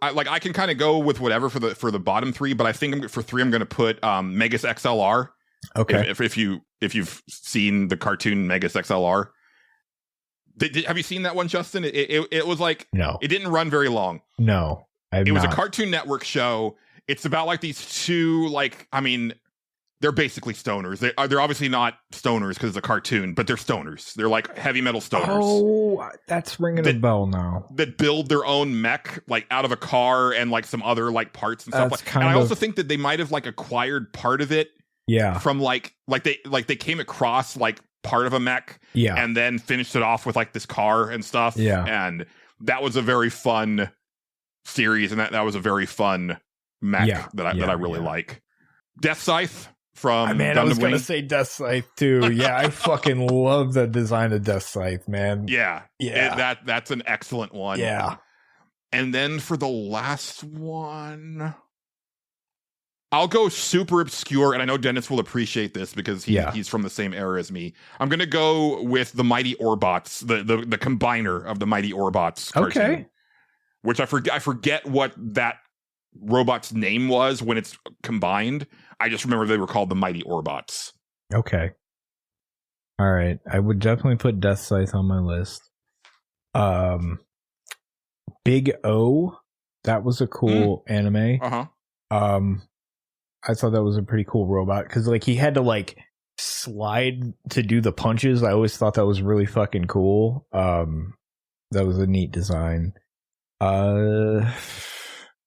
I can kind of go with whatever for the bottom 3, but I think for 3 I'm going to put Megas XLR. Okay. If you've seen the cartoon Megas XLR, have you seen that one, Justin? It was like no, it didn't run very long. No, it was a Cartoon Network show. It's about like these two they're basically stoners. They're obviously not stoners because it's a cartoon, but they're stoners. They're like heavy metal stoners. Oh, that's ringing a bell now. That build their own mech like out of a car and like some other like parts and stuff. And I also think that they might have like acquired part of it. Yeah. From like they came across like part of a mech. Yeah. And then finished it off with like this car and stuff. Yeah. And that was a very fun series, and that was a very fun mech that I really like. Death Scythe. from Man, Gundam I was Wing. gonna say Death Scythe too. Yeah, I fucking love the design of Death Scythe, man. Yeah. That's an excellent one. Yeah. And then for the last one, I'll go super obscure, and I know Dennis will appreciate this because he's from the same era as me. I'm going to go with the Mighty Orbots, the combiner of the Mighty Orbots cartoon. Okay. Which I forget what that robot's name was when it's combined. I just remember they were called the Mighty Orbots. Okay. All right. I would definitely put Death Scythe on my list. Big O, that was a cool anime. Uh-huh. I thought that was a pretty cool robot because like he had to like slide to do the punches. I always thought that was really fucking cool. That was a neat design. Yeah,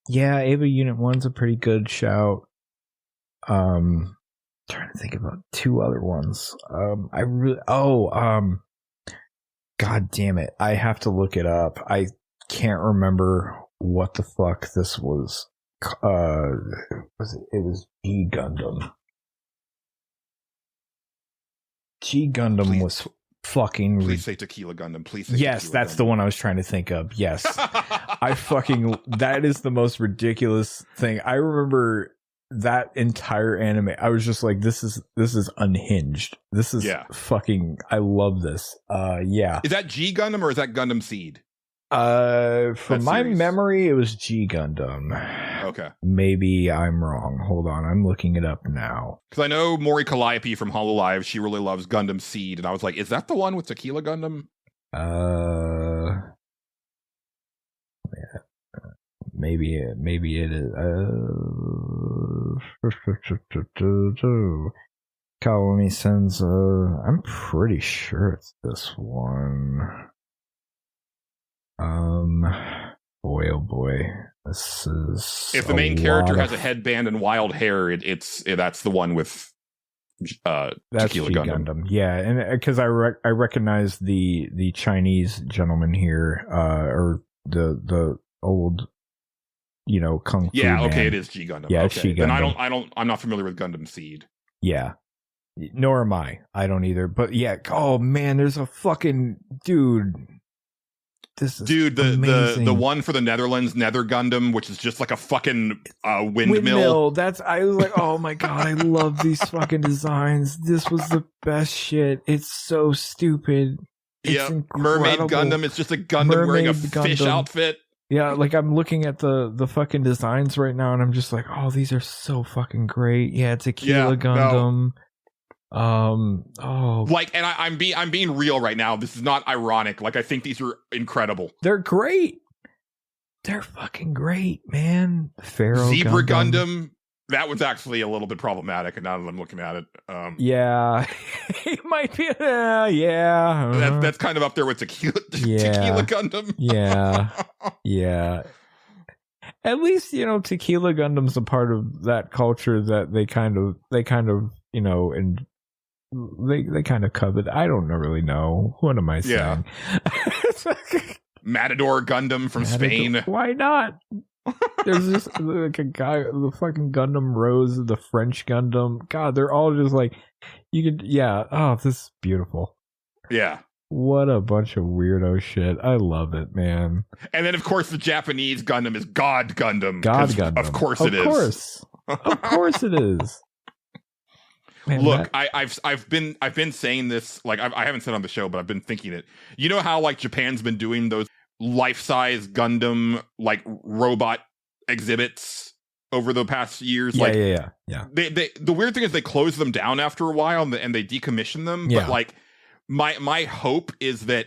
Ava Unit 1's a pretty good shout. Trying to think about two other ones. God damn it. I have to look it up. I can't remember what the fuck this was. It was G Gundam. G Gundam was fucking. Please say Tequila Gundam. Please say yes, Tequila that's Gundam. the one I was trying to think of. Yes, I fucking. That is the most ridiculous thing. I remember that entire anime. I was just like, this is unhinged. This is fucking. I love this. Yeah. Is that G Gundam or is that Gundam Seed? From my memory, it was G Gundam. Okay. Maybe I'm wrong. Hold on, I'm looking it up now. Because I know Mori Calliope from HoloLive, she really loves Gundam Seed, and I was like, is that the one with Tequila Gundam? Yeah, maybe it is. Colony sends. I'm pretty sure it's this one. Boy, oh boy, this is. If the main character has a headband and wild hair, that's the one with that's Tequila Gundam. Yeah, and because I recognize the Chinese gentleman here, or the old, kung fu. Yeah, okay, man. it is G Gundam. Yeah, okay. it's G Gundam. Then I'm not familiar with Gundam Seed. Yeah. Nor am I. I don't either. But yeah, oh man, there's a fucking dude. This is the one for the Netherlands, Nether Gundam, which is just like a fucking windmill. I was like, oh my god, I love these fucking designs. This was the best shit. It's so stupid. It's incredible. Mermaid Gundam. It's just a Gundam wearing a fish outfit. Yeah, like I'm looking at the fucking designs right now, and I'm just like, oh, these are so fucking great. Yeah, Tequila Gundam. And I'm being real right now. This is not ironic. Like, I think these are incredible. They're great. They're fucking great, man. Pharaoh Zebra Gundam. That was actually a little bit problematic, and now that I'm looking at it, yeah, it might be. Yeah, that's kind of up there with Tequila Gundam. yeah. At least Tequila Gundam's a part of that culture that they kind of and they kind of covet. I don't really know. What am I saying? Matador Gundam from Spain. Why not? There's just like a guy, the fucking Gundam Rose, the French Gundam. God, they're all just like you could. Yeah. Oh, this is beautiful. Yeah. What a bunch of weirdo shit. I love it, man. And then, of course, the Japanese Gundam is God Gundam. God Gundam. Of course it is. Of course it is. Man, look, I've been saying this, like I haven't said on the show, but I've been thinking it. You know how like Japan's been doing those life-size Gundam like robot exhibits over the past years? Yeah. They the weird thing is they close them down after a while and they decommission them. Yeah. But like my hope is that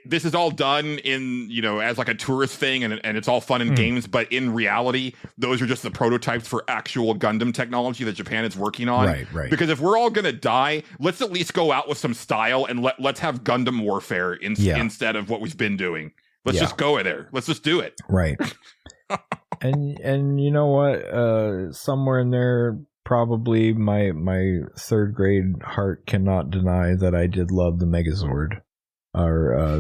this is all done in, as like a tourist thing and it's all fun and games, but in reality, those are just the prototypes for actual Gundam technology that Japan is working on. Right. Because if we're all going to die, let's at least go out with some style and let's have Gundam warfare instead of what we've been doing. Let's just go there. Let's just do it. Right. and you know what? Somewhere in there, probably my third grade heart cannot deny that I did love the Megazord.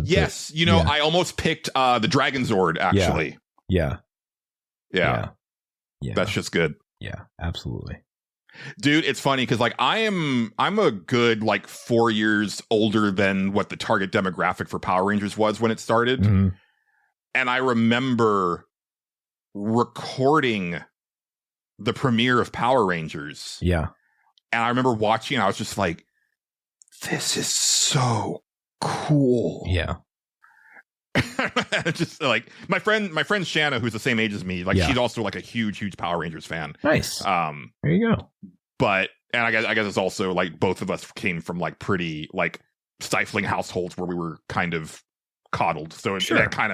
Yes, I almost picked the Dragon Zord, actually. Yeah. That's just good. Yeah, absolutely. Dude, it's funny because like I'm a good like 4 years older than what the target demographic for Power Rangers was when it started. Mhm. And I remember recording the premiere of Power Rangers. Yeah. And I remember watching and I was just like, this is so cool. Yeah. Just like my friend Shanna, who's the same age as me, like Yeah. she's also like a huge Power Rangers fan. Nice. There you go. But and I guess it's also like both of us came from like pretty like stifling households where we were kind of coddled, so Sure. that kind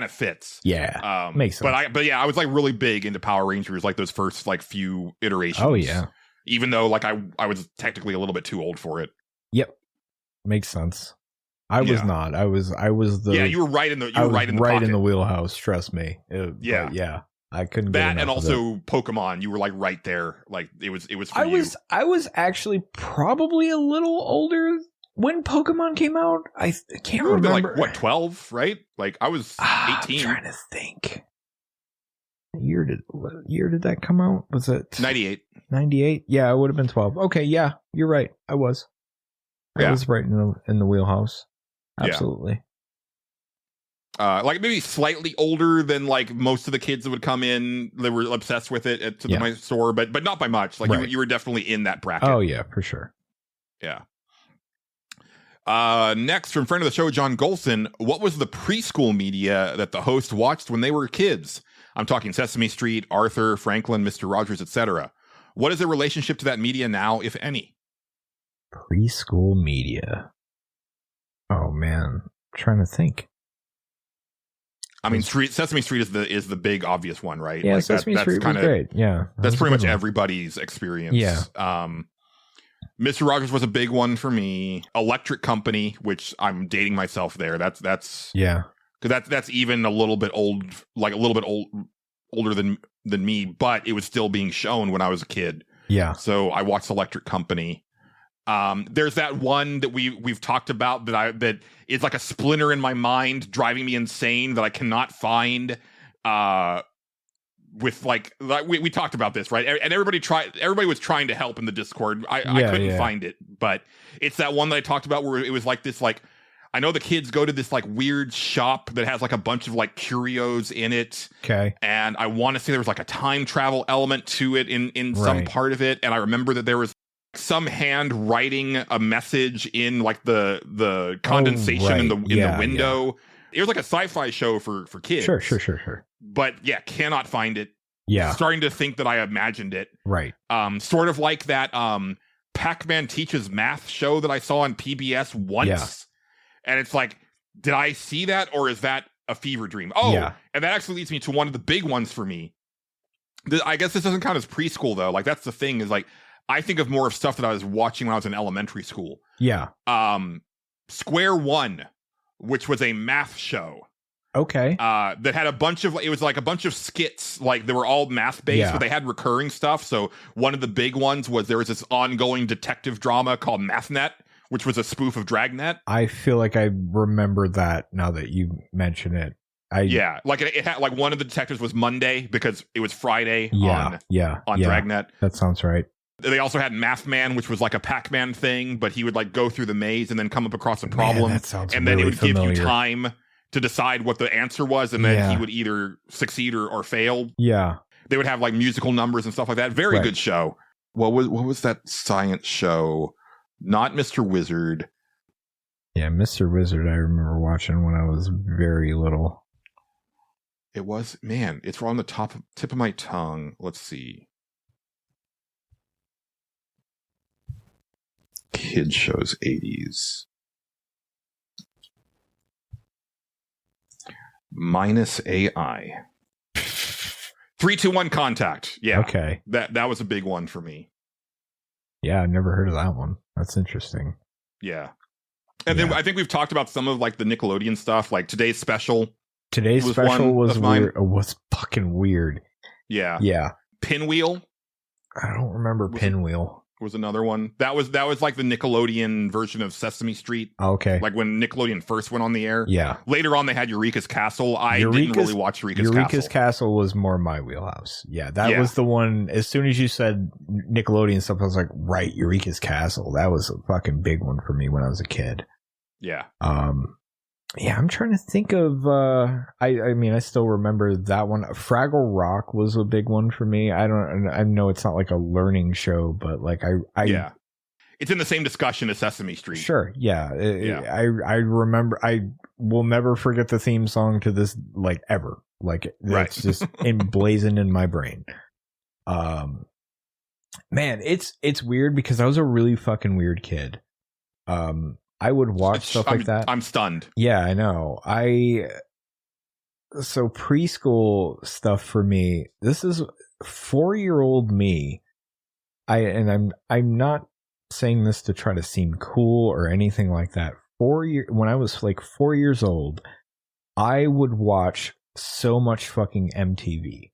of fits. Yeah. Makes sense. But I was like really big into Power Rangers, like those first like few iterations. Oh, yeah. Even though like I was technically a little bit too old for it. Yep. Makes sense. I was Yeah. not. I was the Yeah, you were right in the I was right in the right pocket. in the wheelhouse, trust me. Yeah. But yeah. I couldn't get That enough and of also Pokemon, you were like right there. Like it was for it. you. I was actually probably a little older when Pokemon came out. I can't You would have been remember. like what 12, right? Like I was 18. I'm trying to think. What year did that come out? Was it 98. 98? Yeah, I would have been 12. Okay, yeah, you're right. I was. I Yeah. was right in the wheelhouse. Yeah. Absolutely. Like maybe slightly older than like most of the kids that would come in. They were obsessed with it to my store, but not by much. Like Right. you were definitely in that bracket. Oh yeah, for sure. Yeah. Next, from friend of the show, John Gholson, what was the preschool media that the host watched when they were kids? I'm talking Sesame Street, Arthur, Franklin, Mr. Rogers, etc. What is their relationship to that media now, if any? Preschool media. Oh man, I'm trying to think. I mean, Sesame Street is the big obvious one, right? Yeah, Like Sesame that's Street was kinda, great. Yeah, That's pretty much every. everybody's experience. Yeah. Mr. Rogers was a big one for me. Electric Company, which I'm dating myself there. That's Yeah. because that's even a little bit old, like a little bit older than me, but it was still being shown when I was a kid. Yeah. So I watched Electric Company. There's that one that we've talked about that is like a splinter in my mind, driving me insane, that I cannot find. With like we talked about this, right? And everybody was trying to help in the Discord. I couldn't find it, but it's that one that I talked about where it was like this, like, I know the kids go to this like weird shop that has like a bunch of like curios in it. Okay. And I want to say there was like a time travel element to it in some Right. part of it. And I remember that there was some hand writing a message in like the condensation in the window. It was like a sci-fi show for kids. Sure. But yeah, cannot find it. Yeah. Starting to think that I imagined it. Right. Sort of like that Pac-Man Teaches Math show that I saw on PBS once. Yeah. And it's like, did I see that, or is that a fever dream? Oh, Yeah. And that actually leads me to one of the big ones for me. I guess this doesn't count as preschool, though. Like, that's the thing, is like, I think of more of stuff that I was watching when I was in elementary school. Yeah. Square One, which was a math show. Okay. That had it was like a bunch of skits, like they were all math based, Yeah. but they had recurring stuff. So one of the big ones was there was this ongoing detective drama called MathNet, which was a spoof of Dragnet. I feel like I remember that now that you mention it. Yeah, like it had like one of the detectives was Monday because it was Friday on Dragnet. That sounds right. They also had Math Man, which was like a Pac-Man thing, but he would like go through the maze and then come up across a problem, that sounds and then really it would give familiar. you time to decide what the answer was, and then he would either succeed or fail. Yeah. They would have like musical numbers and stuff like that. Very good show. What was that science show? Not Mr. Wizard. Yeah, Mr. Wizard I remember watching when I was very little. It was, man, it's on the tip of my tongue. Let's see. Kid shows 80s. Minus AI. 3-2-1 Contact. Yeah. Okay. That was a big one for me. Yeah, I've never heard of that one. That's interesting. Yeah. And then I think we've talked about some of like the Nickelodeon stuff, like Today's Special. Today's was Special one was of mine. weird. It was fucking weird. Yeah. Yeah. Pinwheel. I don't remember Pinwheel. was another one. That was like the Nickelodeon version of Sesame Street. Okay. Like when Nickelodeon first went on the air. Yeah. Later on, they had Eureka's Castle. I didn't really watch Eureka's Castle was more my wheelhouse. Yeah, that was the one. As soon as you said Nickelodeon stuff, I was like, right, Eureka's Castle. That was a fucking big one for me when I was a kid. Yeah. Yeah, I'm trying to think of. I mean, I still remember that one. Fraggle Rock was a big one for me. I know it's not like a learning show, but like yeah, it's in the same discussion as Sesame Street. Sure, yeah. Yeah. I remember. I will never forget the theme song to this, like ever. Like it's just emblazoned in my brain. Man, it's weird because I was a really fucking weird kid. I would watch stuff like that. I'm stunned. Yeah, I know. So preschool stuff for me, this is 4-year-old me. I'm not saying this to try to seem cool or anything like that. When I was like 4 years old, I would watch so much fucking MTV.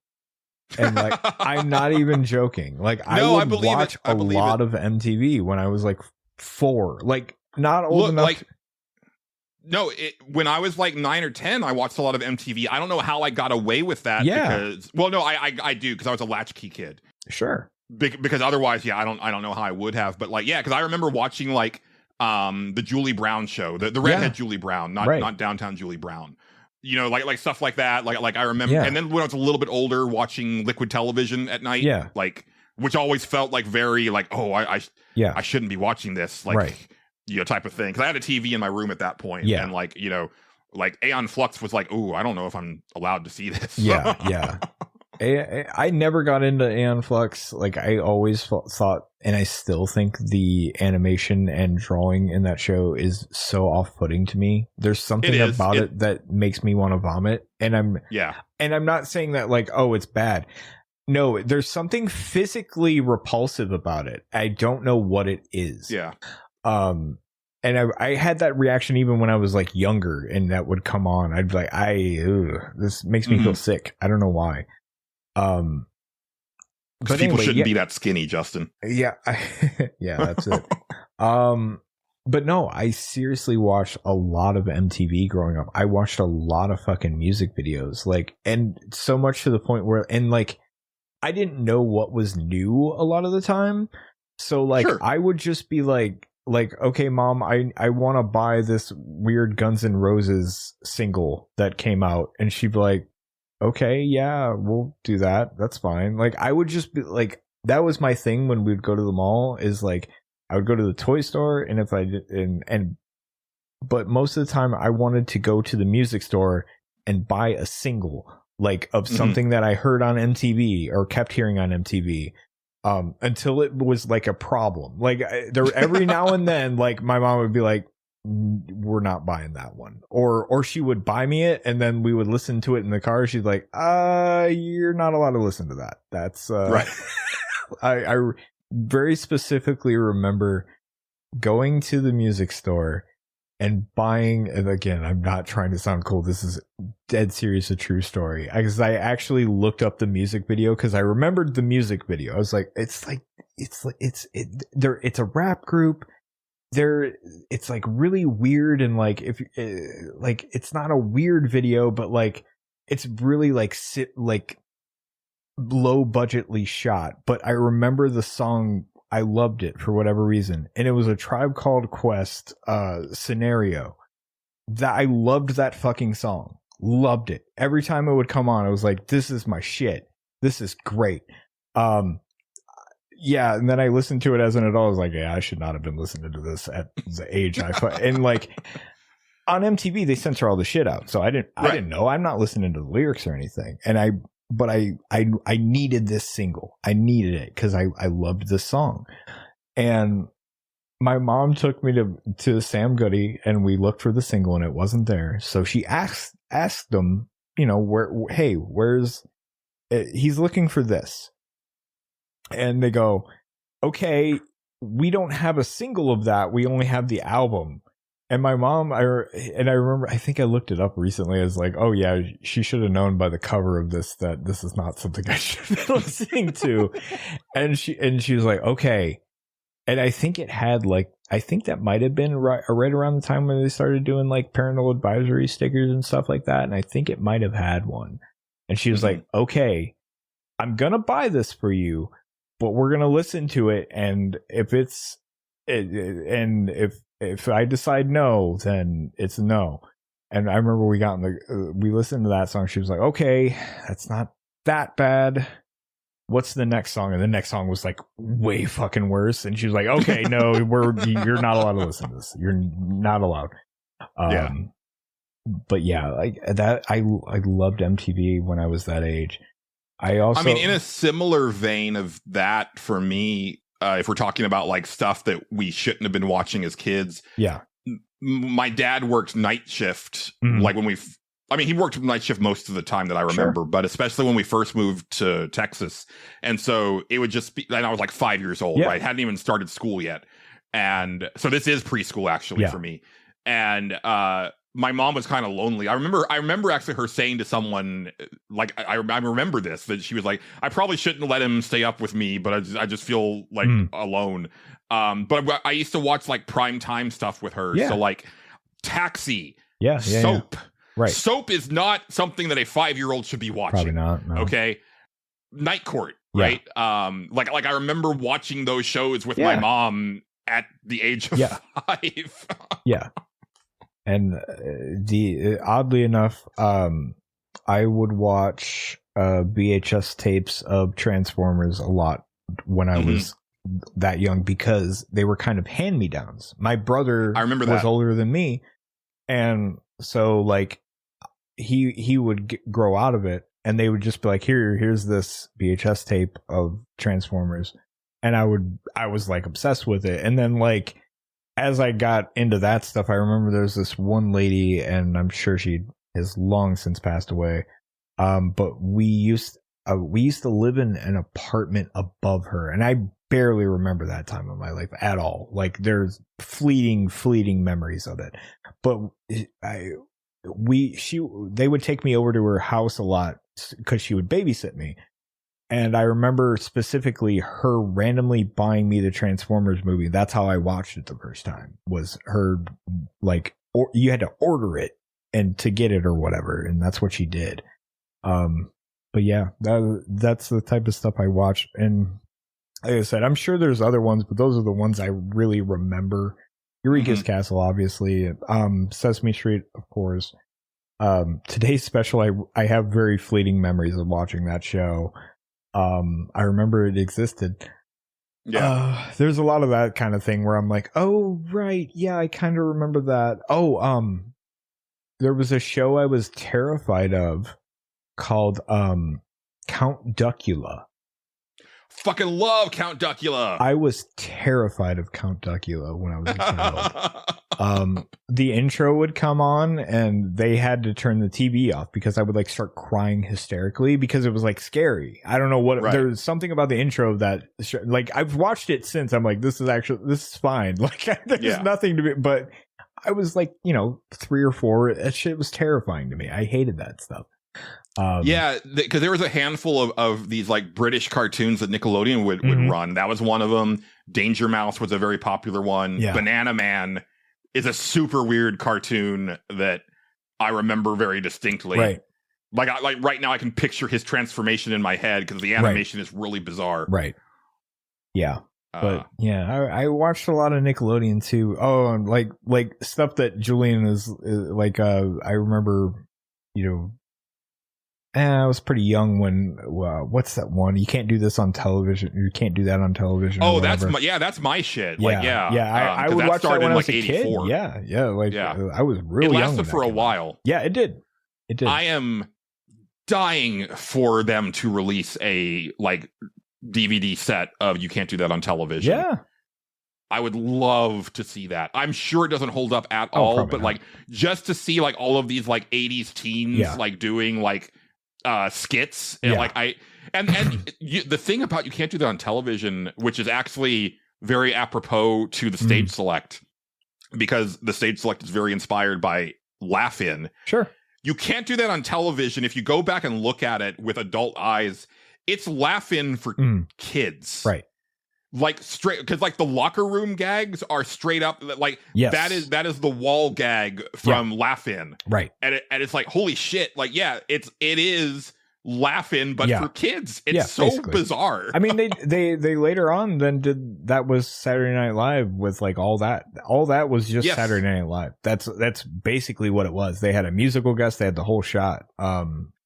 And like, I'm not even joking. Like, I would watch a lot of MTV when I was like 4. Like, not old enough. Like, no, when I was like 9 or 10, I watched a lot of MTV. I don't know how I got away with that. Yeah. Because, well, no, I do because I was a latchkey kid. Sure. Because otherwise, yeah, I don't know how I would have. But like, yeah, because I remember watching like the Julie Brown show, the redhead Julie Brown, not downtown Julie Brown. You know, like stuff like that. Like I remember, and then when I was a little bit older, watching Liquid Television at night. Yeah. Like, which always felt like very like, oh, I shouldn't be watching this. Like, you know, type of thing. Because I had a TV in my room at that point. Yeah. And like, you know, like Aeon Flux was like, oh, I don't know if I'm allowed to see this. Yeah. Yeah. I never got into Aeon Flux. Like, I always thought, and I still think the animation and drawing in that show is so off-putting to me. There's something about it that makes me want to vomit. And I'm not saying that like, oh, it's bad. No, there's something physically repulsive about it. I don't know what it is. Yeah. And I had that reaction even when I was like younger, and that would come on. I'd be like, this makes me feel sick. I don't know why. Because people shouldn't be that skinny, Justin. Yeah. Yeah, that's it. But no, I seriously watched a lot of MTV growing up. I watched a lot of fucking music videos, like, and so much to the point where, and like, I didn't know what was new a lot of the time. So like, I would just be like, okay, Mom, I want to buy this weird Guns N' Roses single that came out. And she'd be like, okay, yeah, we'll do that. That's fine. Like, I would just be like, that was my thing when we'd go to the mall, is like, I would go to the toy store, and if I did, but most of the time I wanted to go to the music store and buy a single, like, of something that I heard on MTV or kept hearing on MTV. Until it was like a problem. Like, there every now and then, like, my mom would be like, we're not buying that one, or she would buy me it, and then we would listen to it in the car. She's like, you're not allowed to listen to that. That's right. I very specifically remember going to the music store and buying, and again, I'm not trying to sound cool, this is dead serious, a true story, because I actually looked up the music video because I remembered the music video. I was like, it's a rap group. It's like really weird, and like, if like, it's not a weird video, but like, it's really like low budgetly shot. But I remember the song, I loved it for whatever reason, and it was a Tribe Called Quest Scenario. That I loved that fucking song. Loved it. Every time it would come on, I was like, this is my shit. This is great. Yeah, and then I listened to it as an adult. I was like, yeah, I should not have been listening to this at the age and like, on MTV they censor all the shit out, so I didn't know. I'm not listening to the lyrics or anything, and I needed this single. I needed it because I loved this song. And my mom took me to Sam Goody, and we looked for the single, and it wasn't there. So she asked them, you know, where's he's looking for this. And they go, okay, we don't have a single of that. We only have the album. And my mom, I remember, I think I looked it up recently. I was like, oh yeah, she should have known by the cover of this that this is not something I should have been listening to. And she was like, okay, And I think it had like, I think that might have been right around the time when they started doing like parental advisory stickers and stuff like that. And I think it might have had one. And she was like, okay, I'm going to buy this for you, but we're going to listen to it. And if if I decide no, then it's no. And I remember we listened to that song. She was like, okay, that's not that bad. What's the next song? And the next song was like way fucking worse. And she was like, okay, no, you're not allowed to listen to this. You're not allowed. But yeah, like that, I loved MTV when I was that age. I mean, in a similar vein of that for me, if we're talking about like stuff that we shouldn't have been watching as kids. Yeah. My dad worked night shift. Like when he worked night shift most of the time that I remember, but especially when we first moved to Texas. And so it would just be, and I was like 5 years old, right? Hadn't even started school yet. And so this is preschool actually for me. And, my mom was kind of lonely. I remember actually her saying to someone, like, I remember this, that she was like, I probably shouldn't let him stay up with me, but I just feel like alone. But I used to watch like prime time stuff with her. So like Taxi, Soap. Right. Soap is not something that a 5-year-old should be watching. Probably not. No. Okay. Night Court, right? Like I remember watching those shows with my mom at the age of 5. Yeah. And oddly enough, I would watch VHS tapes of Transformers a lot when I was that young because they were kind of hand-me-downs. My brother was older than me, and so like he would grow out of it, and they would just be like, here's this VHS tape of Transformers, and I was like obsessed with it, and then like. As I got into that stuff, I remember there's this one lady, and I'm sure she has long since passed away. But we used to live in an apartment above her, and I barely remember that time of my life at all. Like there's fleeting memories of it. But they would take me over to her house a lot because she would babysit me. And I remember specifically her randomly buying me the Transformers movie. That's how I watched it the first time. Was her like, or you had to order it and to get it or whatever, and that's what she did. But yeah, that's the type of stuff I watched. And like I said, I'm sure there's other ones, but those are the ones I really remember. Eureka's Castle, obviously. Sesame Street, of course. Today's Special, I have very fleeting memories of watching that show. I remember it existed. Yeah. There's a lot of that kind of thing where I'm like, oh, right. Yeah, I kind of remember that. Oh, there was a show I was terrified of called, Count Duckula. Fucking love Count Duckula. I was terrified of Count Duckula when I was a child. The intro would come on and they had to turn the TV off because I would like start crying hysterically because it was like scary. I don't know what there's something about the intro of that like I've watched it since. I'm like, this is fine. Like there's nothing to be, but I was like, 3 or 4. That shit was terrifying to me. I hated that stuff. Because there was a handful of these like British cartoons that Nickelodeon would run. That was one of them. Danger Mouse was a very popular one. Banana Man is a super weird cartoon that I remember very distinctly. Right. Like right now I can picture his transformation in my head because the animation is really bizarre. Right. Yeah. But I watched a lot of Nickelodeon too. Oh, and like stuff that Julian is like. I remember, I was pretty young when. What's that one? You can't do this on television. You can't do that on television. Oh, that's my shit. I would watch that when I was a kid. I was real young. It lasted for a while. Yeah, it did. I am dying for them to release a like DVD set of You Can't Do That on Television. Yeah. I would love to see that. I'm sure it doesn't hold up at all, but not. Like just to see like all of these like 80s teens like doing like skits and the thing about You Can't Do That on Television, which is actually very apropos to the Stage Select, because the Stage Select is very inspired by Laugh-In. Sure. You Can't Do That on Television. If you go back and look at it with adult eyes, it's Laugh-In for kids. Right. like straight, because like the locker room gags are straight up like Yes. that is the wall gag from Laugh-In, Right. and it's like holy shit, like it is Laugh-In but for kids. It's so basically. bizarre. I mean, they later on then did that was Saturday Night Live with like all that was just Saturday Night Live. That's basically what it was. They had a musical guest, they had the whole shot.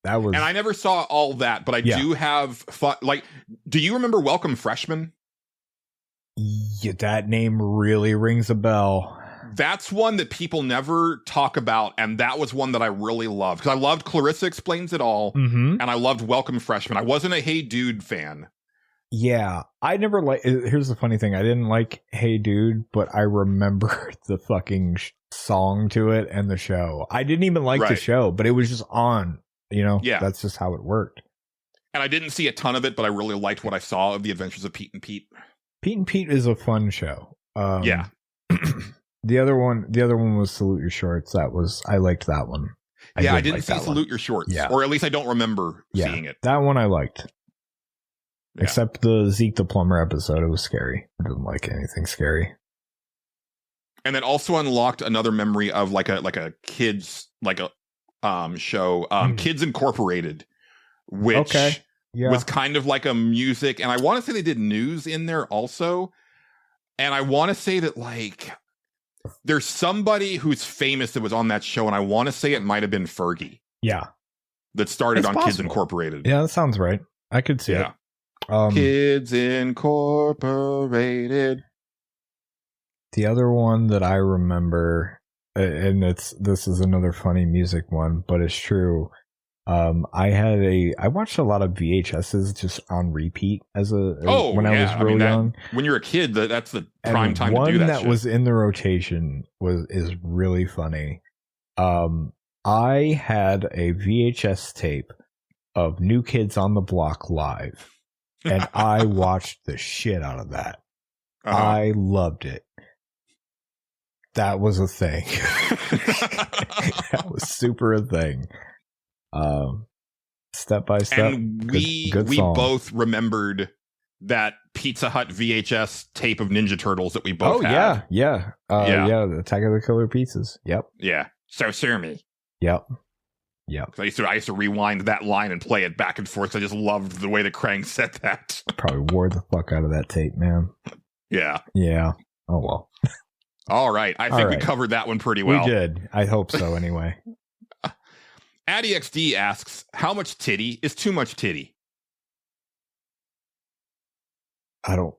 That was, and I never saw all that, but I do have fun. Like, do you remember Welcome Freshmen? Yeah, that name really rings a bell. That's one that people never talk about, and that was one that I really loved because I loved Clarissa Explains It All, and I loved Welcome Freshmen. I wasn't a Hey Dude fan. Yeah, I never like. Here's the funny thing: I didn't like Hey Dude, but I remember the fucking song to it and the show. I didn't even like the show, but it was just on. You know, that's just how it worked. And I didn't see a ton of it, but I really liked what I saw of The Adventures of Pete and Pete. Pete and Pete is a fun show. Yeah. The other one was Salute Your Shorts. I liked that one. I didn't see Salute Your Shorts, or at least I don't remember seeing it. That one I liked. Yeah. Except the Zeke the Plumber episode. It was scary. I didn't like anything scary. And then also unlocked another memory of like a kids show, Kids Incorporated, which was kind of like a music, and I want to say they did news in there also. And I want to say that like there's somebody who's famous that was on that show, and I want to say it might have been Fergie. Yeah. That started on Kids Incorporated. Yeah, that sounds right. I could see it. Kids Incorporated. The other one that I remember, and this is another funny music one, but it's true. I watched a lot of VHSs just on repeat when I was real young. When you're a kid, that's the prime time to do that. One that was in the rotation is really funny. I had a VHS tape of New Kids on the Block live, and I watched the shit out of that. I loved it. That was a thing. That was super a thing. Step by step, and we both remembered that Pizza Hut VHS tape of Ninja Turtles that we both had. The Attack of the Killer Pizzas. Yep. Yeah. So sue me. Yep. I used to rewind that line and play it back and forth. I just loved the way that Krang said that. Probably wore the fuck out of that tape, man. Yeah. Yeah. Oh well. All right. I think we covered that one pretty well. We did. I hope so. Anyway. Addy XD asks, how much titty is too much titty? I don't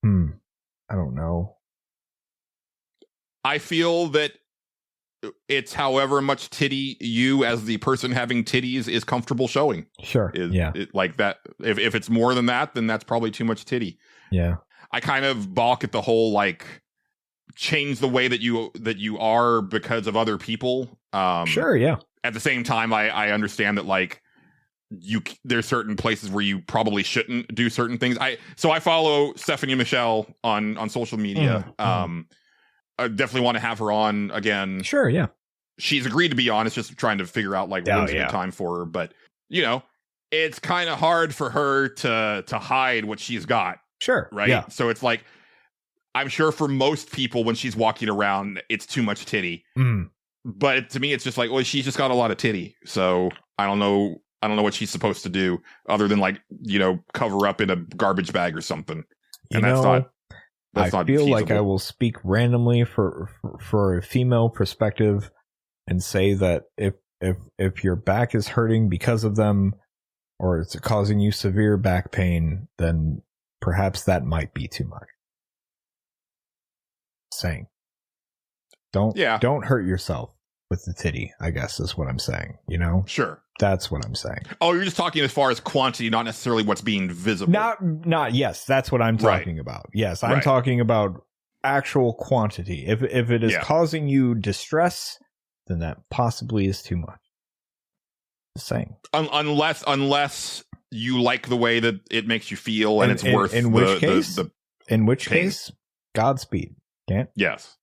know. I feel that it's however much titty you as the person having titties is comfortable showing. Sure. Like that. If it's more than that, then that's probably too much titty. Yeah. I kind of balk at the whole like change the way that you are because of other people. Sure. Yeah. At the same time, I understand that like there's certain places where you probably shouldn't do certain things. I follow Stephanie Michelle on social media. I definitely want to have her on again. Sure, yeah. She's agreed to be on. It's just trying to figure out like when's a good time for her. But you know, it's kind of hard for her to hide what she's got. Sure, right? Yeah. So it's like I'm sure for most people when she's walking around, it's too much titty. But to me, it's just like, well, she's just got a lot of titty. So I don't know what she's supposed to do other than like, you know, cover up in a garbage bag or something. And that's not I feel like I will speak randomly for a female perspective and say that if your back is hurting because of them or it's causing you severe back pain, then perhaps that might be too much. Saying. Don't hurt yourself with the titty, I guess is what I'm saying, you know? Sure. That's what I'm saying. Oh, you're just talking as far as quantity, not necessarily what's being visible. Yes, that's what I'm talking about. Yes, I'm talking about actual quantity. If it is causing you distress, then that possibly is too much. Just saying. Unless you like the way that it makes you feel and it's worth in which case, in which case, Godspeed. Can't? Yes.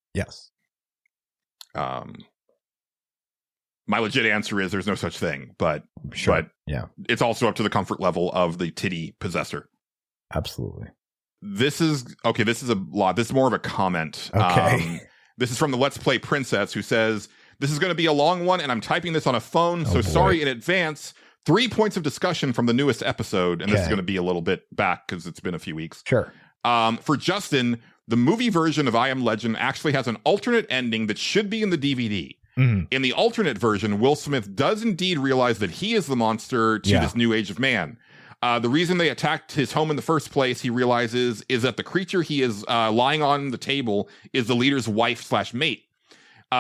My legit answer is there's no such thing, but sure. But it's also up to the comfort level of the titty possessor. Absolutely. This is a lot. This is more of a comment. Okay. This is from the Let's Play Princess, who says, "This is going to be a long one, and I'm typing this on a phone, so boy. sorry in advance. 3 points of discussion from the newest episode," and this is going to be a little bit back because it's been a few weeks. Sure. For Justin, the movie version of I Am Legend actually has an alternate ending that should be in the DVD. Mm-hmm. In the alternate version, Will Smith does indeed realize that he is the monster to this new age of man. The reason they attacked his home in the first place, he realizes, is that the creature he is lying on the table is the leader's wife/mate.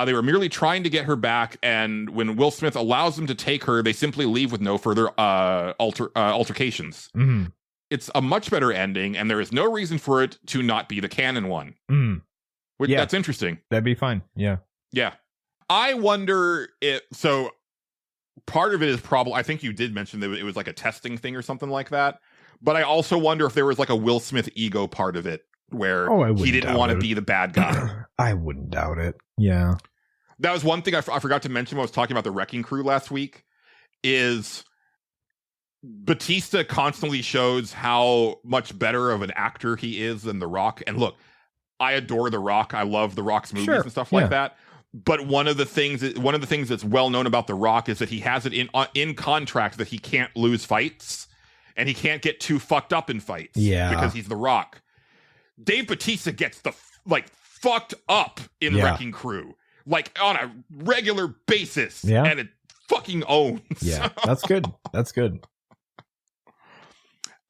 They were merely trying to get her back, and when Will Smith allows them to take her, they simply leave with no further altercations. Mm-hmm. It's a much better ending, and there is no reason for it to not be the canon one. Mm. That's interesting. That'd be fine. Yeah. Yeah. I wonder if... So, part of it is probably... I think you did mention that it was like a testing thing or something like that. But I also wonder if there was like a Will Smith ego part of it, where he didn't want to be the bad guy. I wouldn't doubt it. Yeah. That was one thing I forgot to mention when I was talking about the Wrecking Crew last week, is... Batista constantly shows how much better of an actor he is than The Rock. And look, I adore The Rock. I love The Rock's movies and stuff like that. But one of the things that's well known about The Rock is that he has it in contract that he can't lose fights and he can't get too fucked up in fights. Yeah, because he's The Rock. Dave Batista gets fucked up in Wrecking Crew, like on a regular basis. Yeah, and it fucking owns. Yeah, that's good. That's good.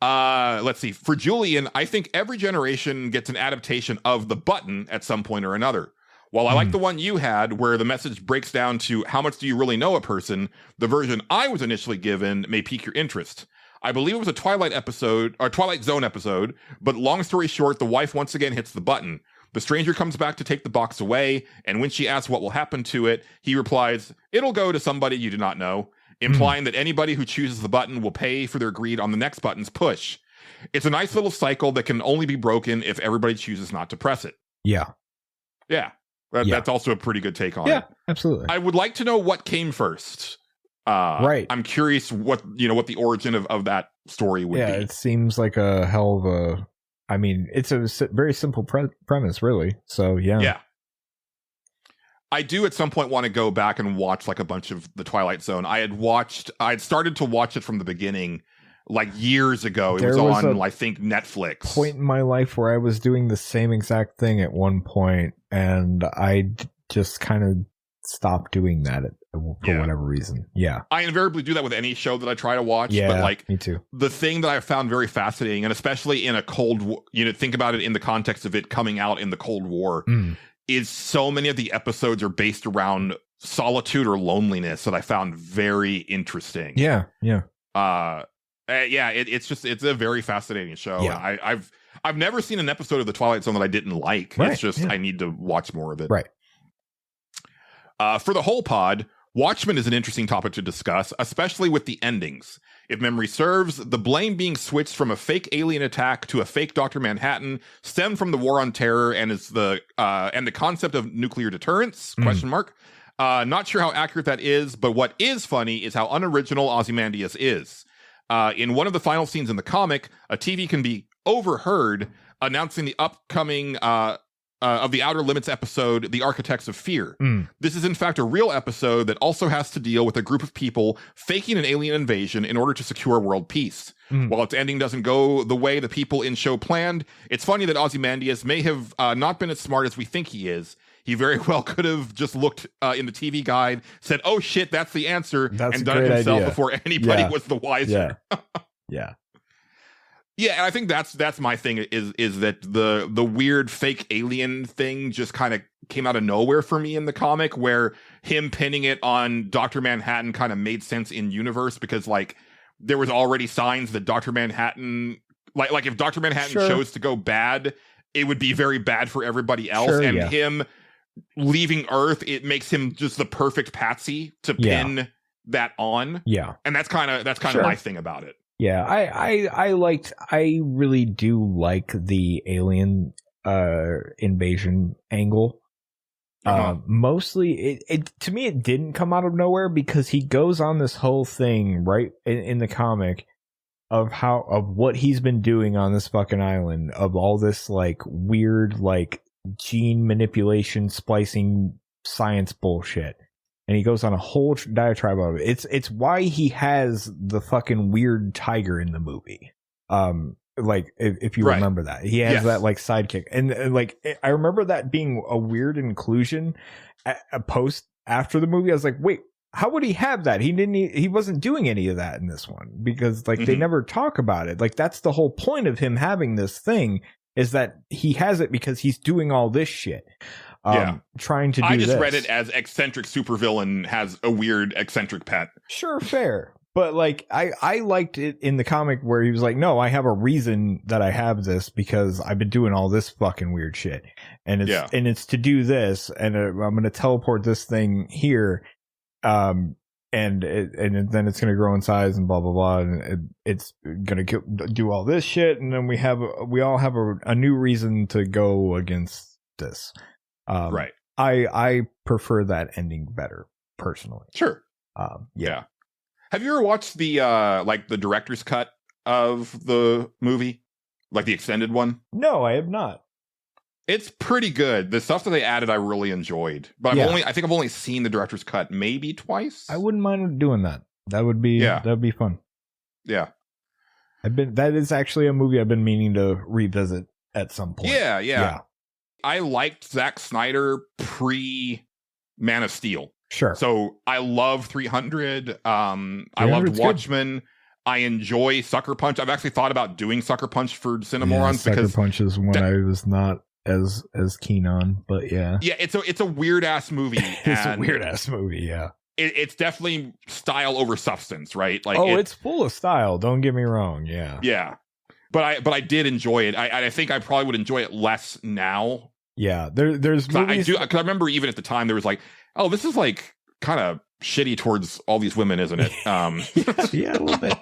Let's see. For Julian, I think every generation gets an adaptation of The Button at some point or another. While I like the one you had, where the message breaks down to how much do you really know a person, the version I was initially given may pique your interest. I believe it was a Twilight Zone episode, but long story short, the wife once again hits the button. The stranger comes back to take the box away, and when she asks what will happen to it, he replies, "It'll go to somebody you do not know," implying that anybody who chooses the button will pay for their greed on the next button's push. It's a nice little cycle that can only be broken if everybody chooses not to press it. Yeah. Yeah. That's also a pretty good take on it. Yeah, absolutely. I would like to know what came first. Right. I'm curious what the origin of that story would be. Yeah, it seems like a hell of a... I mean, it's a very simple premise, really. So, yeah. Yeah. I do at some point want to go back and watch like a bunch of the Twilight Zone. I'd started to watch it from the beginning like years ago. It was on, I think, Netflix. Point in my life where I was doing the same exact thing at one point, and I just kind of stopped doing that for whatever reason. Yeah. I invariably do that with any show that I try to watch. Yeah, but like, me too. The thing that I found very fascinating, and especially in a Cold War, think about it in the context of it coming out in the Cold War, is so many of the episodes are based around solitude or loneliness that I found very interesting. Yeah, yeah. It's a very fascinating show. Yeah. I've never seen an episode of the Twilight Zone that I didn't like. Right, It's just I need to watch more of it. Right. For the whole pod, Watchmen is an interesting topic to discuss, especially with the endings. If memory serves, the blame being switched from a fake alien attack to a fake Dr. Manhattan stemmed from the War on Terror and is the concept of nuclear deterrence? ? Not sure how accurate that is, but what is funny is how unoriginal Ozymandias is. In one of the final scenes in the comic, a TV can be overheard announcing the upcoming of the Outer Limits episode, The Architects of Fear. This is in fact a real episode that also has to deal with a group of people faking an alien invasion in order to secure world peace. While its ending doesn't go the way the people in show planned, it's funny that Ozymandias may have not been as smart as we think he is. He very well could have just looked in the TV guide, said, "Oh shit, that's the answer," and done it himself before anybody was the wiser. Yeah. Yeah, and I think that's my thing is that the weird fake alien thing just kind of came out of nowhere for me in the comic, where him pinning it on Dr. Manhattan kind of made sense in universe because like there was already signs that Dr. Manhattan like if Dr. Manhattan chose to go bad, it would be very bad for everybody else, and him leaving Earth, it makes him just the perfect patsy to pin that on. Yeah, and that's kind of my thing about it. Yeah, I really do like the alien invasion angle. Mostly it to me it didn't come out of nowhere because he goes on this whole thing right in the comic of what he's been doing on this fucking island, of all this like weird like gene manipulation, splicing science bullshit. And he goes on a whole diatribe of it. It's why he has the fucking weird tiger in the movie. Like if you remember that, he has that like sidekick, and like I remember that being a weird inclusion. A post after the movie, I was like, wait, how would he have that? He wasn't doing any of that in this one, because like they never talk about it. Like that's the whole point of him having this thing, is that he has it because he's doing all this shit. Trying to do this. I just read it as eccentric supervillain has a weird eccentric pet. Sure, fair. But like I liked it in the comic where he was like, no, I have a reason that I have this, because I've been doing all this fucking weird shit. And it's to do this, and I'm going to teleport this thing here. And then it's going to grow in size and blah, blah, blah. And it's going to do all this shit. And then we all have a new reason to go against this. Right. I prefer that ending better personally. Sure. Yeah. Have you ever watched the like the director's cut of the movie, like the extended one? No, I have not. It's pretty good. The stuff that they added, I really enjoed. But I think I've only seen the director's cut maybe twice. I wouldn't mind doing that. That would be fun. Yeah. That is actually a movie I've been meaning to revisit at some point. Yeah. I liked Zack Snyder pre Man of Steel. Sure. So I love 300. I loved Watchmen. Good. I enjoy Sucker Punch. I've actually thought about doing Sucker Punch for Cinemorons because Sucker Punch is one I was not as keen on, but yeah. Yeah, it's a weird ass movie. It's a weird ass movie, yeah. It's definitely style over substance, right? Like it's full of style, don't get me wrong, yeah. Yeah. But I did enjoy it. I think I probably would enjoy it less now. Yeah, there's movies. Because I remember even at the time there was like, oh, this is like kind of shitty towards all these women, isn't it? Yeah, a little bit.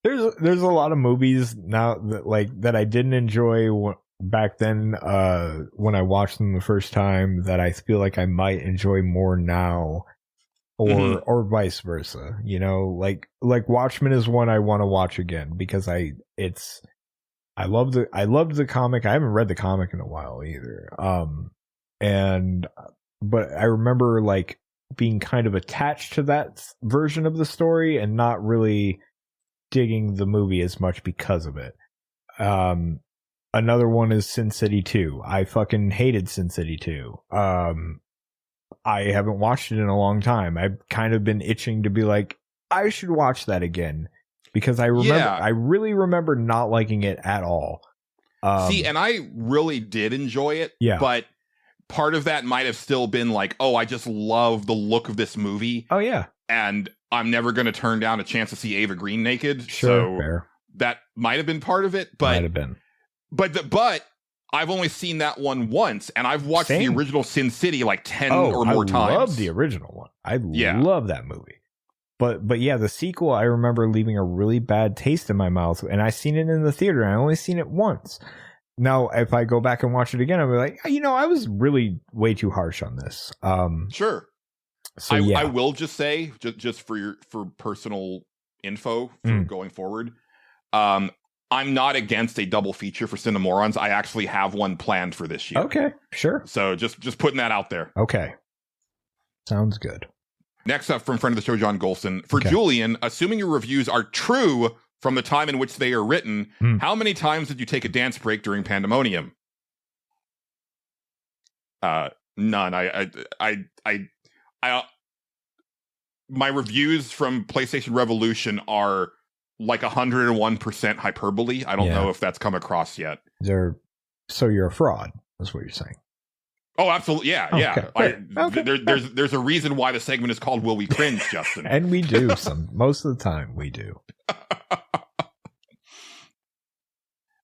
There's a lot of movies now that I didn't enjoy back then when I watched them the first time that I feel like I might enjoy more now, or vice versa. You know, like Watchmen is one I want to watch again because I loved the comic. I haven't read the comic in a while either. But I remember like being kind of attached to that version of the story and not really digging the movie as much because of it. Another one is Sin City 2. I fucking hated Sin City 2. I haven't watched it in a long time. I've kind of been itching to be like, I should watch that again. Because I really remember not liking it at all. See, and I really did enjoy it. Yeah. But part of that might have still been like, oh, I just love the look of this movie. Oh, yeah. And I'm never going to turn down a chance to see Ava Green naked. Sure, so fair. That might have been part of it. But, might have been. But I've only seen that one once. And I've watched the original Sin City like 10 or more times. I love the original one. I love that movie. But yeah, the sequel, I remember leaving a really bad taste in my mouth, and I seen it in the theater, and I only seen it once. Now, if I go back and watch it again, I'll be like, I was really way too harsh on this. Sure. So I will just say, just for personal info for going forward, I'm not against a double feature for Cinemorons. I actually have one planned for this year. Okay, sure. So just putting that out there. Okay. Sounds good. Next up from friend of the show, John Gholson. For Julian, assuming your reviews are true from the time in which they are written, how many times did you take a dance break during Pandemonium? None. My reviews from PlayStation Revolution are like 101% hyperbole. I don't know if that's come across yet. So you're a fraud, is what you're saying. Oh, absolutely. Yeah. There's a reason why the segment is called Will We Cringe, Justin. And we do. Most of the time, we do.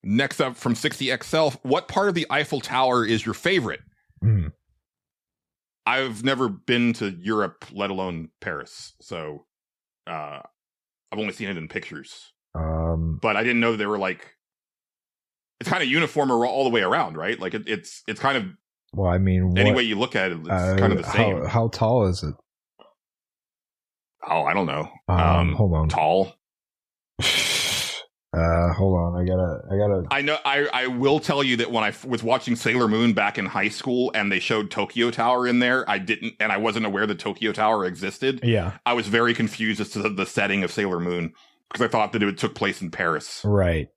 Next up from 60XL, what part of the Eiffel Tower is your favorite? I've never been to Europe, let alone Paris. So I've only seen it in pictures. But I didn't know they were like... It's kind of uniform all the way around, right? Like it's kind of... Well, I mean, any way you look at it, it's kind of the same. How tall is it? Oh, I don't know. Hold on. Tall. Hold on. I gotta. I know. I will tell you that when I was watching Sailor Moon back in high school and they showed Tokyo Tower in there, I wasn't aware that Tokyo Tower existed. Yeah. I was very confused as to the setting of Sailor Moon because I thought that it took place in Paris. Right.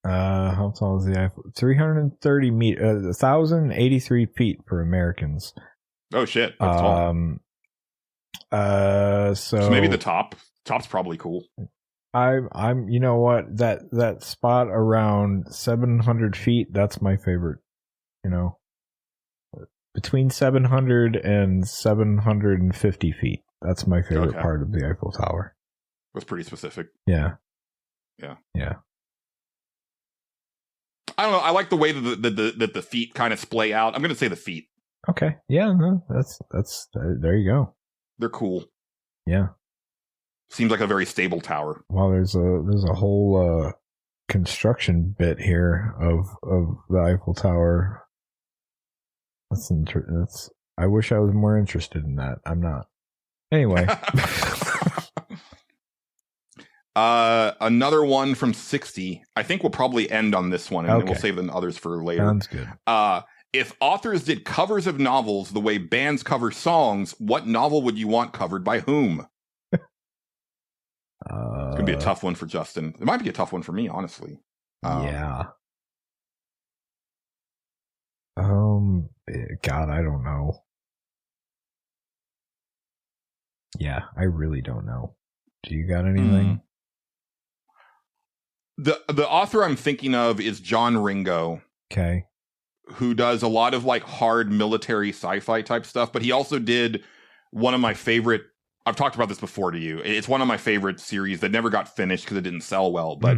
How tall is the Eiffel? 330 meters, 1,083 feet for Americans. Oh shit! That's tall. So maybe the top's probably cool. I'm you know what, that spot around 700 feet, that's my favorite. You know, between 700 and 750 feet, that's my favorite part of the Eiffel Tower. That's pretty specific. Yeah. I don't know. I like the way that the feet kind of splay out. I'm going to say the feet. Okay. Yeah. No, that's there you go. They're cool. Yeah. Seems like a very stable tower. Well, there's a whole construction bit here of the Eiffel Tower. That's I wish I was more interested in that. I'm not. Anyway. Another one from 60. I think we'll probably end on this one, and then we'll save the others for later. Sounds good. If authors did covers of novels the way bands cover songs, what novel would you want covered by whom? It's gonna be a tough one for Justin. It might be a tough one for me, honestly. Yeah. God, I don't know. Yeah, I really don't know. Do you got anything? The author I'm thinking of is John Ringo. Okay. Who does a lot of like hard military sci-fi type stuff, but he also did one of my favorite. I've talked about this before to you. It's one of my favorite series that never got finished because it didn't sell well. But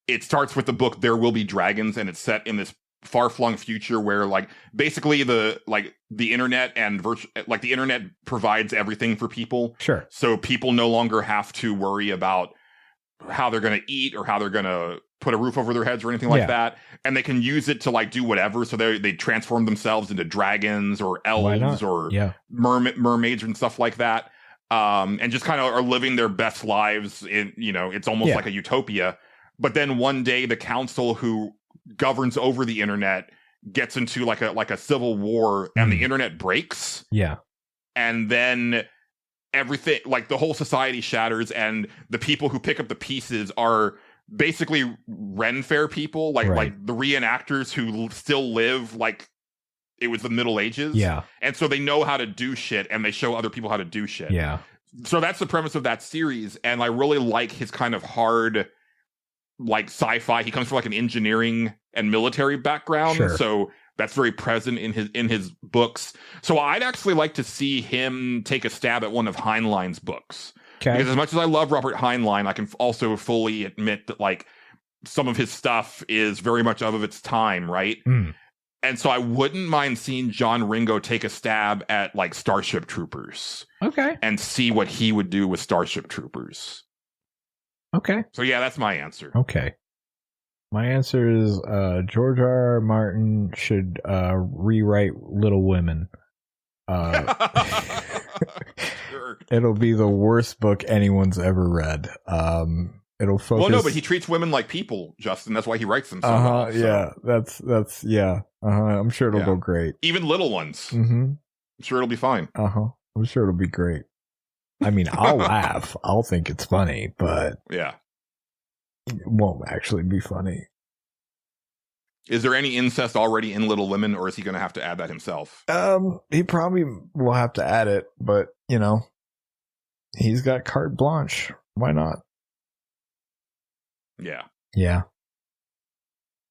it starts with the book "There Will Be Dragons," and it's set in this far-flung future where, like, basically the internet and the internet provides everything for people. Sure. So people no longer have to worry about how they're going to eat or how they're going to put a roof over their heads or anything like that. And they can use it to like do whatever. So they transform themselves into dragons or elves or mermaids and stuff like that. And just kind of are living their best lives in, it's almost like a utopia. But then one day the council who governs over the internet gets into like a civil war and the internet breaks. Yeah. And then everything, like the whole society shatters, and the people who pick up the pieces are basically Ren Fair people, like the reenactors who still live like it was the Middle Ages. Yeah. And so they know how to do shit, and they show other people how to do shit. Yeah. So that's the premise of that series, and I really like his kind of hard, like sci-fi. He comes from like an engineering and military background, so that's very present in his books. So I'd actually like to see him take a stab at one of Heinlein's books. Okay. Because as much as I love Robert Heinlein, I can also fully admit that like some of his stuff is very much of its time, right? And so I wouldn't mind seeing John Ringo take a stab at like Starship Troopers. Okay. And see what he would do with Starship Troopers. Okay. So yeah, that's my answer. Okay. My answer is George R.R. Martin should rewrite Little Women. It'll be the worst book anyone's ever read. It'll focus. Well, no, but he treats women like people, Justin. That's why he writes them so well. So. Yeah, that's yeah. I'm sure it'll go great. Even little ones. I'm sure it'll be fine. I'm sure it'll be great. I mean, I'll laugh. I'll think it's funny, but yeah, it won't actually be funny. Is there any incest already in Little Women, or is he going to have to add that himself? He probably will have to add it, but he's got carte blanche. Why not? Yeah. Yeah.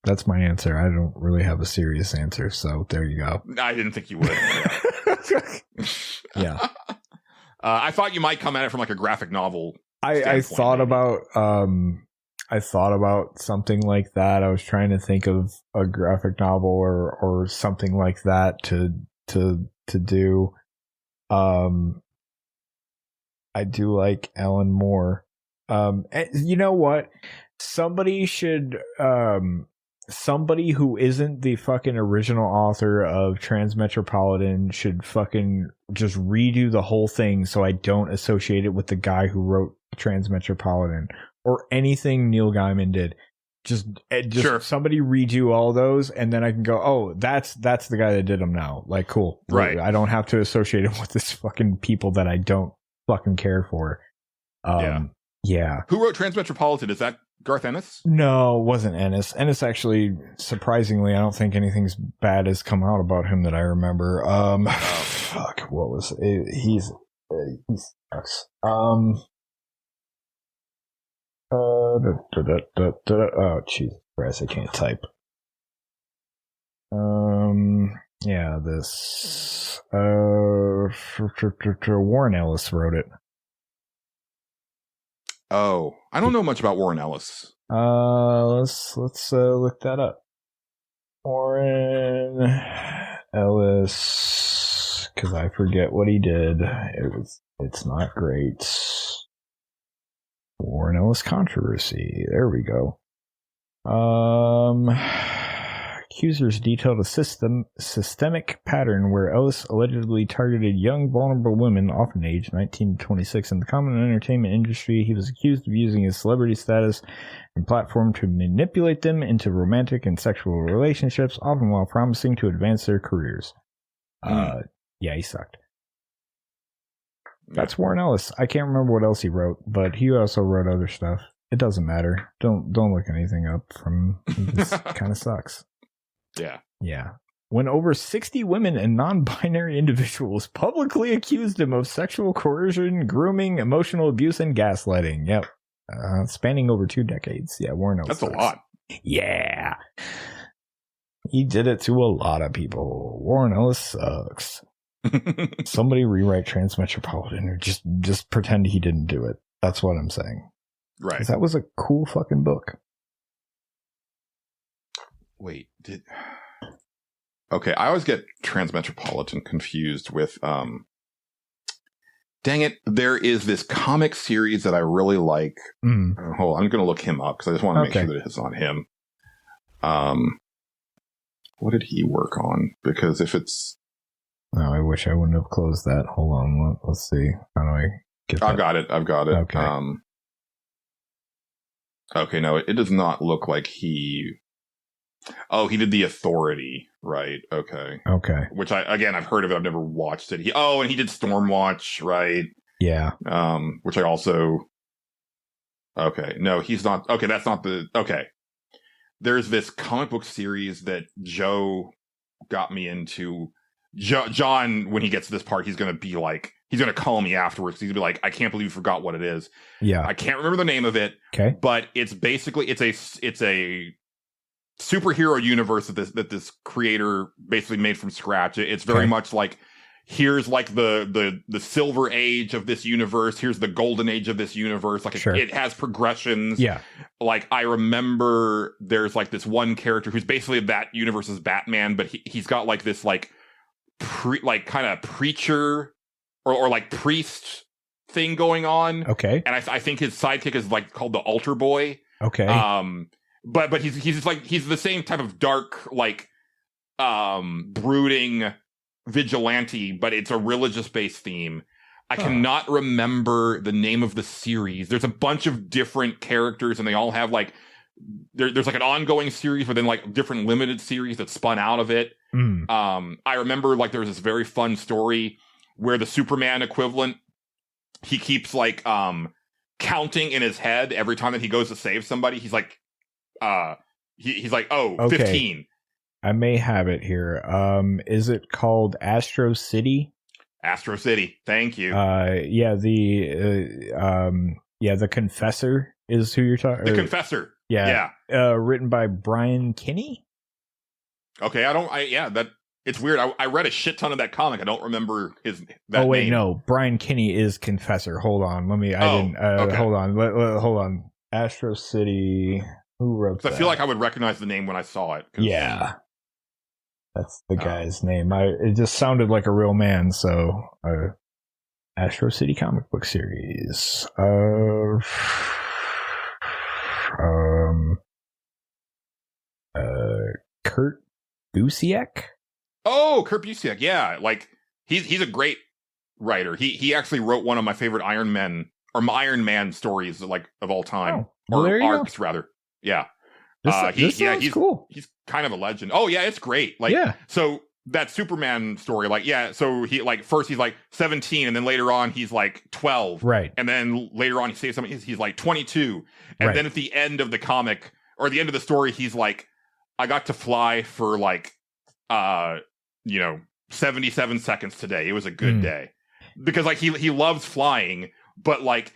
That's my answer. I don't really have a serious answer, so there you go. I didn't think you would. Yeah. I thought you might come at it from like a graphic novel. I thought about something like that. I was trying to think of a graphic novel or something like that to do. I do like Alan Moore. You know what? Somebody who isn't the fucking original author of Transmetropolitan should fucking just redo the whole thing so I don't associate it with the guy who wrote Transmetropolitan. or anything Neil Gaiman did. Just Sure. somebody read you all those, and then I can go, oh, that's the guy that did them now. Like, cool. Right. I don't have to associate him with this fucking people that I don't fucking care for. Yeah. Who wrote Transmetropolitan? Is that Garth Ennis? No, it wasn't Ennis. Ennis actually, surprisingly, I don't think anything's bad has come out about him that I remember. Fuck, what was it? He sucks. Oh, Jesus Christ, I can't type. Yeah, this, Warren Ellis wrote it. Oh, I don't know much about Warren Ellis. Let's look that up. Warren Ellis, because I forget what he did. It's not great. Warren Ellis controversy. There we go. Accusers detailed a systemic pattern where Ellis allegedly targeted young, vulnerable women, often aged 19 to 26. In the common entertainment industry, he was accused of using his celebrity status and platform to manipulate them into romantic and sexual relationships, often while promising to advance their careers. Yeah, he sucked. That's Warren Ellis. I can't remember what else he wrote, but he also wrote other stuff. It doesn't matter. Don't look anything up from him. This kind of sucks. Yeah. Yeah. When over 60 women and non-binary individuals publicly accused him of sexual coercion, grooming, emotional abuse, and gaslighting. Yep. Spanning over 2 decades. Yeah, Warren Ellis. That's a lot. Yeah. He did it to a lot of people. Warren Ellis sucks. Somebody rewrite Transmetropolitan or just pretend he didn't do it. That's what I'm saying. Right. 'Cause that was a cool fucking book. Wait, okay, I always get Transmetropolitan confused with, dang it, there is this comic series that I really like. Hold on, I'm going to look him up because I just want to make sure that it's on him. What did he work on? Because if it's... Oh, I wish I wouldn't have closed that. Hold on, let's see. How do I get that? I've got it. Okay. Okay, no, it does not look like he... Oh, he did The Authority, right? Okay. Which I've heard of it. I've never watched it. And he did Stormwatch, right? Yeah. Which I also. Okay, no, he's not. Okay, that's not the. Okay, there's this comic book series that Joe got me into. John, when he gets to this part, he's gonna call me afterwards. He's gonna be like, "I can't believe you forgot what it is." Yeah. I can't remember the name of it. Okay. But it's basically it's a superhero universe that this creator basically made from scratch. It's very much like, here's like the silver age of this universe. Here's the golden age of this universe. Like it has progressions. Yeah. Like I remember there's like this one character who's basically that universe's Batman, but he's got like this like kind of preacher or like priest thing going on. Okay. And I think his sidekick is like called the Altar Boy. Okay. But he's the same type of dark, like, brooding vigilante, but it's a religious based theme. I cannot remember the name of the series. There's a bunch of different characters and they all have like, there's like an ongoing series, but then like different limited series that spun out of it. I remember like there was this very fun story where the Superman equivalent, he keeps like, counting in his head every time that he goes to save somebody. He's like, he's like, okay. 15. I may have it here. Is it called Astro City? Astro City. Thank you. The Confessor is who you're talking. The Confessor. Yeah. Written by Brian Kinney. Okay, it's weird. I read a shit ton of that comic. I don't remember name. No, Brian Kinney is Confessor. Hold on, okay. Hold on, hold on. Astro City. Who wrote that? I feel like I would recognize the name when I saw it. Yeah, that's the guy's name. It just sounded like a real man. So, Astro City comic book series. Kurt Busiek. Oh, Kurt Busiek. Yeah, like he's a great writer. He actually wrote one of my favorite Iron Man stories like of all time. Well, or there you arcs rather. Yeah. This sounds cool. He's kind of a legend. Oh yeah, it's great. Like, Yeah. so that Superman story, like, yeah, so he like first he's like 17, and then later on he's like 12, Right. and then later on he says something, he's like 22, and Right. then at the end of the comic or the end of the story, he's like, I got to fly for like 77 seconds today. It was a good day, because like he loves flying, but like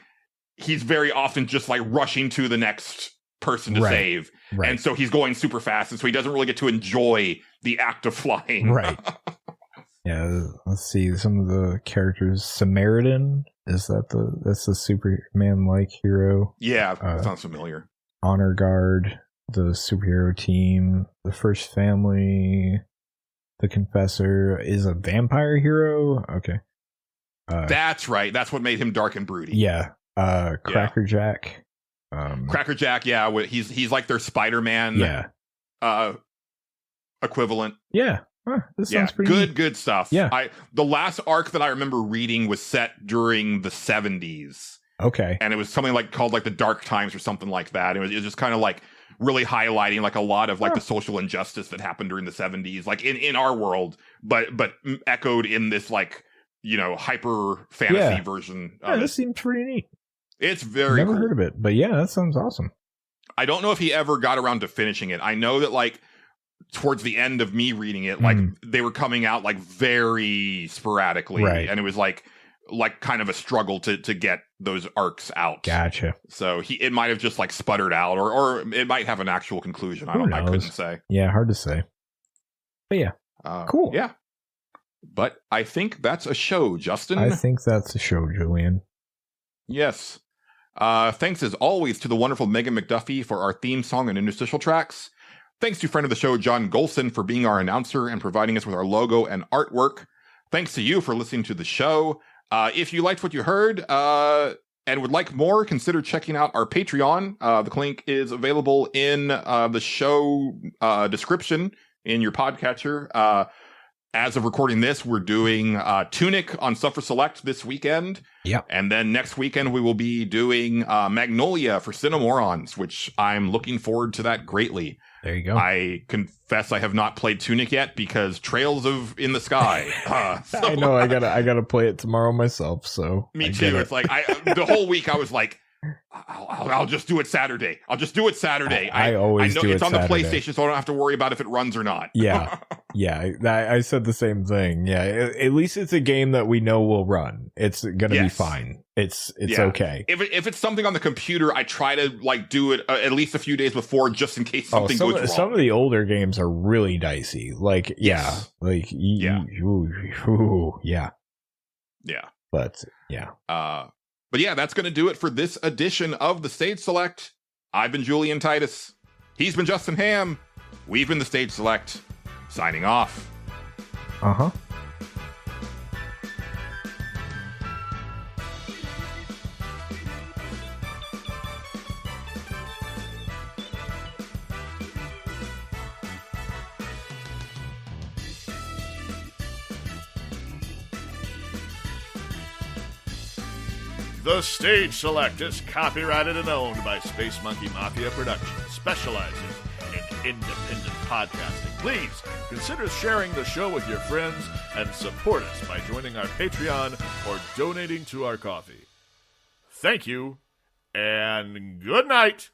he's very often just like rushing to the next person to save, and so he's going super fast, and so he doesn't really get to enjoy the act of flying. Right. Yeah, let's see some of the characters. Samaritan, that's the Superman like hero. Yeah, that sounds familiar. Honor Guard, the superhero team, the First Family, the Confessor is a vampire hero. Okay, that's right. That's what made him dark and broody. Yeah. Crackerjack. Crackerjack, yeah, he's like their Spider-Man. Equivalent. Yeah. This sounds pretty neat. Good stuff. Yeah. The last arc that I remember reading was set during the 70s. Okay. And it was something like called like the Dark Times or something like that. It was just kind of like really highlighting like a lot of like the social injustice that happened during the 70s, like in our world, but echoed in this like, hyper fantasy version of this seems pretty neat. It's very Never cool. heard of it, but yeah, that sounds awesome. I don't know if he ever got around to finishing it. I know that like towards the end of me reading it, like they were coming out like very sporadically, and it was like kind of a struggle to get those arcs out. Gotcha. So it might have just like sputtered out, or it might have an actual conclusion. I couldn't say. Yeah, hard to say. But yeah, cool. Yeah, but I think that's a show, Justin. I think that's a show, Julian. Yes. Thanks as always to the wonderful Megan McDuffie for our theme song and interstitial tracks. Thanks to friend of the show, John Gholson, for being our announcer and providing us with our logo and artwork. Thanks to you for listening to the show. If you liked what you heard and would like more, consider checking out our Patreon. The link is available in the show description in your podcatcher. As of recording this, we're doing Tunic on Suffer Select this weekend. Yep. And then next weekend, we will be doing Magnolia for Cinemorons, which I'm looking forward to that greatly. There you go. I confess I have not played Tunic yet because Trails of in the Sky. I know I gotta play it tomorrow myself. So me too. It's like the whole week I was like, I'll just do it Saturday. I'll just do it Saturday. I always know do it's it on Saturday. the PlayStation, so I don't have to worry about if it runs or not. Yeah. I said the same thing. Yeah, at least it's a game that we know will run. It's gonna be fine. It's okay. If it's something on the computer, I try to like do it at least a few days before, just in case something goes wrong. Some of the older games are really dicey. Like yeah. But yeah. But yeah, that's going to do it for this edition of the Stage Select. I've been Julian Titus. He's been Justin Ham. We've been the Stage Select. Signing off. Uh-huh. The Stage Select is copyrighted and owned by Space Monkey Mafia Productions, specializing in independent podcasting. Please consider sharing the show with your friends and support us by joining our Patreon or donating to our coffee. Thank you, and good night.